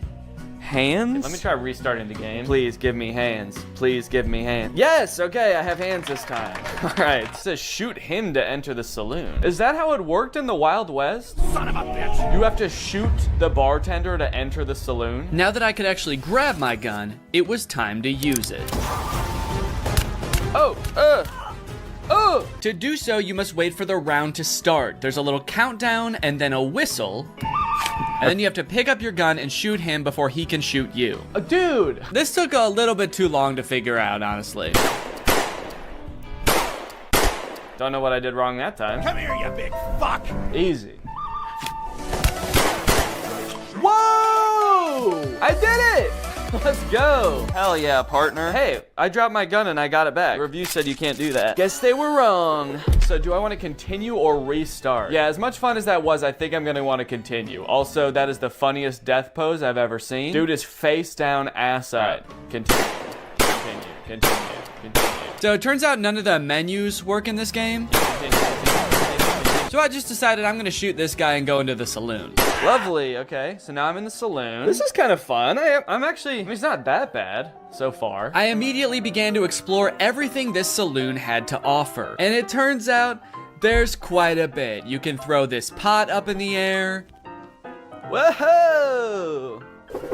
hands? Let me try restarting the game. Please give me hands. Please give me hands. Yes, okay, I have hands this time. All right, it says shoot him to enter the saloon. Is that how it worked in the Wild West? Son of a bitch. You have to shoot the bartender to enter the saloon? Now that I could actually grab my gun, it was time to use it. Oh, to do so, you must wait for the round to start. There's a little countdown and then a whistle. And then you have to pick up your gun and shoot him before he can shoot you. Dude! This took a little bit too long to figure out, honestly. Don't know what I did wrong that time. Come here, you big fuck! Easy. Whoa! I did it! Let's go. Hell yeah, partner. Hey, I dropped my gun and I got it back. The review said you can't do that. Guess they were wrong. So do I want to continue or restart? Yeah, as much fun as that was, I think I'm going to want to continue. Also, that is the funniest death pose I've ever seen. Dude is face down, ass up. Continue. So it turns out none of the menus work in this game. So I just decided I'm gonna shoot this guy and go into the saloon. Lovely, okay. So now I'm in the saloon. This is kind of fun. I'm actually, I mean, it's not that bad so far. I immediately began to explore everything this saloon had to offer. And it turns out there's quite a bit. You can throw this pot up in the air. Whoa!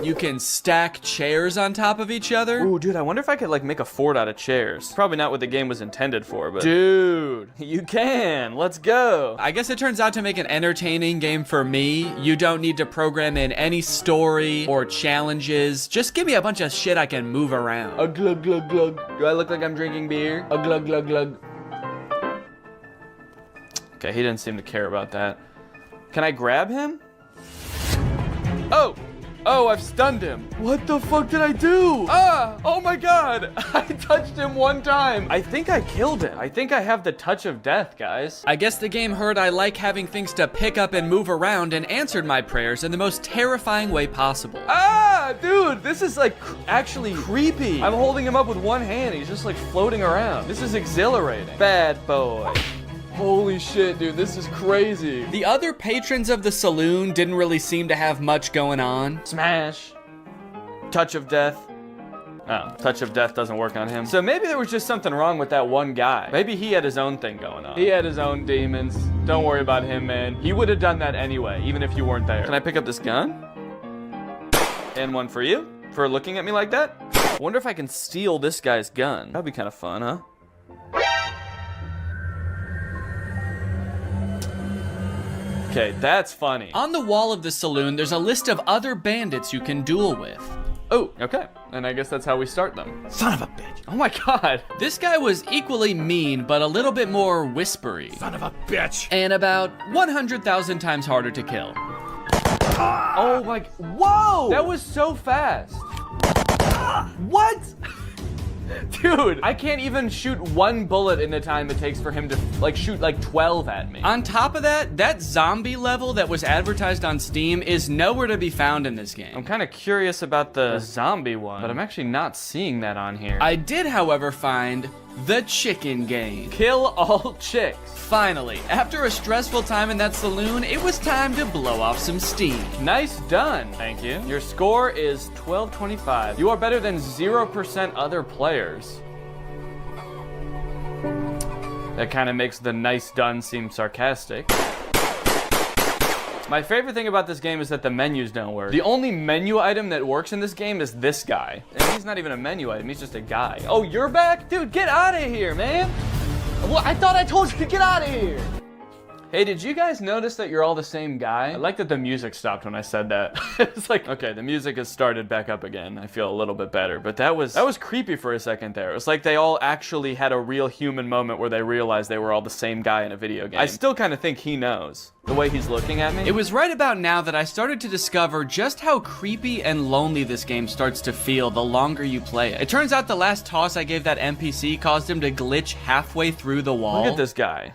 You can stack chairs on top of each other. Ooh, dude, I wonder if I could like make a fort out of chairs. Probably not what the game was intended for, but dude, you can. Let's go. I guess it turns out to make an entertaining game for me, you don't need to program in any story or challenges. Just give me a bunch of shit I can move around. A glug glug glug. Do I look like I'm drinking beer? A glug glug glug. Okay, he didn't seem to care about that. Can I grab him? Oh! Oh, I've stunned him. What the fuck did I do? Ah! Oh my god! I touched him one time. I think I killed him. I think I have the touch of death, guys. I guess the game heard I like having things to pick up and move around and answered my prayers in the most terrifying way possible. Ah! Dude, this is like actually creepy. I'm holding him up with one hand. He's just like floating around. This is exhilarating. Bad boy. Holy shit, dude, this is crazy. The other patrons of the saloon didn't really seem to have much going on. Smash. Touch of death. Oh, touch of death doesn't work on him. So maybe there was just something wrong with that one guy. Maybe he had his own thing going on. He had his own demons. Don't worry about him, man. He would have done that anyway, even if you weren't there. Can I pick up this gun? And one for you, for looking at me like that? I wonder if I can steal this guy's gun. That'd be kind of fun, huh? Okay, that's funny. On the wall of the saloon, there's a list of other bandits you can duel with. Oh, okay. And I guess that's how we start them. Son of a bitch. Oh my god. This guy was equally mean, but a little bit more whispery. Son of a bitch. And about 100,000 times harder to kill. Oh my, whoa! That was so fast. What? Dude, I can't even shoot one bullet in the time it takes for him to like shoot like 12 at me. On top of that, that zombie level that was advertised on Steam is nowhere to be found in this game. I'm kind of curious about the zombie one, but I'm actually not seeing that on here. I did, however, find the chicken game. Kill all chicks. Finally, after a stressful time in that saloon, it was time to blow off some steam. Nice done. Thank you. Your score is 1225. You are better than 0% other players. That kind of makes the nice done seem sarcastic. My favorite thing about this game is that the menus don't work. The only menu item that works in this game is this guy. And he's not even a menu item, he's just a guy. Oh, you're back? Dude, get out of here, man. Well, I thought I told you to get out of here. Hey, did you guys notice that you're all the same guy? I like that the music stopped when I said that. It's like, okay, the music has started back up again. I feel a little bit better, but that was creepy for a second there. It was like they all actually had a real human moment where they realized they were all the same guy in a video game. I still kind of think he knows. The way he's looking at me. It was right about now that I started to discover just how creepy and lonely this game starts to feel the longer you play it. It turns out the last toss I gave that NPC caused him to glitch halfway through the wall. Look at this guy.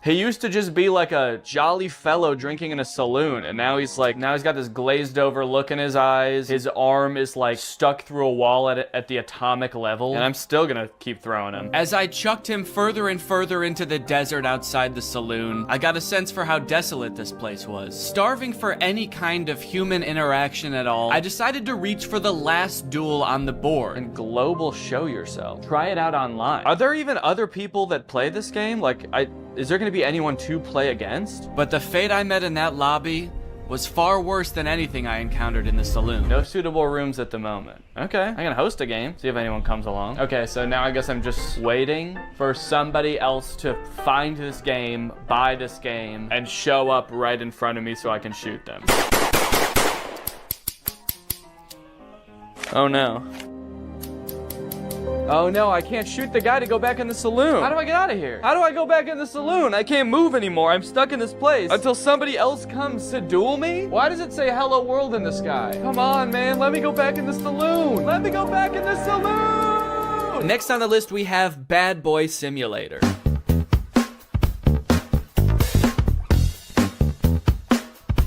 He used to just be like a jolly fellow drinking in a saloon, and now he's got this glazed over look in his eyes. His arm is like stuck through a wall at the atomic level, and I'm still gonna keep throwing him. As I chucked him further and further into the desert outside the saloon, I got a sense for how desolate this place was. Starving for any kind of human interaction at all, I decided to reach for the last duel on the board. And global show yourself. Try it out online. Are there even other people that play this game? Is there gonna be anyone to play against? But the fate I met in that lobby was far worse than anything I encountered in the saloon. No suitable rooms at the moment. Okay, I can host a game, see if anyone comes along. Okay, so now I guess I'm just waiting for somebody else to find this game, buy this game, and show up right in front of me so I can shoot them. Oh no. Oh no, I can't shoot the guy to go back in the saloon. How do I get out of here? How do I go back in the saloon? I can't move anymore. I'm stuck in this place until somebody else comes to duel me? Why does it say hello world in the sky? Come on, man. Let me go back in the saloon. Let me go back in the saloon. Next on the list, we have Bad Boy Simulator.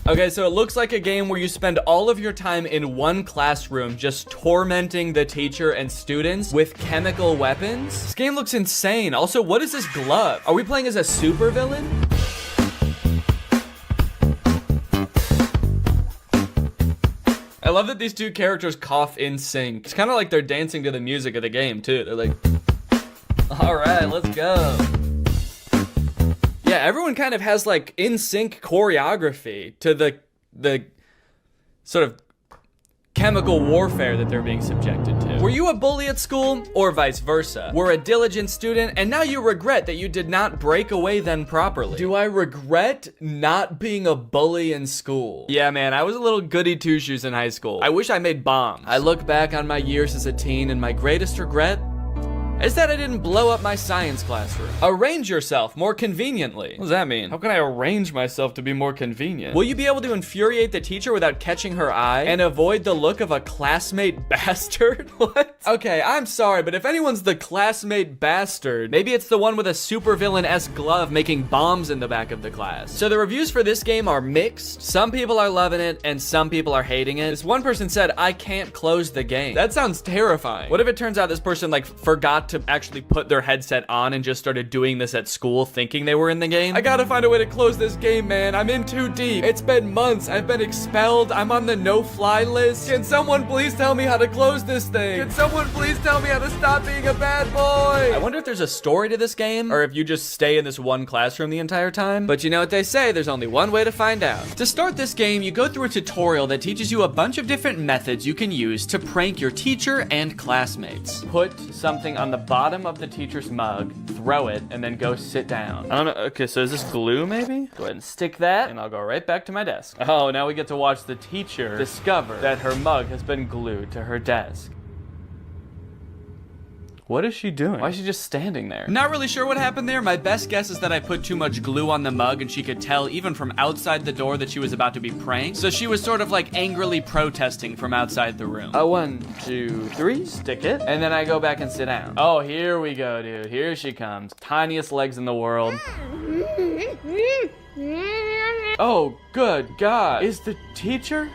Okay, so it looks like a game where you spend all of your time in one classroom just tormenting the teacher and students with chemical weapons. This game looks insane. Also, what is this glove? Are we playing as a supervillain? I love that these two characters cough in sync. It's kind of like they're dancing to the music of the game, too. They're like, all right, let's go. Yeah, everyone kind of has like in sync choreography to the sort of chemical warfare that they're being subjected to. Were you a bully at school or vice versa? Were a diligent student and now you regret that you did not break away then properly? Do I regret not being a bully in school? Yeah, man, I was a little goody two-shoes in high school. I wish I made bombs. I look back on my years as a teen and my greatest regret is that I didn't blow up my science classroom. Arrange yourself more conveniently. What does that mean? How can I arrange myself to be more convenient? Will you be able to infuriate the teacher without catching her eye and avoid the look of a classmate bastard? What? Okay, I'm sorry, but if anyone's the classmate bastard, maybe it's the one with a supervillain-esque glove making bombs in the back of the class. So the reviews for this game are mixed. Some people are loving it and some people are hating it. This one person said, I can't close the game. That sounds terrifying. What if it turns out this person like forgot to actually put their headset on and just started doing this at school thinking they were in the game? I gotta find a way to close this game, man. I'm in too deep. It's been months. I've been expelled. I'm on the no-fly list. Can someone please tell me how to close this thing? Can someone please tell me how to stop being a bad boy? I wonder if there's a story to this game or if you just stay in this one classroom the entire time. But you know what they say, there's only one way to find out. To start this game, you go through a tutorial that teaches you a bunch of different methods you can use to prank your teacher and classmates. Put something on the bottom of the teacher's mug, throw it, and then go sit down. I don't know. Okay, so is this glue maybe? Go ahead and stick that, and I'll go right back to my desk. Oh, now we get to watch the teacher discover that her mug has been glued to her desk. What is she doing? Why is she just standing there? Not really sure what happened there. My best guess is that I put too much glue on the mug and she could tell even from outside the door that she was about to be pranked. So she was sort of like angrily protesting from outside the room. 1, 2, 3, stick it. And then I go back and sit down. Oh, here we go, dude. Here she comes. Tiniest legs in the world. Oh, good God. Is the teacher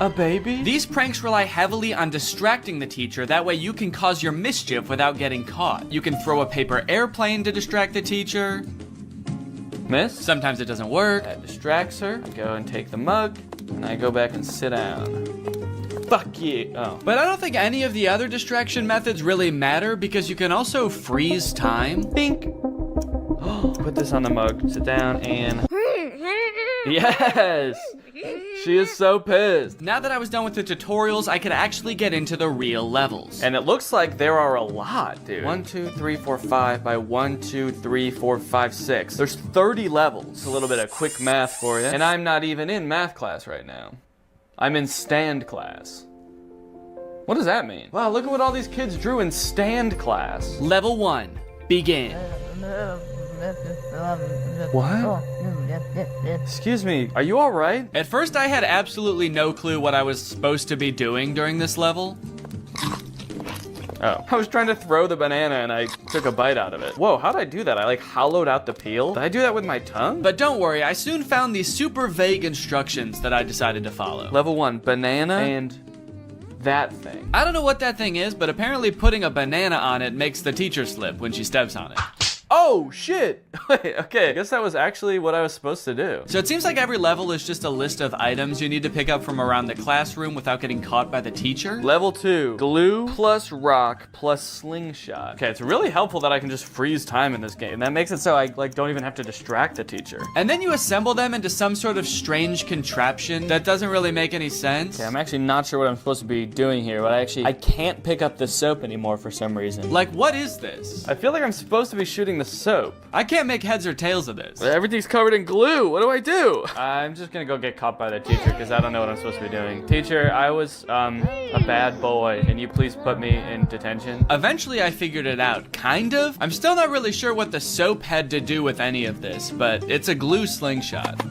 a baby? These pranks rely heavily on distracting the teacher, that way you can cause your mischief without getting caught. You can throw a paper airplane to distract the teacher. Miss? Sometimes it doesn't work. That distracts her. I go and take the mug, and I go back and sit down. Fuck you. Oh. But I don't think any of the other distraction methods really matter because you can also freeze time. Bink. Put this on the mug. Sit down and... Yes! She is so pissed. Now that I was done with the tutorials, I could actually get into the real levels. And it looks like there are a lot, dude. 1, 2, 3, 4, 5 by 1, 2, 3, 4, 5, 6. There's 30 levels. A little bit of quick math for you. And I'm not even in math class right now. I'm in stand class. What does that mean? Wow, look at what all these kids drew in stand class. Level 1, begin. What? Excuse me, are you all right? At first, I had absolutely no clue what I was supposed to be doing during this level. Oh, I was trying to throw the banana and I took a bite out of it. Whoa, how'd I do that? I like hollowed out the peel? Did I do that with my tongue? But don't worry, I soon found these super vague instructions that I decided to follow. Level 1, banana and that thing. I don't know what that thing is, but apparently putting a banana on it makes the teacher slip when she steps on it. Oh, shit. Wait, okay, I guess that was actually what I was supposed to do. So it seems like every level is just a list of items you need to pick up from around the classroom without getting caught by the teacher. Level 2, glue plus rock plus slingshot. Okay, it's really helpful that I can just freeze time in this game. That makes it so I like don't even have to distract the teacher. And then you assemble them into some sort of strange contraption that doesn't really make any sense. Okay, I'm actually not sure what I'm supposed to be doing here, but I can't pick up the soap anymore for some reason. Like, what is this? I feel like I'm supposed to be shooting the soap. I can't make heads or tails of this. Everything's covered in glue. What do I do? I'm just gonna go get caught by the teacher because I don't know what I'm supposed to be doing. Teacher, I was a bad boy. Can you please put me in detention? Eventually I figured it out, kind of. I'm still not really sure what the soap had to do with any of this, but it's a glue slingshot.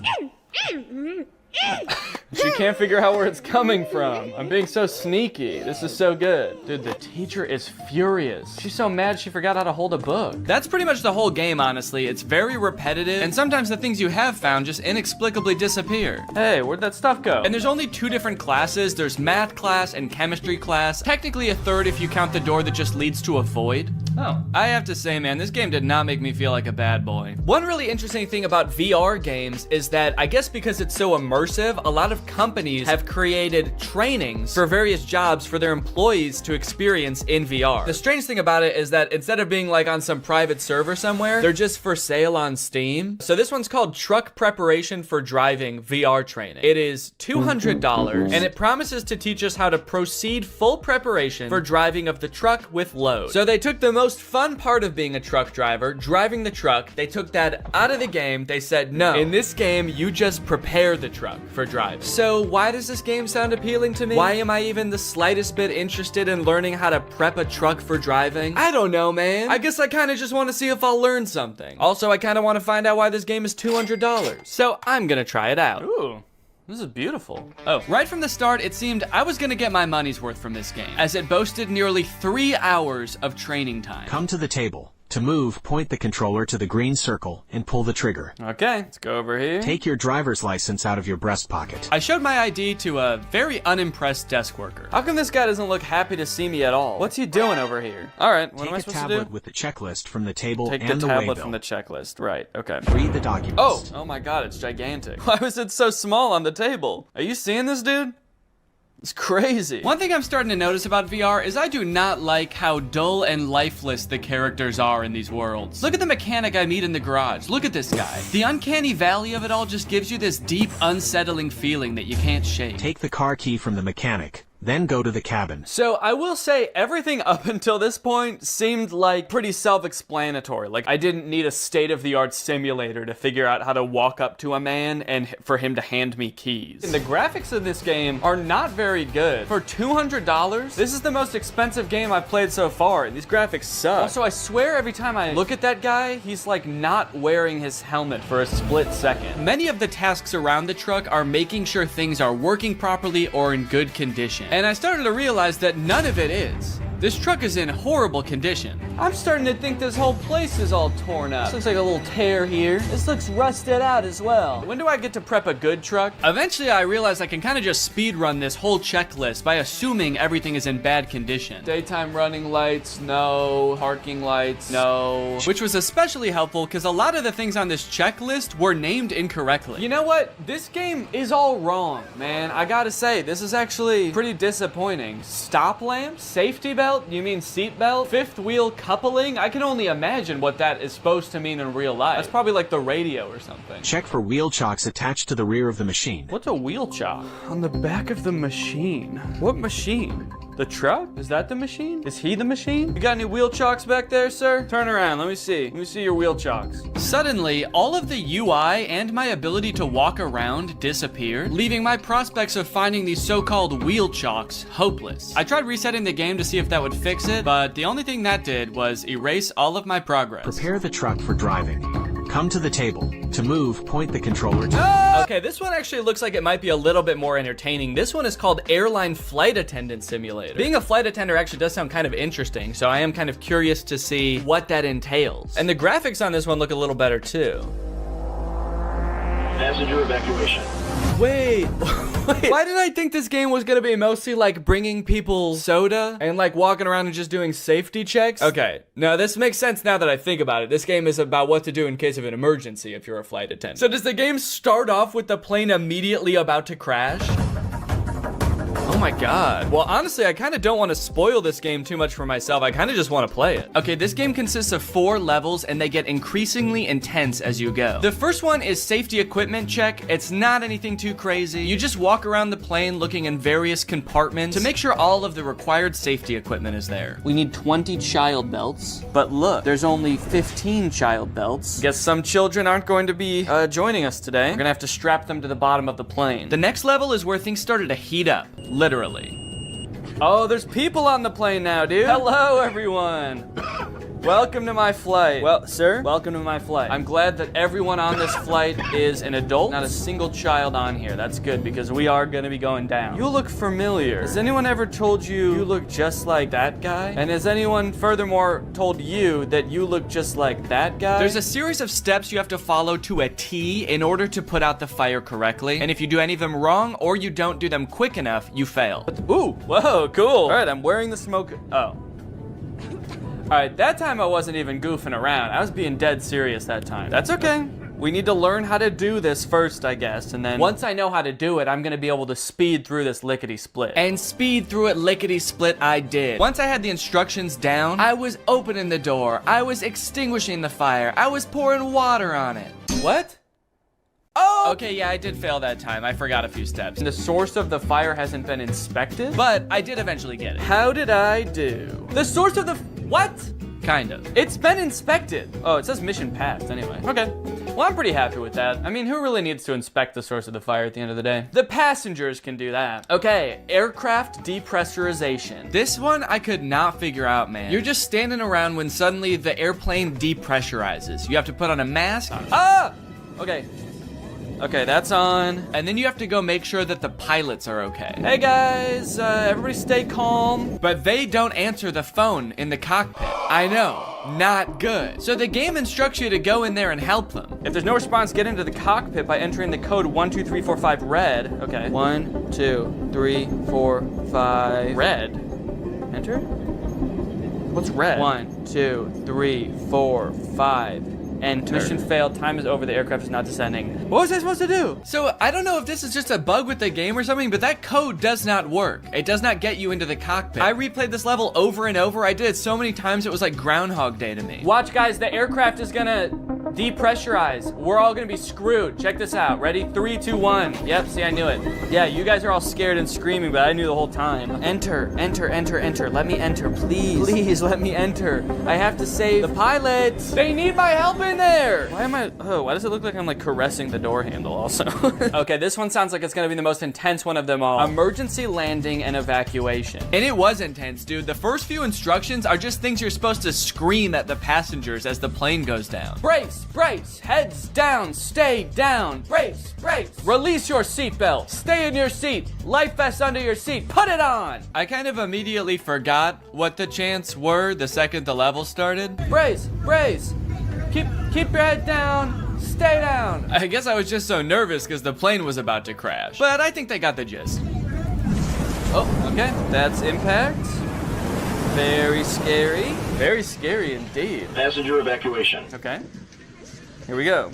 She can't figure out where it's coming from. I'm being so sneaky. This is so good. Dude, the teacher is furious. She's so mad she forgot how to hold a book. That's pretty much the whole game, honestly. It's very repetitive, and sometimes the things you have found just inexplicably disappear. Hey, where'd that stuff go? And there's only 2 different classes. There's math class and chemistry class. Technically a third if you count the door that just leads to a void. Oh. I have to say, man, this game did not make me feel like a bad boy. One really interesting thing about VR games is that I guess because it's so immersive, a lot of companies have created trainings for various jobs for their employees to experience in VR. The strange thing about it is that instead of being like on some private server somewhere, they're just for sale on Steam. So this one's called Truck Preparation for Driving VR Training. It is $200 and it promises to teach us how to proceed full preparation for driving of the truck with load. So they took the most fun part of being a truck driver, driving the truck, they took that out of the game. They said, no, in this game, you just prepare the truck for driving. So why does this game sound appealing to me? Why am I even the slightest bit interested in learning how to prep a truck for driving? I don't know, man. I guess I kind of just want to see if I'll learn something. Also, I kind of want to find out why this game is $200. So I'm gonna try it out. Ooh. This is beautiful. Oh, right from the start, it seemed I was gonna get my money's worth from this game, as it boasted nearly 3 hours of training time. Come to the table. To move, point the controller to the green circle and pull the trigger. Okay, let's go over here. Take your driver's license out of your breast pocket. I showed my ID to a very unimpressed desk worker. How come this guy doesn't look happy to see me at all? What's he doing over here? All right, what am I supposed to do? Take a tablet with the checklist from the table and the waybill. Take the tablet from the checklist, right, okay. Read the documents. Oh my god, it's gigantic. Why was it so small on the table? Are you seeing this, dude? It's crazy. One thing I'm starting to notice about VR is I do not like how dull and lifeless the characters are in these worlds. Look at the mechanic I meet in the garage. Look at this guy. The uncanny valley of it all just gives you this deep, unsettling feeling that you can't shake. Take the car key from the mechanic. Then go to the cabin. So I will say everything up until this point seemed like pretty self-explanatory. Like I didn't need a state-of-the-art simulator to figure out how to walk up to a man and for him to hand me keys. And the graphics of this game are not very good. For $200, this is the most expensive game I've played so far, and these graphics suck. Also, I swear every time I look at that guy, he's like not wearing his helmet for a split second. Many of the tasks around the truck are making sure things are working properly or in good condition. And I started to realize that none of it is. This truck is in horrible condition. I'm starting to think this whole place is all torn up. This looks like a little tear here. This looks rusted out as well. When do I get to prep a good truck? Eventually, I realized I can kind of just speed run this whole checklist by assuming everything is in bad condition. Daytime running lights, no. Parking lights, no. Which was especially helpful because a lot of the things on this checklist were named incorrectly. You know what? This game is all wrong, man. I gotta say, this is actually pretty disappointing. Stop lamp? Safety belt? You mean seat belt? Fifth wheel coupling? I can only imagine what that is supposed to mean in real life. That's probably like the radio or something. Check for wheel chocks attached to the rear of the machine. What's a wheel chock? On the back of the machine. What machine? The truck? Is that the machine? Is he the machine? You got any wheel chocks back there, sir? Turn around, let me see. Let me see your wheel chocks. Suddenly, all of the UI and my ability to walk around disappeared, leaving my prospects of finding these so-called wheel chocks hopeless. I tried resetting the game to see if that would fix it, but the only thing that did was erase all of my progress. Prepare the truck for driving. Come to the table. To move, point the controller to... Okay, this one actually looks like it might be a little bit more entertaining. This one is called Airline Flight Attendant Simulator. Being a flight attendant actually does sound kind of interesting, so I am kind of curious to see what that entails. And the graphics on this one look a little better too. Passenger evacuation. Wait, why did I think this game was gonna be mostly like bringing people soda and like walking around and just doing safety checks? Okay, now this makes sense now that I think about it. This game is about what to do in case of an emergency if you're a flight attendant. So does the game start off with the plane immediately about to crash? Oh my god. Well, honestly, I kind of don't want to spoil this game too much for myself. I kind of just want to play it. Okay, this game consists of 4 levels and they get increasingly intense as you go. The first one is safety equipment check. It's not anything too crazy. You just walk around the plane looking in various compartments to make sure all of the required safety equipment is there. We need 20 child belts, but look, there's only 15 child belts. Guess some children aren't going to be joining us today. We're gonna have to strap them to the bottom of the plane. The next level is where things started to heat up. Literally. Oh, there's people on the plane now, dude. Hello, everyone. Welcome to my flight. Well, sir, welcome to my flight. I'm glad that everyone on this flight is an adult, not a single child on here. That's good because we are gonna be going down. You look familiar. Has anyone ever told you you look just like that guy? And has anyone furthermore told you that you look just like that guy? There's a series of steps you have to follow to a T in order to put out the fire correctly. And if you do any of them wrong or you don't do them quick enough, you fail. Ooh, whoa, cool. All right, I'm wearing the smoke. Oh. All right, that time I wasn't even goofing around. I was being dead serious that time. That's okay. We need to learn how to do this first, I guess, and then once I know how to do it, I'm gonna be able to speed through this lickety-split. And speed through it lickety-split I did. Once I had the instructions down, I was opening the door, I was extinguishing the fire, I was pouring water on it. What? Oh! Okay, yeah, I did fail that time. I forgot a few steps. The source of the fire hasn't been inspected, but I did eventually get it. How did I do? The source of the... What? Kind of. It's been inspected. Oh, it says mission passed anyway. Okay. Well, I'm pretty happy with that. I mean, who really needs to inspect the source of the fire at the end of the day? The passengers can do that. Okay, aircraft depressurization. This one I could not figure out, man. You're just standing around when suddenly the airplane depressurizes. You have to put on a mask. Ah! Okay. Okay, that's on. And then you have to go make sure that the pilots are okay. Hey guys, everybody stay calm. But they don't answer the phone in the cockpit. I know, not good. So the game instructs you to go in there and help them. If there's no response, get into the cockpit by entering the code 12345 red. Okay, 1, 2, 3, 4, 5. Red? Enter? What's red? 1, 2, 3, 4, 5. Enter. Mission failed. Time is over. The aircraft is not descending. What was I supposed to do? So I don't know if this is just a bug with the game or something, but that code does not work. It does not get you into the cockpit. I replayed this level over and over. I did it so many times it was like Groundhog Day to me. Watch, guys. The aircraft is gonna depressurize. We're all gonna be screwed. Check this out. Ready? 3, 2, 1. Yep. See, I knew it. Yeah, you guys are all scared and screaming, but I knew the whole time. Enter. Enter. Enter. Enter. Let me enter, please. Please let me enter. I have to save the pilots. They need my help in there. Why does it look like I'm like caressing the door handle also? Okay, this one sounds like it's gonna be the most intense one of them all. Emergency landing and evacuation. And it was intense, dude. The first few instructions are just things you're supposed to scream at the passengers as the plane goes down. Brace, Brace, brace, heads down, stay down. Brace, brace. Release your seatbelt. Stay in your seat. Life vest under your seat. Put it on. I kind of immediately forgot what the chants were the second the level started. Brace, brace. Keep your head down. Stay down. I guess I was just so nervous because the plane was about to crash. But I think they got the gist. Oh, okay. That's impact. Very scary. Very scary indeed. Passenger evacuation. Okay. Here we go.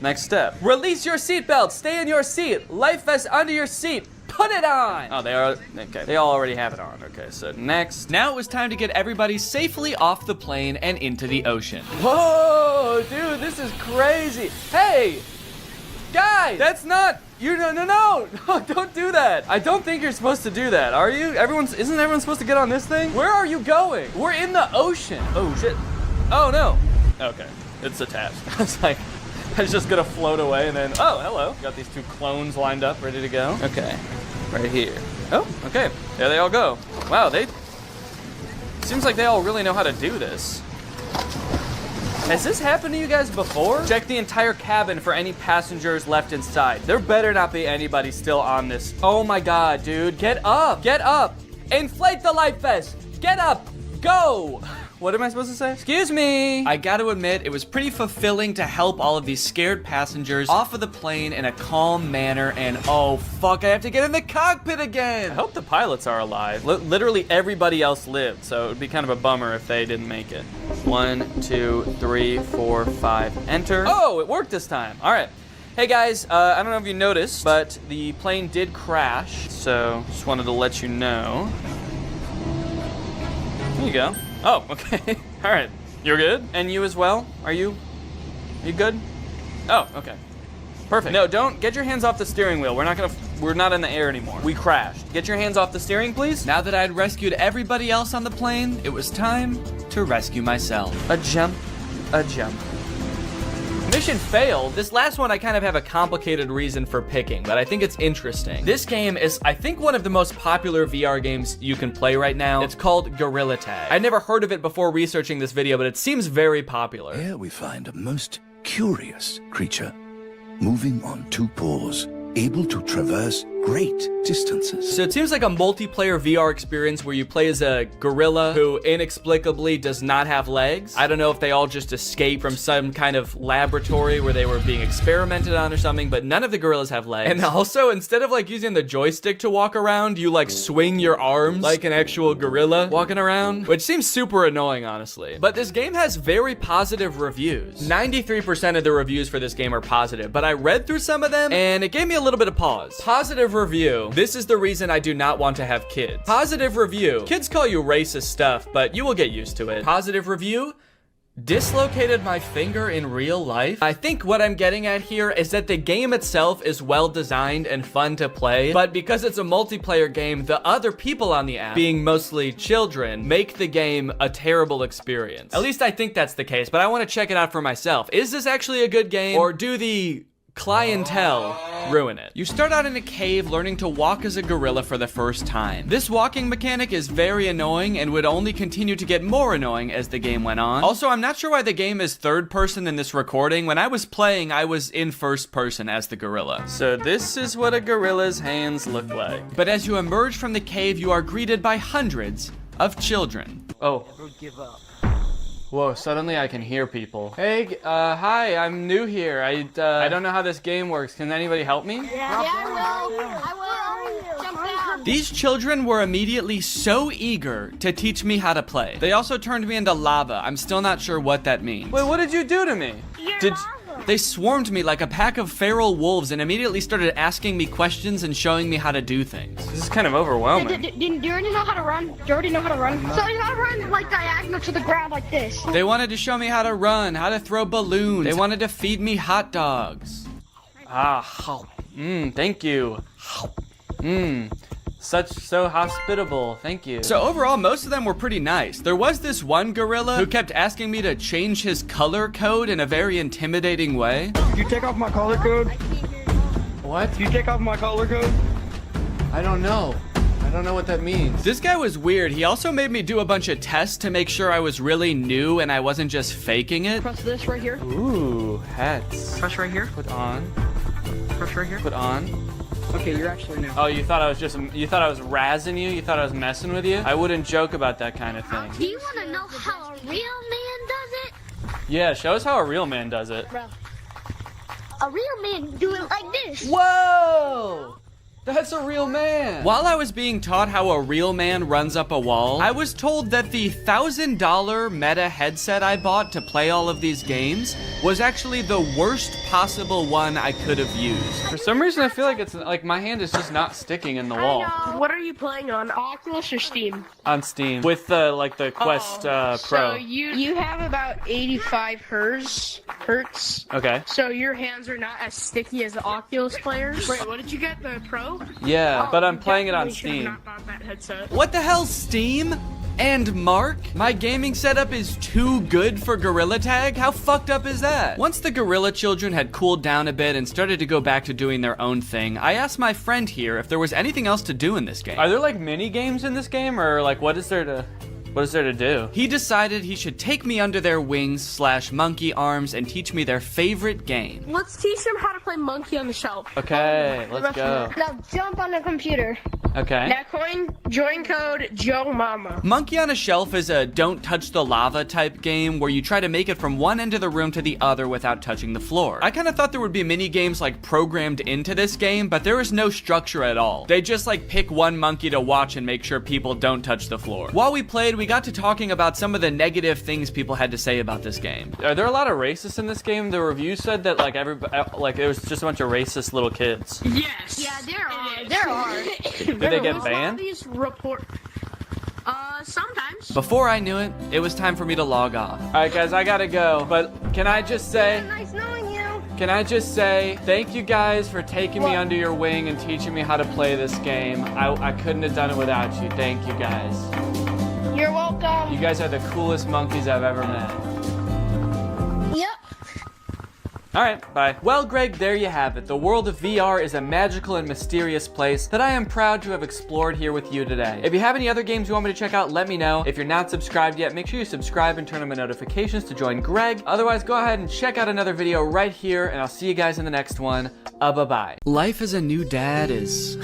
Next step. Release your seatbelt. Stay in your seat. Life vest under your seat. Put it on. Oh, they are. Okay. They all already have it on. Okay, so next. Now it was time to get everybody safely off the plane and into the ocean. Whoa, dude, this is crazy. Hey, guys, that's not. No, don't do that. I don't think you're supposed to do that. Are you? Isn't everyone supposed to get on this thing? Where are you going? We're in the ocean. Oh, shit. Oh, no. Okay, it's attached. I was like, I was just gonna float away and then, oh, hello. Got these two clones lined up, ready to go. Okay, right here. Oh, okay, there they all go. Wow, seems like they all really know how to do this. Has this happened to you guys before? Check the entire cabin for any passengers left inside. There better not be anybody still on this. Oh my God, dude, get up, get up. Inflate the life vest, get up, go. What am I supposed to say? Excuse me. I gotta admit, it was pretty fulfilling to help all of these scared passengers off of the plane in a calm manner, and oh fuck, I have to get in the cockpit again. I hope the pilots are alive. Literally everybody else lived, so it would be kind of a bummer if they didn't make it. 1, 2, 3, 4, 5, enter. Oh, it worked this time. All right. Hey guys, I don't know if you noticed, but the plane did crash, so just wanted to let you know. There you go. Oh, okay. All right. You're good? And you as well? Are you good? Oh, okay. Perfect. No, don't get your hands off the steering wheel. We're not in the air anymore. We crashed. Get your hands off the steering, please. Now that I had rescued everybody else on the plane, it was time to rescue myself. A jump, a jump. Mission failed. This last one I kind of have a complicated reason for picking, but I think it's interesting. This game is, I think, one of the most popular VR games you can play right now. It's called Gorilla Tag. I'd never heard of it before researching this video, but it seems very popular. Here we find a most curious creature, moving on two paws, able to traverse great distances. So it seems like a multiplayer VR experience where you play as a gorilla who inexplicably does not have legs. I don't know if they all just escaped from some kind of laboratory where they were being experimented on or something, but none of the gorillas have legs. And also, instead of like using the joystick to walk around, you like swing your arms like an actual gorilla walking around, which seems super annoying, honestly. But this game has very positive reviews. 93% of the reviews for this game are positive, but I read through some of them and it gave me a little bit of pause. Positive review. This is the reason I do not want to have kids. Positive review. Kids call you racist stuff, but you will get used to it. Positive review. Dislocated my finger in real life. I think what I'm getting at here is that the game itself is well designed and fun to play, but because it's a multiplayer game, the other people on the app, being mostly children, make the game a terrible experience. At least I think that's the case, but I want to check it out for myself. Is this actually a good game, or do the clientele ruin it? You start out in a cave learning to walk as a gorilla for the first time. This walking mechanic is very annoying and would only continue to get more annoying as the game went on. Also, I'm not sure why the game is third person in this recording. When I was playing, I was in first person as the gorilla. So this is what a gorilla's hands look like. But as you emerge from the cave, you are greeted by hundreds of children. Oh. Never give up. Whoa, suddenly I can hear people. Hey, hi, I'm new here. I don't know how this game works. Can anybody help me? Yeah, I will. Jump down. These children were immediately so eager to teach me how to play. They also turned me into lava. I'm still not sure what that means. Wait, what did you do to me? They swarmed me like a pack of feral wolves and immediately started asking me questions and showing me how to do things. This is kind of overwhelming. Do you already know how to run? So you gotta run like diagonal to the ground like this. They wanted to show me how to run, how to throw balloons. They wanted to feed me hot dogs. Thank you. So hospitable, thank you. So overall, most of them were pretty nice. There was this one gorilla who kept asking me to change his color code in a very intimidating way. Did you take off my color code? What? Did you take off my color code? I don't know. don't know what that means. This guy was weird. He also made me do a bunch of tests to make sure I was really new and I wasn't just faking it. Press this right here. Ooh, hats. Press right here. Put on. Press right here. Put on. Okay, you're actually new. Oh, you thought I was razzing you? You thought I was messing with you? I wouldn't joke about that kind of thing. Do you want to know how a real man does it? Yeah, show us how a real man does it. Bro, a real man do it like this. Whoa! That's a real man. While I was being taught how a real man runs up a wall, I was told that the $1,000 Meta headset I bought to play all of these games was actually the worst possible one I could have used. For some reason, I feel like it's like my hand is just not sticking in the wall. What are you playing on, Oculus or Steam? On Steam with the Quest Pro. So you have about 85 hertz. Okay. So your hands are not as sticky as the Oculus players. Wait, what did you get? The Pro? Yeah, but I'm playing it on Definitely Steam. should've not bought that headset. What the hell, Steam? And Mark? My gaming setup is too good for Gorilla Tag? How fucked up is that? Once the Gorilla children had cooled down a bit and started to go back to doing their own thing, I asked my friend here if there was anything else to do in this game. Are there like mini games in this game, or like what is there to do? He decided he should take me under their wings / monkey arms and teach me their favorite game. Let's teach them how to play Monkey on the Shelf. Okay, let's go. Now jump on the computer. Okay. Now join code Joe Mama. Monkey on a Shelf is a don't touch the lava type game where you try to make it from one end of the room to the other without touching the floor. I kind of thought there would be mini games like programmed into this game, but there is no structure at all. They just like pick one monkey to watch and make sure people don't touch the floor. While we played, we got to talking about some of the negative things people had to say about this game. Are there a lot of racists in this game? The review said that like it was just a bunch of racist little kids. Yes. Yeah, there are. There are. Did they get banned? These sometimes. Before I knew it, it was time for me to log off. All right, guys, I gotta go. But can I just say? Nice knowing you. Can I just say thank you guys for taking me under your wing and teaching me how to play this game. I couldn't have done it without you. Thank you guys. You're welcome. You guys are the coolest monkeys I've ever met. Yep. All right, bye. Well, Greg, there you have it. The world of VR is a magical and mysterious place that I am proud to have explored here with you today. If you have any other games you want me to check out, let me know. If you're not subscribed yet, make sure you subscribe and turn on my notifications to join Greg. Otherwise, go ahead and check out another video right here, and I'll see you guys in the next one. Bye-bye. Life as a new dad is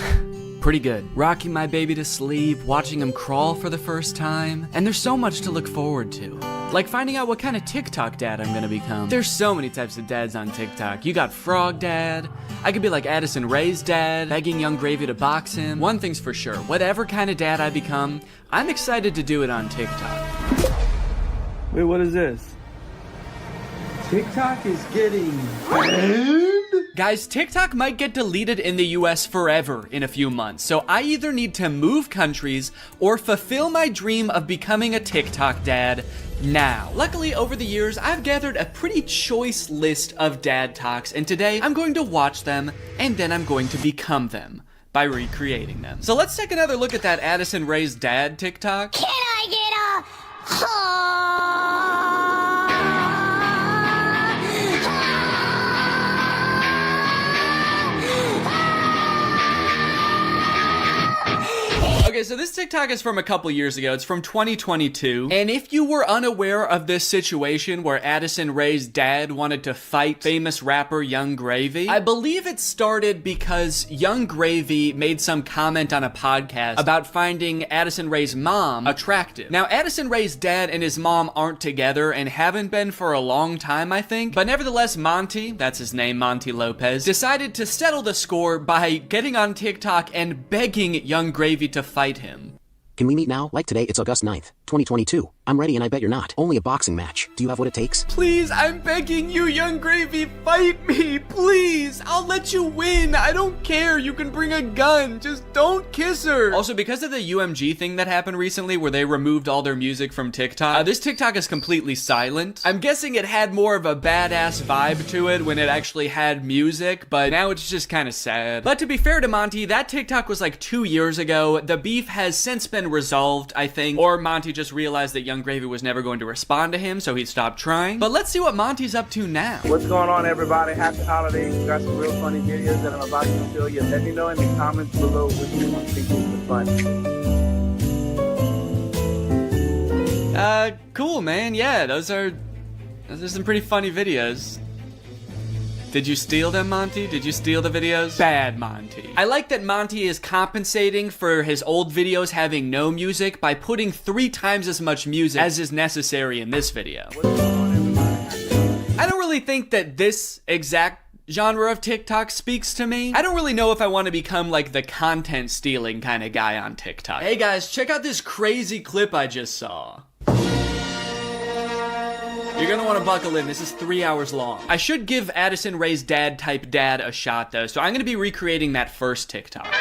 pretty good. Rocking my baby to sleep, watching him crawl for the first time, and there's so much to look forward to. Like finding out what kind of TikTok dad I'm gonna become. There's so many types of dads on TikTok. You got Frog Dad. I could be like Addison Rae's dad, begging Young Gravy to box him. One thing's for sure, whatever kind of dad I become, I'm excited to do it on TikTok. Wait, what is this? TikTok is getting banned? Guys, TikTok might get deleted in the US forever in a few months, so I either need to move countries or fulfill my dream of becoming a TikTok dad now. Luckily, over the years, I've gathered a pretty choice list of dad talks, and today I'm going to watch them, and then I'm going to become them by recreating them. So let's take another look at that Addison Rae's dad TikTok. Can I get Okay, so this TikTok is from a couple years ago. It's from 2022. And if you were unaware of this situation where Addison Rae's dad wanted to fight famous rapper Young Gravy, I believe it started because Young Gravy made some comment on a podcast about finding Addison Rae's mom attractive. Now, Addison Rae's dad and his mom aren't together and haven't been for a long time, I think. But nevertheless, Monty, that's his name, Monty Lopez, decided to settle the score by getting on TikTok and begging Young Gravy to fight him. Can we meet now? Like today, it's August 9th, 2022. I'm ready and I bet you're not. Only a boxing match. Do you have what it takes? Please, I'm begging you, Young Gravy, fight me, please. I'll let you win. I don't care. You can bring a gun. Just don't kiss her. Also, because of the UMG thing that happened recently where they removed all their music from TikTok, this TikTok is completely silent. I'm guessing it had more of a badass vibe to it when it actually had music, but now it's just kind of sad. But to be fair to Monty, that TikTok was like 2 years ago. The beef has since been resolved, I think. Or Monty just realized that Young Gravy was never going to respond to him, so he stopped trying. But let's see what Monty's up to now. What's going on, everybody? Happy holidays. We got some real funny videos that I'm about to show you. Let me know in the comments below which one you think is the funniest. Cool, man. Yeah, those are some pretty funny videos. Did you steal them, Monty? Did you steal the videos? Bad, Monty. I like that Monty is compensating for his old videos having no music by putting 3 times as much music as is necessary in this video. I don't really think that this exact genre of TikTok speaks to me. I don't really know if I want to become like the content stealing kind of guy on TikTok. Hey guys, check out this crazy clip I just saw. You're gonna want to buckle in. This is 3 hours long. I should give Addison Rae's dad type dad a shot though, so I'm gonna be recreating that first TikTok.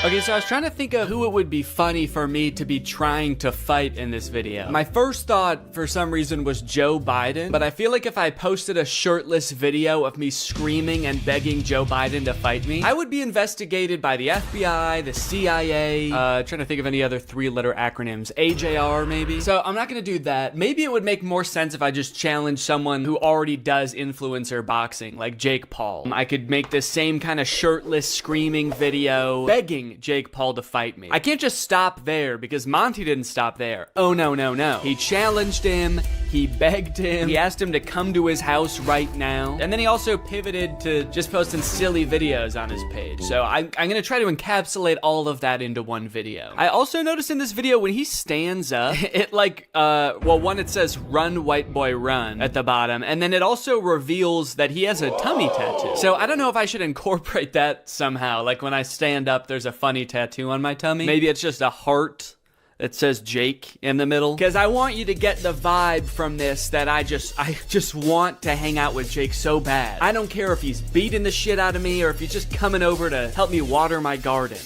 Okay, so I was trying to think of who it would be funny for me to be trying to fight in this video. My first thought, for some reason, was Joe Biden, but I feel like if I posted a shirtless video of me screaming and begging Joe Biden to fight me, I would be investigated by the FBI, the CIA, trying to think of any other 3-letter acronyms, AJR maybe. So I'm not gonna do that. Maybe it would make more sense if I just challenge someone who already does influencer boxing, like Jake Paul. I could make this same kind of shirtless screaming video, begging Jake Paul to fight me. I can't just stop there because Monty didn't stop there. Oh no, no, no. He challenged him, he begged him, he asked him to come to his house right now, and then he also pivoted to just posting silly videos on his page. So I'm gonna try to encapsulate all of that into one video. I also noticed in this video when he stands up, it like, well, one, it says run white boy run at the bottom, and then it also reveals that he has a tummy tattoo. So I don't know if I should incorporate that somehow, like when I stand up there's a funny tattoo on my tummy. Maybe it's just a heart that says Jake in the middle. Because I want you to get the vibe from this that I just want to hang out with Jake so bad. I don't care if he's beating the shit out of me or if he's just coming over to help me water my garden.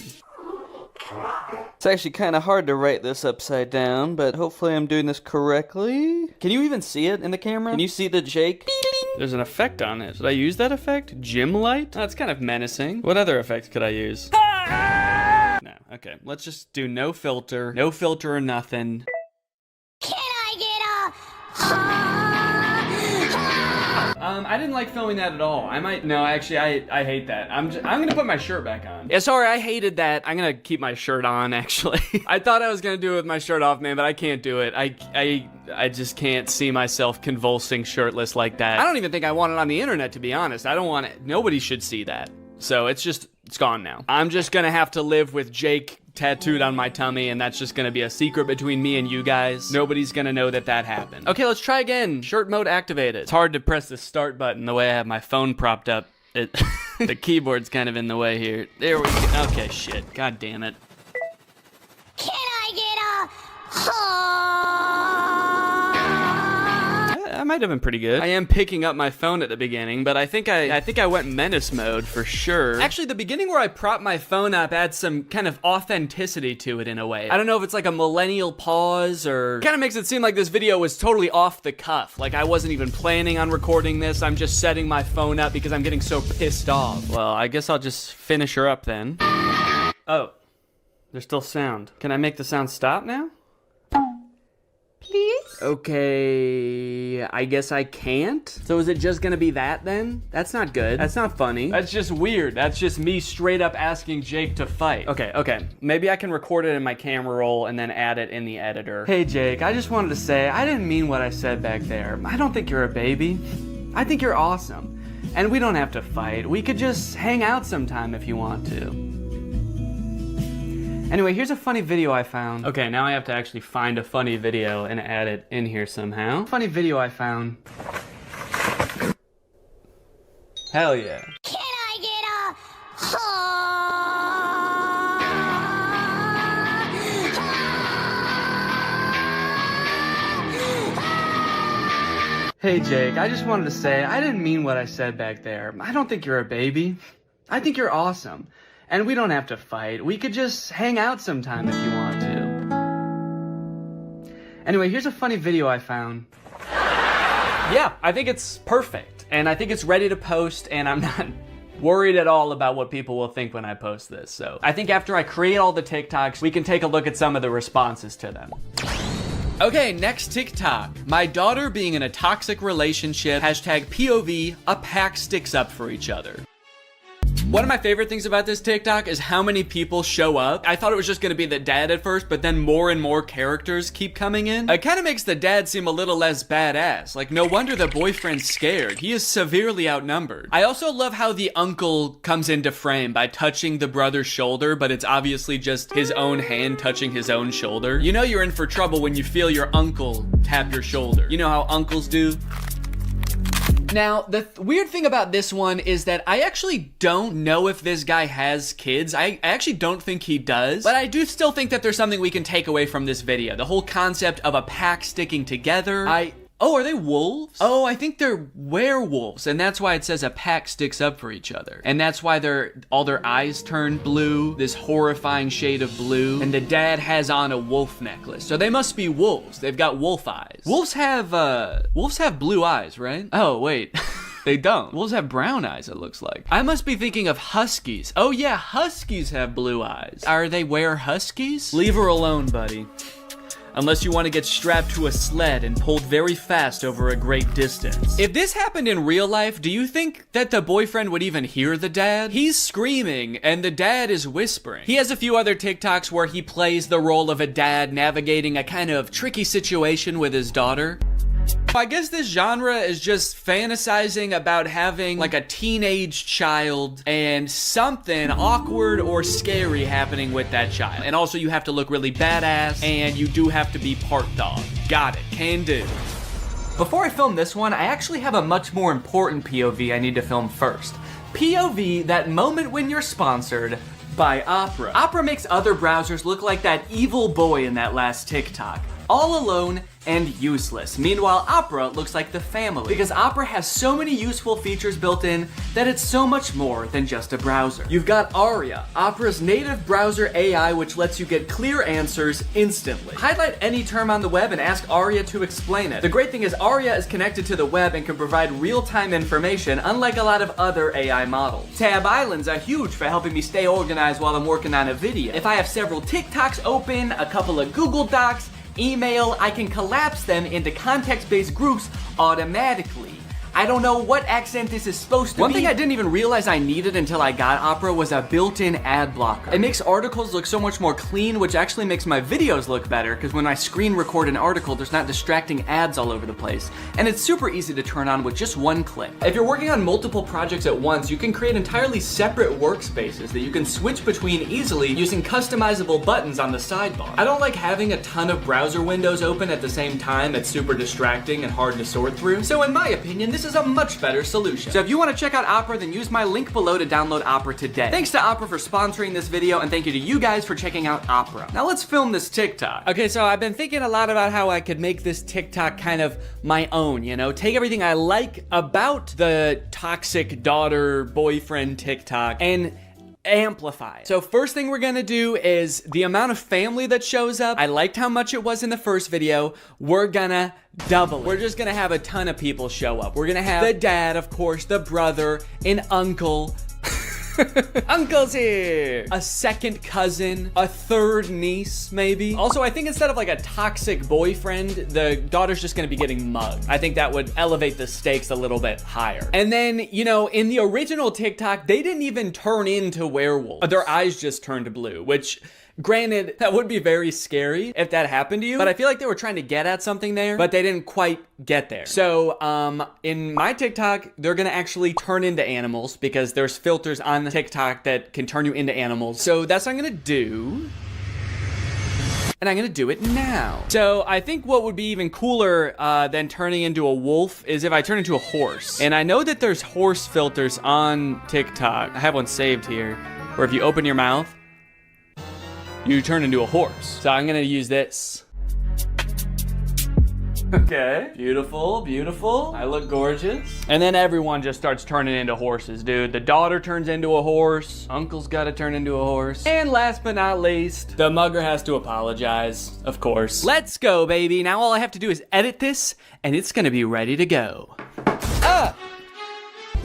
It's actually kind of hard to write this upside down, but hopefully I'm doing this correctly. Can you even see it in the camera? Can you see the Jake? There's an effect on it. Should I use that effect? Gym light? That's kind of menacing. What other effects could I use? No, okay. Let's just do no filter. No filter or nothing. Can I get a... I didn't like filming that at all. No, actually, I hate that. I'm gonna put my shirt back on. Yeah, sorry, I hated that. I'm gonna keep my shirt on, actually. I thought I was gonna do it with my shirt off, man, but I can't do it. I just can't see myself convulsing shirtless like that. I don't even think I want it on the internet, to be honest. I don't want it. Nobody should see that. So it's gone now. I'm just gonna have to live with Jake tattooed on my tummy, and that's just gonna be a secret between me and you guys. Nobody's gonna know that happened. Okay, let's try again. Shirt mode activated. It's hard to press the start button the way I have my phone propped up. The keyboard's kind of in the way here. There we go. Okay, shit. God damn it. Can I get a... I might have been pretty good. I am picking up my phone at the beginning, but I think I went menace mode for sure. Actually, the beginning where I prop my phone up adds some kind of authenticity to it in a way. I don't know if it's like a millennial pause or kind of makes it seem like this video was totally off the cuff. Like I wasn't even planning on recording this. I'm just setting my phone up because I'm getting so pissed off. Well, I guess I'll just finish her up then. Oh, there's still sound. Can I make the sound stop now? Please? Okay, I guess I can't. So is it just gonna be that then? That's not good. That's not funny. That's just weird. That's just me straight up asking Jake to fight. Okay. Maybe I can record it in my camera roll and then add it in the editor. Hey Jake, I just wanted to say, I didn't mean what I said back there. I don't think you're a baby. I think you're awesome. And we don't have to fight. We could just hang out sometime if you want to. Anyway, here's a funny video I found. Okay, now I have to actually find a funny video and add it in here somehow. Funny video I found. Hell yeah. Can I get a... Hey Jake, I just wanted to say, I didn't mean what I said back there. I don't think you're a baby. I think you're awesome. And we don't have to fight. We could just hang out sometime if you want to. Anyway, here's a funny video I found. Yeah, I think it's perfect. And I think it's ready to post, and I'm worried at all about what people will think when I post this. So I think after I create all the TikToks, we can take a look at some of the responses to them. Okay, next TikTok. My daughter being in a toxic relationship, hashtag POV, a pack sticks up for each other. One of my favorite things about this TikTok is how many people show up. I thought it was just gonna be the dad at first, but then more and more characters keep coming in. It kind of makes the dad seem a little less badass. Like, no wonder the boyfriend's scared. He is severely outnumbered. I also love how the uncle comes into frame by touching the brother's shoulder, but it's obviously just his own hand touching his own shoulder. You know you're in for trouble when you feel your uncle tap your shoulder. You know how uncles do? Now, the weird thing about this one is that I actually don't know if this guy has kids. I actually don't think he does, but I do still think that there's something we can take away from this video. The whole concept of a pack sticking together. Oh, are they wolves? Oh, I think they're werewolves, and that's why it says a pack sticks up for each other. And that's why all their eyes turn blue, this horrifying shade of blue, and the dad has on a wolf necklace. So they must be wolves. They've got wolf eyes. Wolves have blue eyes, right? Oh, wait. They don't. Wolves have brown eyes, it looks like. I must be thinking of huskies. Oh yeah, huskies have blue eyes. Are they huskies? Leave her alone, buddy. Unless you want to get strapped to a sled and pulled very fast over a great distance. If this happened in real life, do you think that the boyfriend would even hear the dad? He's screaming and the dad is whispering. He has a few other TikToks where he plays the role of a dad navigating a kind of tricky situation with his daughter. I guess this genre is just fantasizing about having like a teenage child and something awkward or scary happening with that child. And also you have to look really badass and you do have to be part dog. Got it, can do. Before I film this one, I actually have a much more important POV I need to film first. POV, that moment when you're sponsored by Opera. Opera makes other browsers look like that evil boy in that last TikTok. All alone and useless. Meanwhile, Opera looks like the family because Opera has so many useful features built in that it's so much more than just a browser. You've got Aria, Opera's native browser AI, which lets you get clear answers instantly. Highlight any term on the web and ask Aria to explain it. The great thing is Aria is connected to the web and can provide real-time information, unlike a lot of other AI models. Tab islands are huge for helping me stay organized while I'm working on a video. If I have several TikToks open, a couple of Google Docs, email, I can collapse them into context-based groups automatically. I don't know what accent this is supposed to be. One thing I didn't even realize I needed until I got Opera was a built-in ad blocker. It makes articles look so much more clean, which actually makes my videos look better, because when I screen record an article, there's not distracting ads all over the place. And it's super easy to turn on with just one click. If you're working on multiple projects at once, you can create entirely separate workspaces that you can switch between easily using customizable buttons on the sidebar. I don't like having a ton of browser windows open at the same time. It's super distracting and hard to sort through. So in my opinion, this is a much better solution. So if you want to check out Opera, then use my link below to download Opera today. Thanks to Opera for sponsoring this video, and thank you to you guys for checking out Opera. Now let's film this TikTok. Okay, so I've been thinking a lot about how I could make this TikTok kind of my own, you know? Take everything I like about the toxic daughter boyfriend TikTok and amplify it. So first thing we're gonna do is the amount of family that shows up. I liked how much it was in the first video. We're gonna double it. We're just gonna have a ton of people show up. We're gonna have the dad, of course, the brother, an uncle. Uncle's here! A second cousin, a third niece, maybe. Also, I think instead of like a toxic boyfriend, the daughter's just gonna be getting mugged. I think that would elevate the stakes a little bit higher. And then, you know, in the original TikTok, they didn't even turn into werewolves. Their eyes just turned blue, which, granted, that would be very scary if that happened to you, but I feel like they were trying to get at something there, but they didn't quite get there. So, in my TikTok, they're gonna actually turn into animals because there's filters on the TikTok that can turn you into animals. So that's what I'm gonna do. And I'm gonna do it now. So I think what would be even cooler than turning into a wolf is if I turn into a horse. And I know that there's horse filters on TikTok. I have one saved here, where if you open your mouth, you turn into a horse. So I'm gonna use this. Okay, beautiful, beautiful. I look gorgeous. And then everyone just starts turning into horses, dude. The daughter turns into a horse. Uncle's gotta turn into a horse. And last but not least, the mugger has to apologize, of course. Let's go, baby. Now all I have to do is edit this, and it's gonna be ready to go.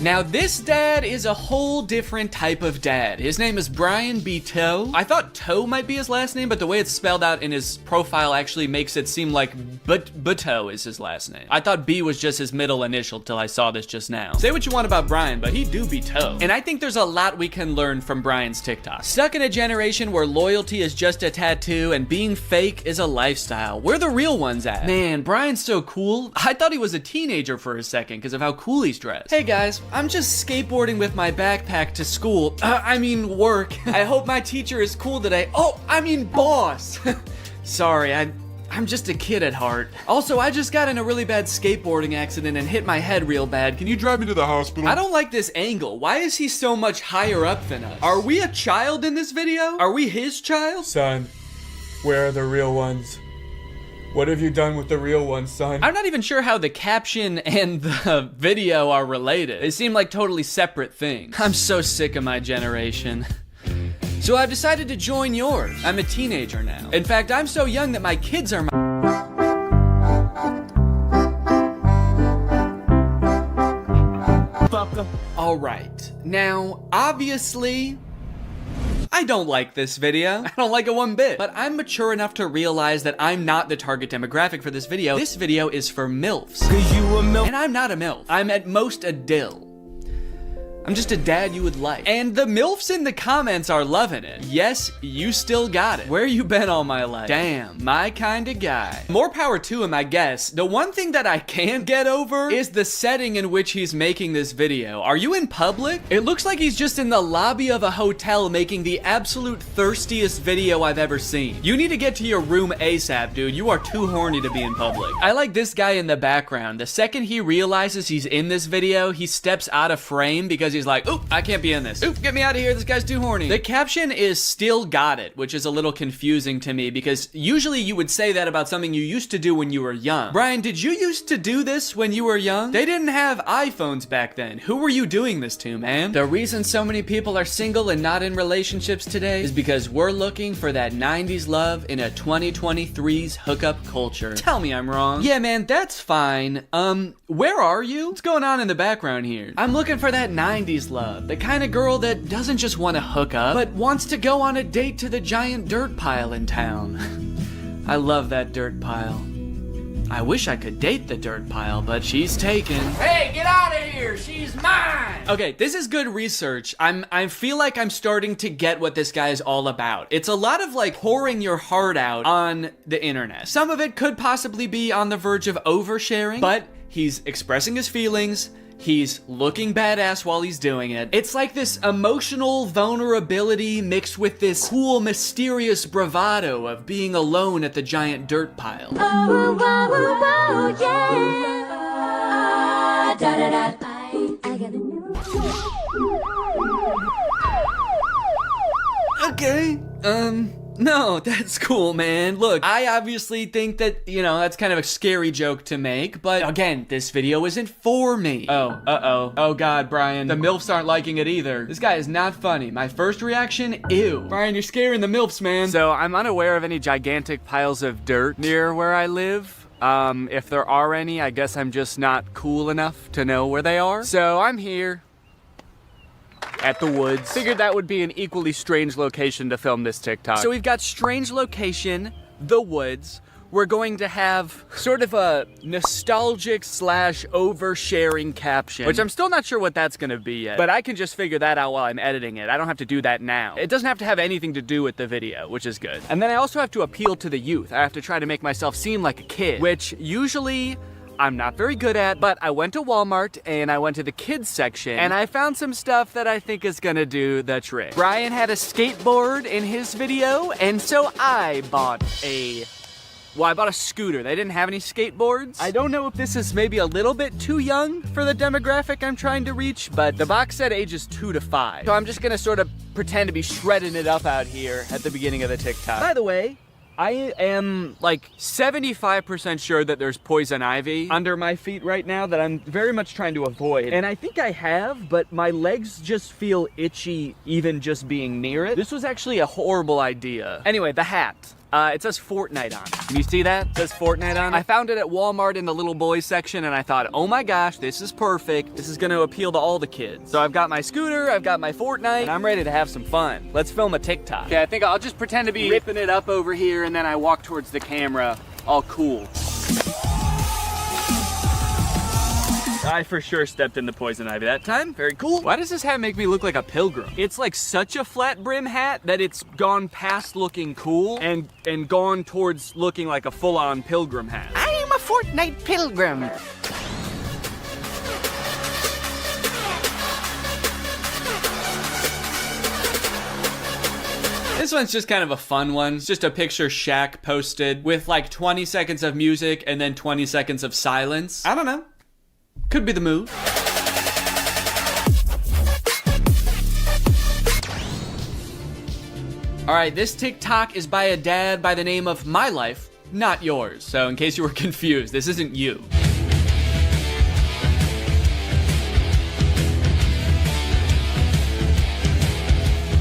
Now this dad is a whole different type of dad. His name is Brian B. Toe. I thought Toe might be his last name, but the way it's spelled out in his profile actually makes it seem like Bateau is his last name. I thought B was just his middle initial till I saw this just now. Say what you want about Brian, but he do be Toe. And I think there's a lot we can learn from Brian's TikTok. Stuck in a generation where loyalty is just a tattoo and being fake is a lifestyle. Where the real ones at? Man, Brian's so cool. I thought he was a teenager for a second because of how cool he's dressed. Hey guys, I'm just skateboarding with my backpack to school. I mean work. I hope my teacher is cool today. Oh, I mean boss. Sorry, I'm just a kid at heart. Also, I just got in a really bad skateboarding accident and hit my head real bad. Can you drive me to the hospital? I don't like this angle. Why is he so much higher up than us? Are we a child in this video? Are we his child? Son, where are the real ones? What have you done with the real ones, son? I'm not even sure how the caption and the video are related. They seem like totally separate things. I'm so sick of my generation. So I've decided to join yours. I'm a teenager now. In fact, I'm so young that my kids are my... All right. Now, obviously, I don't like this video. I don't like it one bit. But I'm mature enough to realize that I'm not the target demographic for this video. This video is for MILFs. And I'm not a MILF. I'm at most a DIL. I'm just a dad you would like. And the MILFs in the comments are loving it. Yes, you still got it. Where you been all my life? Damn, my kind of guy. More power to him, I guess. The one thing that I can't get over is the setting in which he's making this video. Are you in public? It looks like he's just in the lobby of a hotel making the absolute thirstiest video I've ever seen. You need to get to your room ASAP, dude. You are too horny to be in public. I like this guy in the background. The second he realizes he's in this video, he steps out of frame because he's like, oop, I can't be in this. Oop, get me out of here. This guy's too horny. The caption is still got it, which is a little confusing to me because usually you would say that about something you used to do when you were young. Brian, did you used to do this when you were young? They didn't have iPhones back then. Who were you doing this to, man? The reason so many people are single and not in relationships today is because we're looking for that 90s love in a 2023's hookup culture. Tell me I'm wrong. Yeah, man, that's fine. Where are you? What's going on in the background here? I'm looking for that 90s love. The kind of girl that doesn't just want to hook up, but wants to go on a date to the giant dirt pile in town. I love that dirt pile. I wish I could date the dirt pile, but she's taken. Hey, get out of here! She's mine! Okay, this is good research. I feel like I'm starting to get what this guy is all about. It's a lot of like pouring your heart out on the internet. Some of it could possibly be on the verge of oversharing, but he's expressing his feelings. He's looking badass while he's doing it. It's like this emotional vulnerability mixed with this cool, mysterious bravado of being alone at the giant dirt pile. Oh, oh, oh, yeah. Da, da, da. I got a new Okay, no, that's cool, man. Look, I obviously think that, you know, that's kind of a scary joke to make, but again, this video isn't for me. Oh, oh God, Brian, the MILFs aren't liking it either. This guy is not funny. My first reaction, ew. Brian, you're scaring the MILFs, man. So I'm unaware of any gigantic piles of dirt near where I live. If there are any, I guess I'm just not cool enough to know where they are. So I'm here at the woods. Figured that would be an equally strange location to film this TikTok. So we've got strange location, the woods. We're going to have sort of a nostalgic / oversharing caption, which I'm still not sure what that's gonna be yet, but I can just figure that out while I'm editing it. I don't have to do that now. It doesn't have to have anything to do with the video, which is good. And then I also have to appeal to the youth. I have to try to make myself seem like a kid, which usually I'm not very good at, but I went to Walmart and I went to the kids section and I found some stuff that I think is gonna do the trick. Brian had a skateboard in his video, and so I bought a scooter. They didn't have any skateboards. I don't know if this is maybe a little bit too young for the demographic I'm trying to reach, but the box said ages 2 to 5. So I'm just gonna sort of pretend to be shredding it up out here at the beginning of the TikTok. By the way, I am like 75% sure that there's poison ivy under my feet right now that I'm very much trying to avoid. And I think I have, but my legs just feel itchy even just being near it. This was actually a horrible idea. Anyway, the hat. It says Fortnite on it. Can you see that? It says Fortnite on it. I found it at Walmart in the little boys section, and I thought, oh my gosh, this is perfect. This is gonna appeal to all the kids. So I've got my scooter, I've got my Fortnite, and I'm ready to have some fun. Let's film a TikTok. Okay, I think I'll just pretend to be ripping it up over here, and then I walk towards the camera, all cool. I for sure stepped in the poison ivy that time. Very cool. Why does this hat make me look like a pilgrim? It's like such a flat brim hat that it's gone past looking cool and gone towards looking like a full-on pilgrim hat. I am a Fortnite pilgrim. This one's just kind of a fun one. It's just a picture Shaq posted with like 20 seconds of music and then 20 seconds of silence. I don't know. Could be the move. All right, this TikTok is by a dad by the name of My Life, Not Yours. So in case you were confused, this isn't you.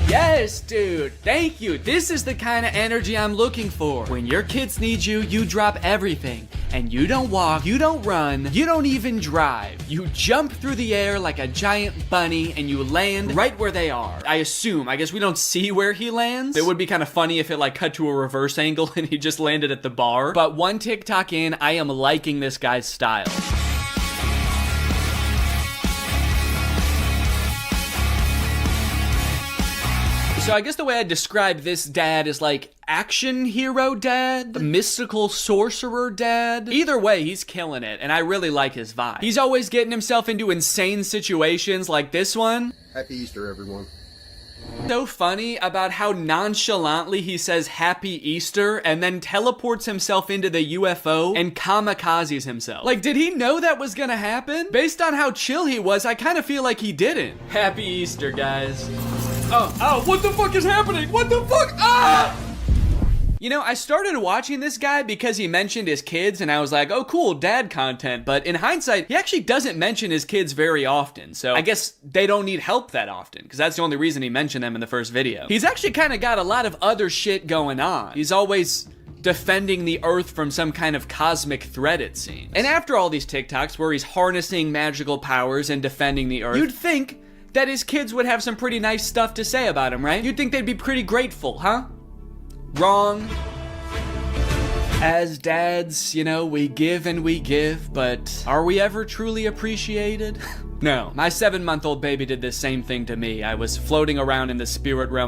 Yes, dude, thank you. This is the kind of energy I'm looking for. When your kids need you, you drop everything. And you don't walk, you don't run, you don't even drive. You jump through the air like a giant bunny and you land right where they are. I guess we don't see where he lands. It would be kind of funny if it like cut to a reverse angle and he just landed at the bar. But one TikTok in, I am liking this guy's style. So I guess the way I describe this dad is like action hero dad, mystical sorcerer dad. Either way, he's killing it, and I really like his vibe. He's always getting himself into insane situations like this one. Happy Easter, everyone. So funny about how nonchalantly he says Happy Easter and then teleports himself into the UFO and kamikazes himself. Like, did he know that was gonna happen? Based on how chill he was, I kind of feel like he didn't. Happy Easter, guys. Oh, what the fuck is happening? What the fuck? Ah! You know, I started watching this guy because he mentioned his kids, and I was like, oh, cool, dad content. But in hindsight, he actually doesn't mention his kids very often. So I guess they don't need help that often, because that's the only reason he mentioned them in the first video. He's actually kind of got a lot of other shit going on. He's always defending the Earth from some kind of cosmic threat, it seems. And after all these TikToks where he's harnessing magical powers and defending the Earth, you'd think that his kids would have some pretty nice stuff to say about him, right? You'd think they'd be pretty grateful, huh? Wrong. As dads, you know, we give and we give, but are we ever truly appreciated? No. My 7-month-old baby did the same thing to me. I was floating around in the spirit realm